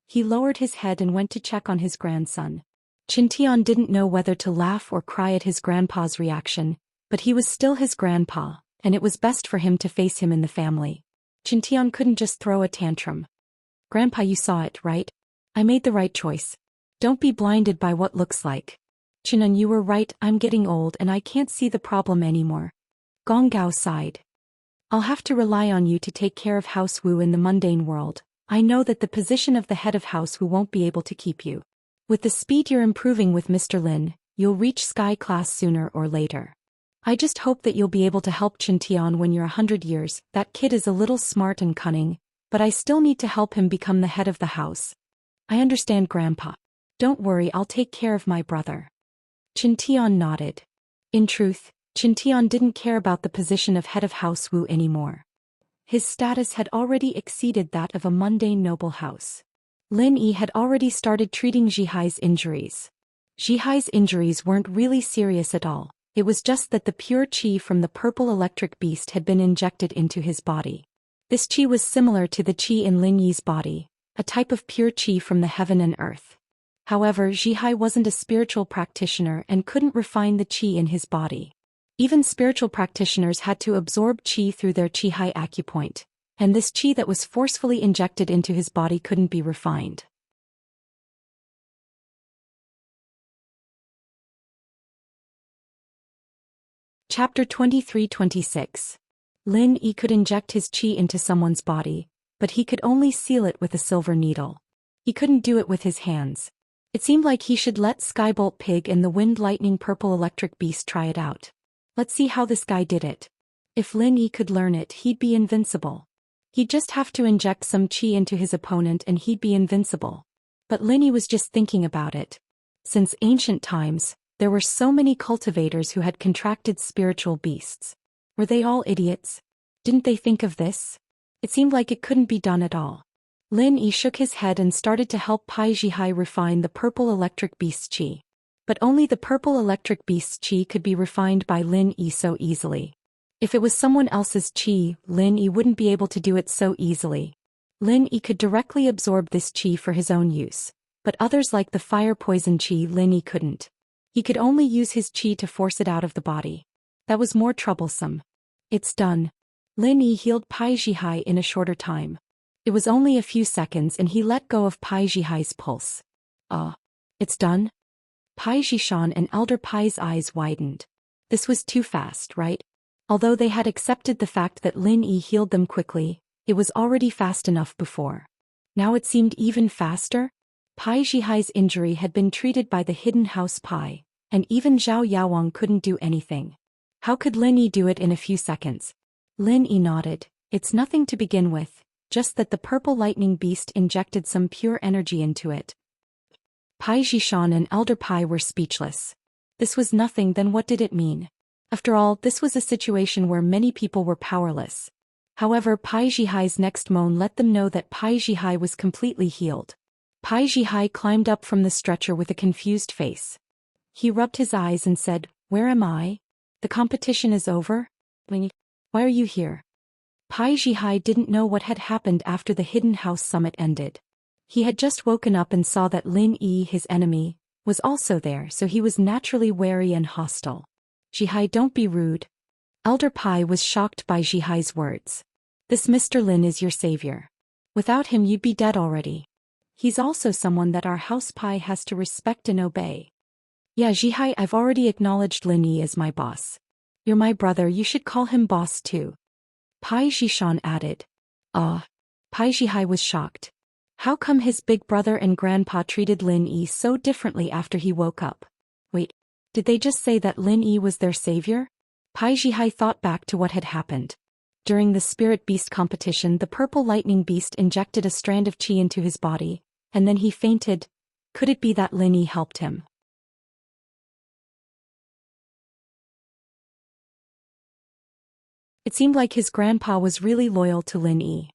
He lowered his head and went to check on his grandson. Chintian didn't know whether to laugh or cry at his grandpa's reaction, but he was still his grandpa, and it was best for him to face him in the family. Chintian couldn't just throw a tantrum. Grandpa, you saw it, right? I made the right choice. Don't be blinded by what looks like. Chinan, you were right, I'm getting old and I can't see the problem anymore. Gonggao sighed. I'll have to rely on you to take care of House Wu in the mundane world. I know that the position of the head of House Wu won't be able to keep you. With the speed you're improving with Mr. Lin, you'll reach Sky Class sooner or later. I just hope that you'll be able to help Chintian when you're 100 years. That kid is a little smart and cunning, but I still need to help him become the head of the house. I understand, Grandpa. Don't worry, I'll take care of my brother. Chintian nodded. In truth, Chintian didn't care about the position of head of House Wu anymore. His status had already exceeded that of a mundane noble house. Lin Yi had already started treating Jihai's injuries. Jihai's injuries weren't really serious at all, it was just that the pure qi from the purple electric beast had been injected into his body. This qi was similar to the qi in Lin Yi's body, a type of pure qi from the heaven and earth. However, Jihai wasn't a spiritual practitioner and couldn't refine the qi in his body. Even spiritual practitioners had to absorb qi through their qi acupoint, and this qi that was forcefully injected into his body couldn't be refined. Chapter 23-26. Lin Yi could inject his qi into someone's body, but he could only seal it with a silver needle. He couldn't do it with his hands. It seemed like he should let Skybolt Pig and the Wind Lightning Purple Electric Beast try it out. Let's see how this guy did it. If Lin Yi could learn it, he'd be invincible. He'd just have to inject some qi into his opponent and he'd be invincible. But Lin Yi was just thinking about it. Since ancient times, there were so many cultivators who had contracted spiritual beasts. Were they all idiots? Didn't they think of this? It seemed like it couldn't be done at all. Lin Yi shook his head and started to help Pai Jihai refine the purple electric beast's qi. But only the purple electric beast's chi could be refined by Lin Yi so easily. If it was someone else's chi, Lin Yi wouldn't be able to do it so easily. Lin Yi could directly absorb this chi for his own use, but others like the fire poison chi Lin Yi couldn't. He could only use his chi to force it out of the body. That was more troublesome. It's done. Lin Yi healed Pai Jihai in a shorter time. It was only a few seconds and he let go of Pai Jihai's pulse. It's done? Pai Jishan and Elder Pai's eyes widened. This was too fast, right? Although they had accepted the fact that Lin Yi healed them quickly, it was already fast enough before. Now it seemed even faster. Pai Jihai's injury had been treated by the hidden house Pai, and even Zhao Yaowang couldn't do anything. How could Lin Yi do it in a few seconds? Lin Yi nodded. It's nothing to begin with, just that the purple lightning beast injected some pure energy into it. Pai Jishan and Elder Pai were speechless. This was nothing, then what did it mean? After all, this was a situation where many people were powerless. However, Pai Jihai's next moan let them know that Pai Jihai was completely healed. Pai Jihai climbed up from the stretcher with a confused face. He rubbed his eyes and said, "Where am I? The competition is over? Why are you here?" Pai Jihai didn't know what had happened after the Hidden House Summit ended. He had just woken up and saw that Lin Yi, his enemy, was also there, so he was naturally wary and hostile. "Jihai, don't be rude." Elder Pai was shocked by Jihai's words. "This Mr. Lin is your savior. Without him you'd be dead already. He's also someone that our house Pai has to respect and obey." "Yeah, Jihai, I've already acknowledged Lin Yi as my boss. You're my brother, you should call him boss too." Pai Jishan added. Pai Jihai was shocked. How come his big brother and grandpa treated Lin Yi so differently after he woke up? Wait, did they just say that Lin Yi was their savior? Pai Jihai thought back to what had happened. During the spirit beast competition, the purple lightning beast injected a strand of chi into his body, and then he fainted. Could it be that Lin Yi helped him? It seemed like his grandpa was really loyal to Lin Yi.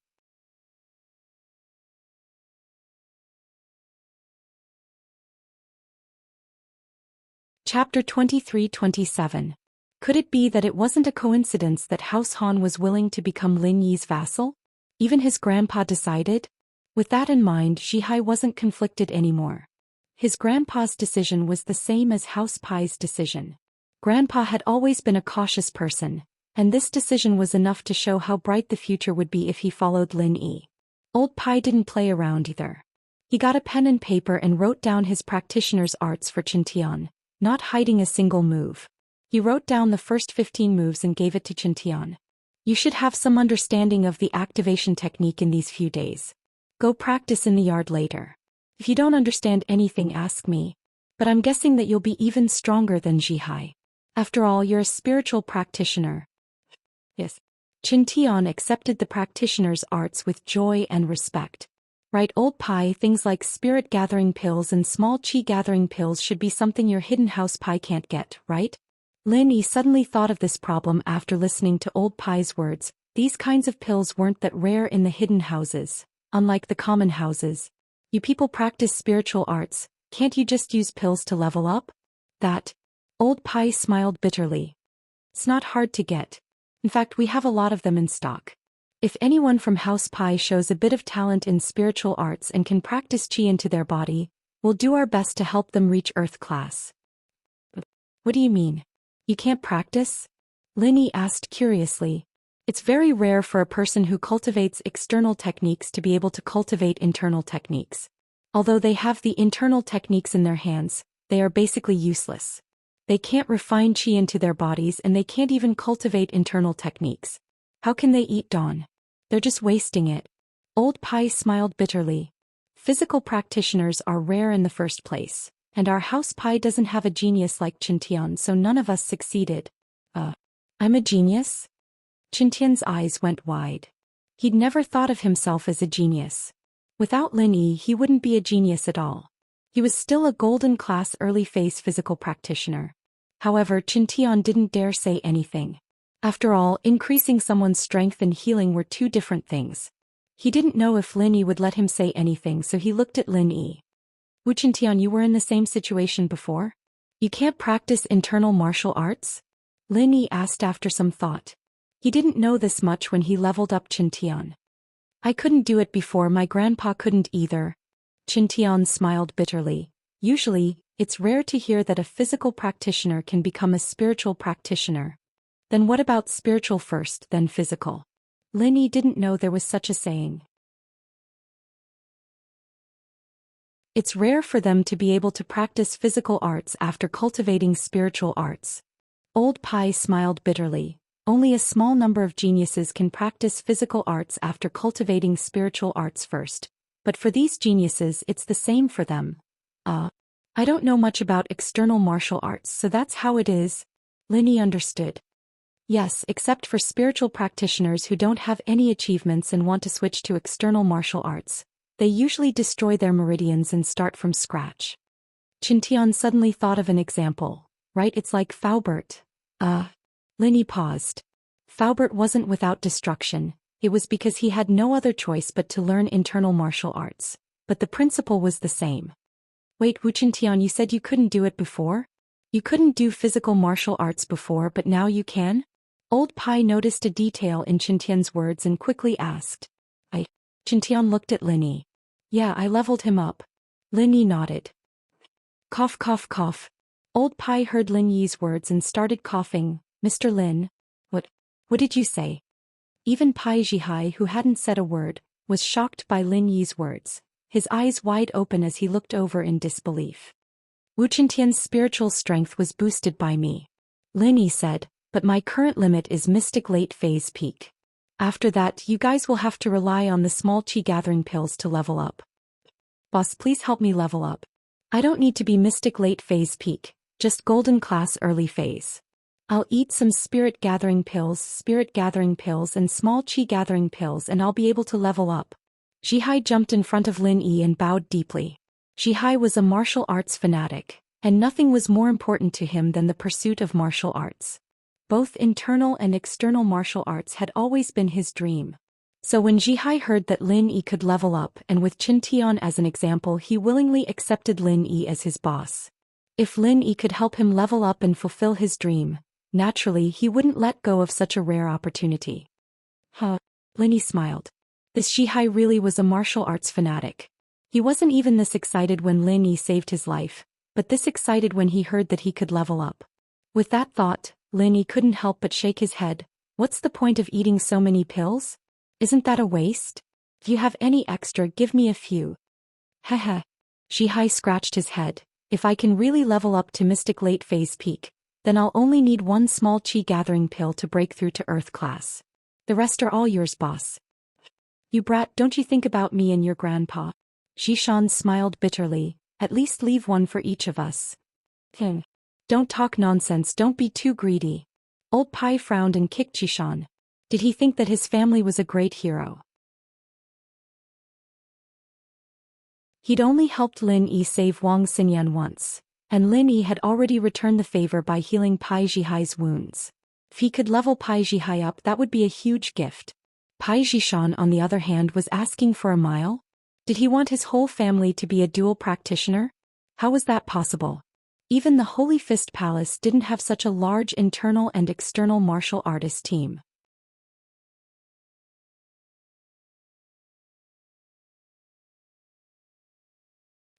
Chapter 23-27. Could it be that it wasn't a coincidence that House Han was willing to become Lin Yi's vassal? Even his grandpa decided? With that in mind, Jihai wasn't conflicted anymore. His grandpa's decision was the same as House Pai's decision. Grandpa had always been a cautious person, and this decision was enough to show how bright the future would be if he followed Lin Yi. Old Pai didn't play around either. He got a pen and paper and wrote down his practitioner's arts for Qintian, not hiding a single move. He wrote down the first 15 moves and gave it to Qintian. "You should have some understanding of the activation technique in these few days. Go practice in the yard later. If you don't understand anything, ask me. But I'm guessing that you'll be even stronger than Jihai. After all, you're a spiritual practitioner." Yes. Qintian accepted the practitioner's arts with joy and respect. Right, Old Pai, things like spirit gathering pills and small chi gathering pills should be something your hidden house Pai can't get, right? Lin Yi suddenly thought of this problem after listening to Old Pai's words. These kinds of pills weren't that rare in the hidden houses, unlike the common houses. You people practice spiritual arts, can't you just use pills to level up? That. Old Pai smiled bitterly. It's not hard to get. In fact, we have a lot of them in stock. If anyone from House Pai shows a bit of talent in spiritual arts and can practice chi into their body, we'll do our best to help them reach Earth class. What do you mean? You can't practice? Lin Yi asked curiously. It's very rare for a person who cultivates external techniques to be able to cultivate internal techniques. Although they have the internal techniques in their hands, they are basically useless. They can't refine chi into their bodies and they can't even cultivate internal techniques. How can they eat dawn? They're just wasting it. Old Pai smiled bitterly. Physical practitioners are rare in the first place, and our house Pai doesn't have a genius like Qintian, so none of us succeeded. I'm a genius? Qintian's eyes went wide. He'd never thought of himself as a genius. Without Lin Yi, he wouldn't be a genius at all. He was still a golden class early phase physical practitioner. However, Qintian didn't dare say anything. After all, increasing someone's strength and healing were two different things. He didn't know if Lin Yi would let him say anything, so he looked at Lin Yi. "Wu Qintian, you were in the same situation before?" You can't practice internal martial arts? Lin Yi asked after some thought. He didn't know this much when he leveled up Qintian. I couldn't do it before, my grandpa couldn't either. Qintian smiled bitterly. Usually, it's rare to hear that a physical practitioner can become a spiritual practitioner. Then what about spiritual first, then physical? Lin Yi didn't know there was such a saying. It's rare for them to be able to practice physical arts after cultivating spiritual arts. Old Pai smiled bitterly. Only a small number of geniuses can practice physical arts after cultivating spiritual arts first. But for these geniuses, it's the same for them. I don't know much about external martial arts, so that's how it is. Lin Yi understood. Yes, except for spiritual practitioners who don't have any achievements and want to switch to external martial arts. They usually destroy their meridians and start from scratch. Qintian suddenly thought of an example. Right, it's like Faubert. Lin Yi paused. Faubert wasn't without destruction. It was because he had no other choice but to learn internal martial arts. But the principle was the same. Wait, Wu Qintian, you said you couldn't do it before? You couldn't do physical martial arts before, but now you can? Old Pai noticed a detail in Qintian's words and quickly asked. Qintian looked at Lin Yi. Yeah, I leveled him up. Lin Yi nodded. Cough, cough, cough. Old Pai heard Lin Yi's words and started coughing. Mr. Lin. What did you say? Even Pai Zhihai, who hadn't said a word, was shocked by Lin Yi's words, his eyes wide open as he looked over in disbelief. Wu Qintian's spiritual strength was boosted by me. Lin Yi said, but my current limit is Mystic Late Phase Peak. After that, you guys will have to rely on the small chi gathering pills to level up. Boss, please help me level up. I don't need to be Mystic Late Phase Peak, just Golden Class Early Phase. I'll eat some spirit gathering pills and small chi gathering pills, and I'll be able to level up. Zhihai jumped in front of Lin Yi and bowed deeply. Zhihai was a martial arts fanatic, and nothing was more important to him than the pursuit of martial arts. Both internal and external martial arts had always been his dream. So when Zhihai heard that Lin Yi could level up, and with Qintian as an example, he willingly accepted Lin Yi as his boss. If Lin Yi could help him level up and fulfill his dream, naturally he wouldn't let go of such a rare opportunity. Lin Yi smiled. This Zhihai really was a martial arts fanatic. He wasn't even this excited when Lin Yi saved his life, but this excited when he heard that he could level up. With that thought, Lin Yi couldn't help but shake his head. What's the point of eating so many pills? Isn't that a waste? If you have any extra, give me a few. Heh. Zhihai scratched his head. If I can really level up to Mystic Late Phase Peak, then I'll only need one small chi gathering pill to break through to Earth class. The rest are all yours, boss. You brat, don't you think about me and your grandpa? Zhishan smiled bitterly. At least leave one for each of us. Don't talk nonsense, don't be too greedy. Old Pai frowned and kicked Zhishan. Did he think that his family was a great hero? He'd only helped Lin Yi save Wang Xinyan once, and Lin Yi had already returned the favor by healing Pai Zhihai's wounds. If he could level Pai Zhihai up, that would be a huge gift. Pai Zhishan, on the other hand, was asking for a mile? Did he want his whole family to be a dual practitioner? How was that possible? Even the Holy Fist Palace didn't have such a large internal and external martial artist team.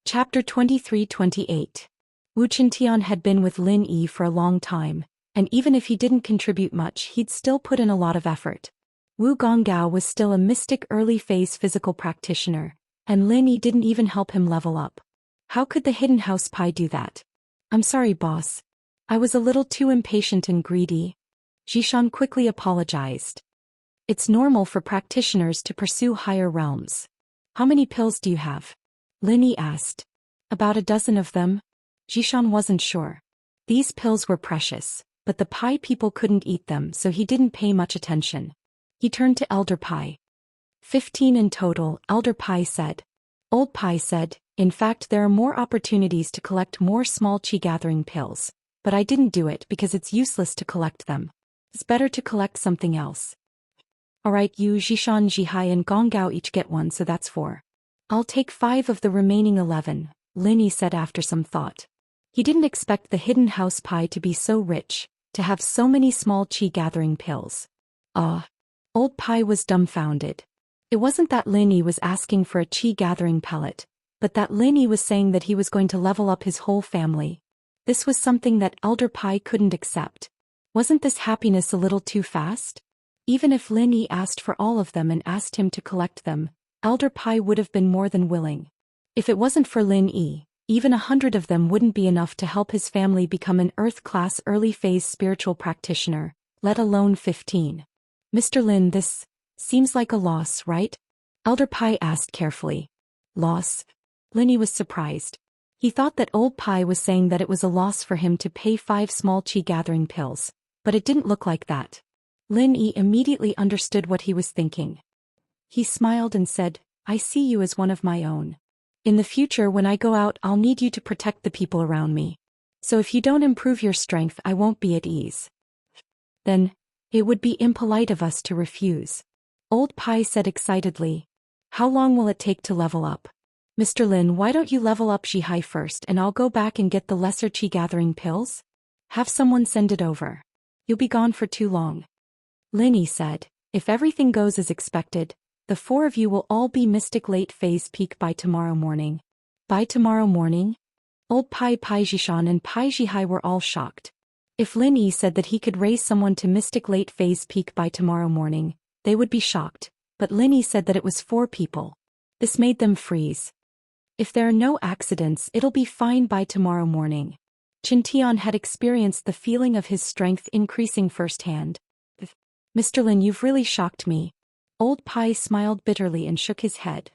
Chapter 23-28. Wu Qintian had been with Lin Yi for a long time, and even if he didn't contribute much, he'd still put in a lot of effort. Wu Gonggao was still a mystic early phase physical practitioner, and Lin Yi didn't even help him level up. How could the Hidden House Pai do that? I'm sorry, boss. I was a little too impatient and greedy. Zhishan quickly apologized. It's normal for practitioners to pursue higher realms. How many pills do you have? Lin Yi asked. About a dozen of them. Zhishan wasn't sure. These pills were precious, but the Pai people couldn't eat them, so he didn't pay much attention. He turned to Elder Pai. 15 in total, Elder Pai said. Old Pai said, in fact there are more opportunities to collect more small chi gathering pills, but I didn't do it because it's useless to collect them. It's better to collect something else. Alright, you, Zhishan, Zhihai and Gonggao each get one, so that's 4. I'll take 5 of the remaining 11, Lin Yi said after some thought. He didn't expect the hidden house pie to be so rich, to have so many small chi gathering pills. Ah. Old Pie was dumbfounded. It wasn't that Lin Yi was asking for a chi gathering pellet, but that Lin Yi was saying that he was going to level up his whole family. This was something that Elder Pie couldn't accept. Wasn't this happiness a little too fast? Even if Lin Yi asked for all of them and asked him to collect them, Elder Pie would have been more than willing. If it wasn't for Lin Yi, even 100 of them wouldn't be enough to help his family become an Earth-class early-phase spiritual practitioner, let alone 15. Mr. Lin, this seems like a loss, right? Elder Pie asked carefully. Loss? Lin Yi was surprised. He thought that Old Pie was saying that it was a loss for him to pay 5 small chi gathering pills, but it didn't look like that. Lin Yi immediately understood what he was thinking. He smiled and said, I see you as one of my own. In the future when I go out I'll need you to protect the people around me. So if you don't improve your strength I won't be at ease. Then, it would be impolite of us to refuse. Old Pie said excitedly. How long will it take to level up? Mr. Lin, why don't you level up Zhihai first and I'll go back and get the lesser chi gathering pills? Have someone send it over. You'll be gone for too long. Lin Yi said, if everything goes as expected, the 4 of you will all be mystic late phase peak by tomorrow morning. By tomorrow morning? Old Pai Zhishan and Pai Zhihai were all shocked. If Lin Yi said that he could raise someone to mystic late phase peak by tomorrow morning, they would be shocked, but Lin Yi said that it was 4 people. This made them freeze. If there are no accidents it'll be fine by tomorrow morning. Qin Tian had experienced the feeling of his strength increasing firsthand. Mr. Lin, you've really shocked me. Old Pai smiled bitterly and shook his head.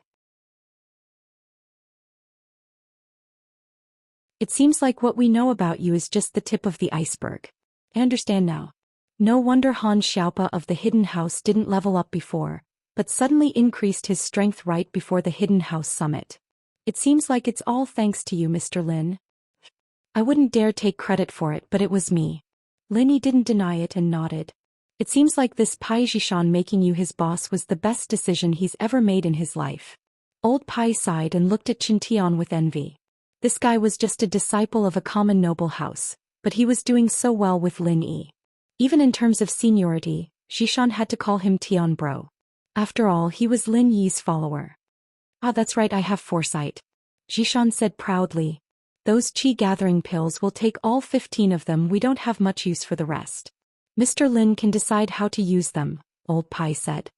It seems like what we know about you is just the tip of the iceberg. I understand now. No wonder Han Xiaopa of the Hidden House didn't level up before, but suddenly increased his strength right before the Hidden House summit. It seems like it's all thanks to you, Mr. Lin. I wouldn't dare take credit for it, but it was me. Lin Yi didn't deny it and nodded. It seems like this Pai Zhishan making you his boss was the best decision he's ever made in his life. Old Pai sighed and looked at Qin Tian with envy. This guy was just a disciple of a common noble house, but he was doing so well with Lin Yi. Even in terms of seniority, Zhishan had to call him Tian bro. After all, he was Lin Yi's follower. Ah, that's right, I have foresight. Zhishan said proudly. Those chi gathering pills will take all 15 of them, we don't have much use for the rest. Mr. Lin can decide how to use them, Old Pai said.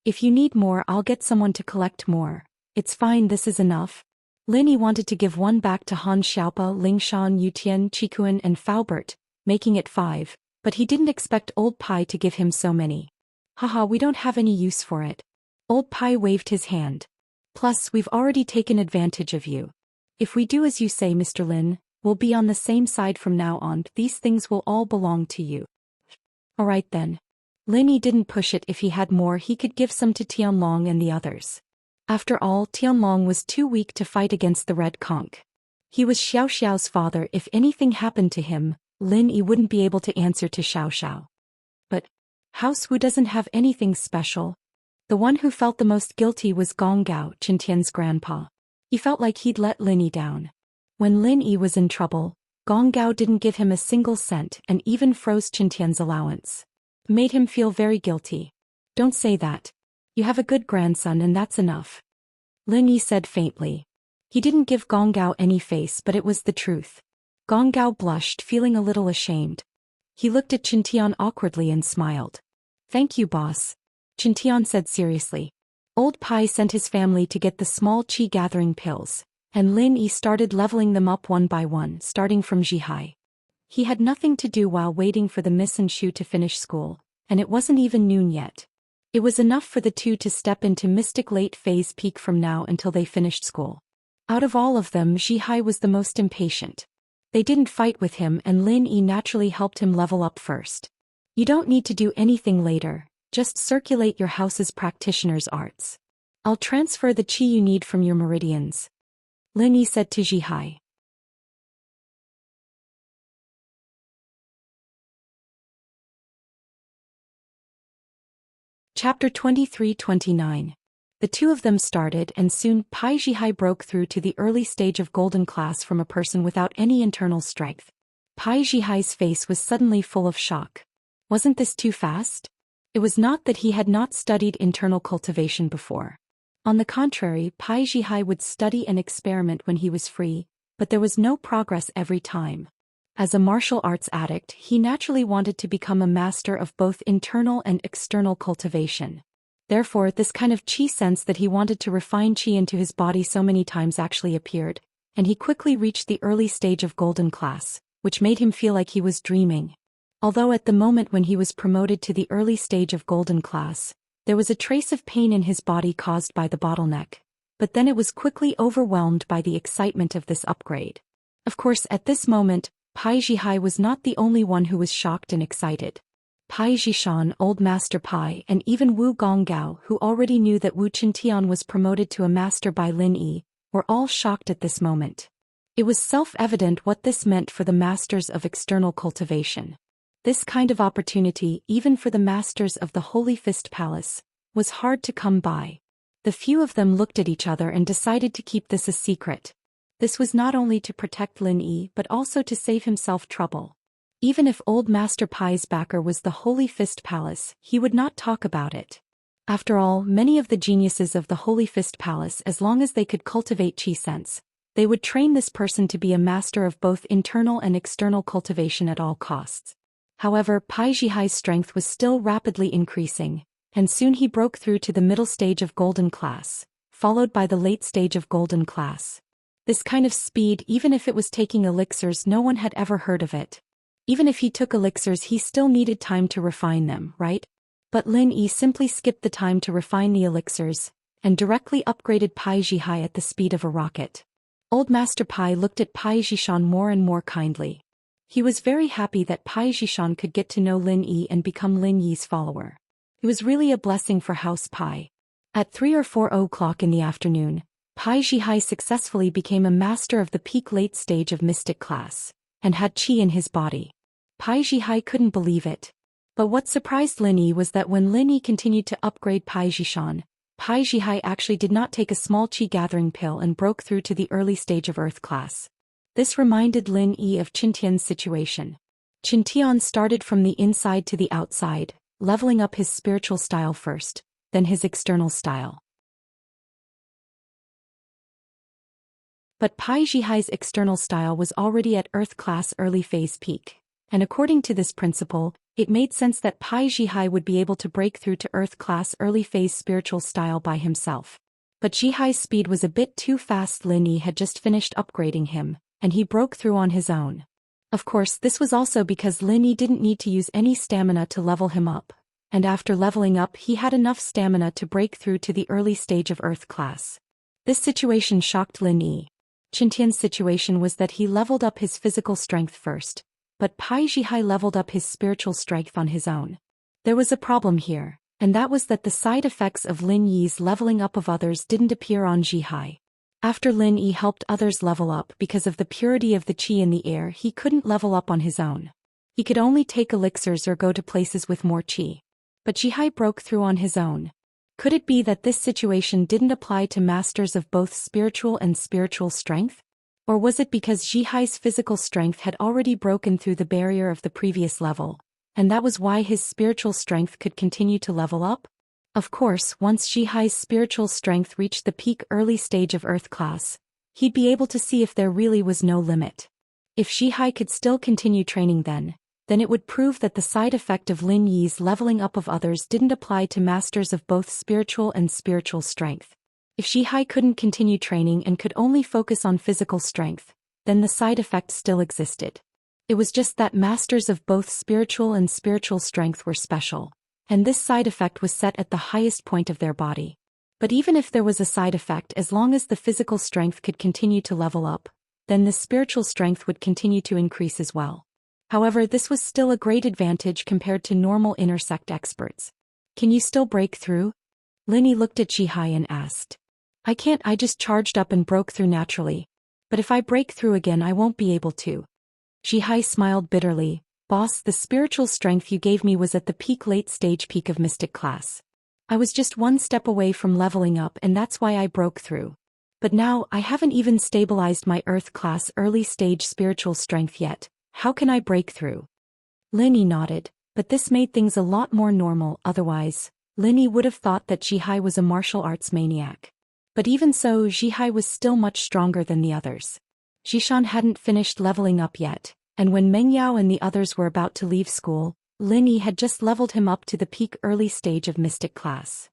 If you need more I'll get someone to collect more. It's fine, this is enough. Lin Yi wanted to give 1 back to Han Xiaopa, Lingshan, Yutian, Qikuan and Faubert, making it 5, but he didn't expect Old Pai to give him so many. Haha, we don't have any use for it. Old Pai waved his hand. Plus, we've already taken advantage of you. If we do as you say, Mr. Lin, we'll be on the same side from now on, these things will all belong to you. Alright then. Lin Yi didn't push it, if he had more he could give some to Tianlong and the others. After all, Tianlong was too weak to fight against the Red Conch. He was Xiao Xiao's father, if anything happened to him, Lin Yi wouldn't be able to answer to Xiao Xiao. But House Wu doesn't have anything special. The one who felt the most guilty was Gong Gao, Qin Tian's grandpa. He felt like he'd let Lin Yi down. When Lin Yi was in trouble, Gong Gao didn't give him a single cent and even froze Qin Tian's allowance. Made him feel very guilty. Don't say that. You have a good grandson and that's enough. Lin Yi said faintly. He didn't give Gong Gao any face, but it was the truth. Gong Gao blushed, feeling a little ashamed. He looked at Qin Tian awkwardly and smiled. Thank you, boss. Qin Tian said seriously. Old Pai sent his family to get the small chi gathering pills, and Lin Yi started leveling them up one by one, starting from Zhihai. He had nothing to do while waiting for the Miss and Shu to finish school, and it wasn't even noon yet. It was enough for the 2 to step into mystic late phase peak from now until they finished school. Out of all of them, Zhihai was the most impatient. They didn't fight with him and Lin Yi naturally helped him level up first. You don't need to do anything later, just circulate your house's practitioner's arts. I'll transfer the chi you need from your meridians. Lin Yi said to Zhihai. Chapter 23-29. The two of them started, and soon Pai Jihai broke through to the early stage of golden class from a person without any internal strength. Pai Jihai's face was suddenly full of shock. Wasn't this too fast? It was not that he had not studied internal cultivation before. On the contrary, Pai Jihai would study and experiment when he was free, but there was no progress every time. As a martial arts addict, he naturally wanted to become a master of both internal and external cultivation. Therefore, this kind of chi sense that he wanted to refine chi into his body so many times actually appeared, and he quickly reached the early stage of golden class, which made him feel like he was dreaming. Although at the moment when he was promoted to the early stage of golden class, there was a trace of pain in his body caused by the bottleneck, but then it was quickly overwhelmed by the excitement of this upgrade. Of course, at this moment, Pai Jihai was not the only one who was shocked and excited. Pai Jishan, Old Master Pai, and even Wu Gonggao, who already knew that Wu Qintian was promoted to a master by Lin Yi, were all shocked at this moment. It was self-evident what this meant for the masters of external cultivation. This kind of opportunity, even for the masters of the Holy Fist Palace, was hard to come by. The few of them looked at each other and decided to keep this a secret. This was not only to protect Lin Yi but also to save himself trouble. Even if Old Master Pai's backer was the Holy Fist Palace, he would not talk about it. After all, many of the geniuses of the Holy Fist Palace, as long as they could cultivate chi sense, they would train this person to be a master of both internal and external cultivation at all costs. However, Pai Jihai's strength was still rapidly increasing, and soon he broke through to the middle stage of golden class, followed by the late stage of golden class. This kind of speed, even if it was taking elixirs, no one had ever heard of it. Even if he took elixirs, he still needed time to refine them, right? But Lin Yi simply skipped the time to refine the elixirs, and directly upgraded Pai Jihai at the speed of a rocket. Old Master Pai looked at Pai Jishan more and more kindly. He was very happy that Pai Jishan could get to know Lin Yi and become Lin Yi's follower. It was really a blessing for House Pai. At 3 or 4 o'clock in the afternoon, Pai Jihai successfully became a master of the peak late stage of mystic class, and had chi in his body. Pai Jihai couldn't believe it. But what surprised Lin Yi was that when Lin Yi continued to upgrade Pai Jishan, Pai Jihai actually did not take a small chi gathering pill and broke through to the early stage of earth class. This reminded Lin Yi of Qintian's situation. Qintian started from the inside to the outside, leveling up his spiritual style first, then his external style. But Pai Jihai's external style was already at earth class early phase peak, and according to this principle, it made sense that Pai Jihai would be able to break through to earth class early phase spiritual style by himself. But Jihai's speed was a bit too fast. Lin Yi had just finished upgrading him, and he broke through on his own. Of course, this was also because Lin Yi didn't need to use any stamina to level him up, and after leveling up he had enough stamina to break through to the early stage of earth class. This situation shocked Lin Yi. Qintian's situation was that he leveled up his physical strength first, but Pai Jihai leveled up his spiritual strength on his own. There was a problem here, and that was that the side effects of Lin Yi's leveling up of others didn't appear on Jihai. After Lin Yi helped others level up because of the purity of the qi in the air, he couldn't level up on his own. He could only take elixirs or go to places with more qi. But Jihai broke through on his own. Could it be that this situation didn't apply to masters of both spiritual and spiritual strength? Or was it because Jihai's physical strength had already broken through the barrier of the previous level, and that was why his spiritual strength could continue to level up? Of course, once Jihai's spiritual strength reached the peak early stage of earth class, he'd be able to see if there really was no limit. If Jihai could still continue training then it would prove that the side effect of Lin Yi's leveling up of others didn't apply to masters of both spiritual and spiritual strength. If Jihai couldn't continue training and could only focus on physical strength, then the side effect still existed. It was just that masters of both spiritual and spiritual strength were special, and this side effect was set at the highest point of their body. But even if there was a side effect, as long as the physical strength could continue to level up, then the spiritual strength would continue to increase as well. However, this was still a great advantage compared to normal intersect experts. Can you still break through? Lin Yi looked at Jihai and asked. I can't, I just charged up and broke through naturally. But if I break through again I won't be able to. Jihai smiled bitterly. Boss, the spiritual strength you gave me was at the peak late stage peak of mystic class. I was just one step away from leveling up and that's why I broke through. But now, I haven't even stabilized my Earth-class early-stage spiritual strength yet. How can I break through? Linny nodded, but this made things a lot more normal. Otherwise, Linny would have thought that Jihai was a martial arts maniac. But even so, Jihai was still much stronger than the others. Jishan hadn't finished leveling up yet, and when Meng Yao and the others were about to leave school, Linny had just leveled him up to the peak early stage of mystic class.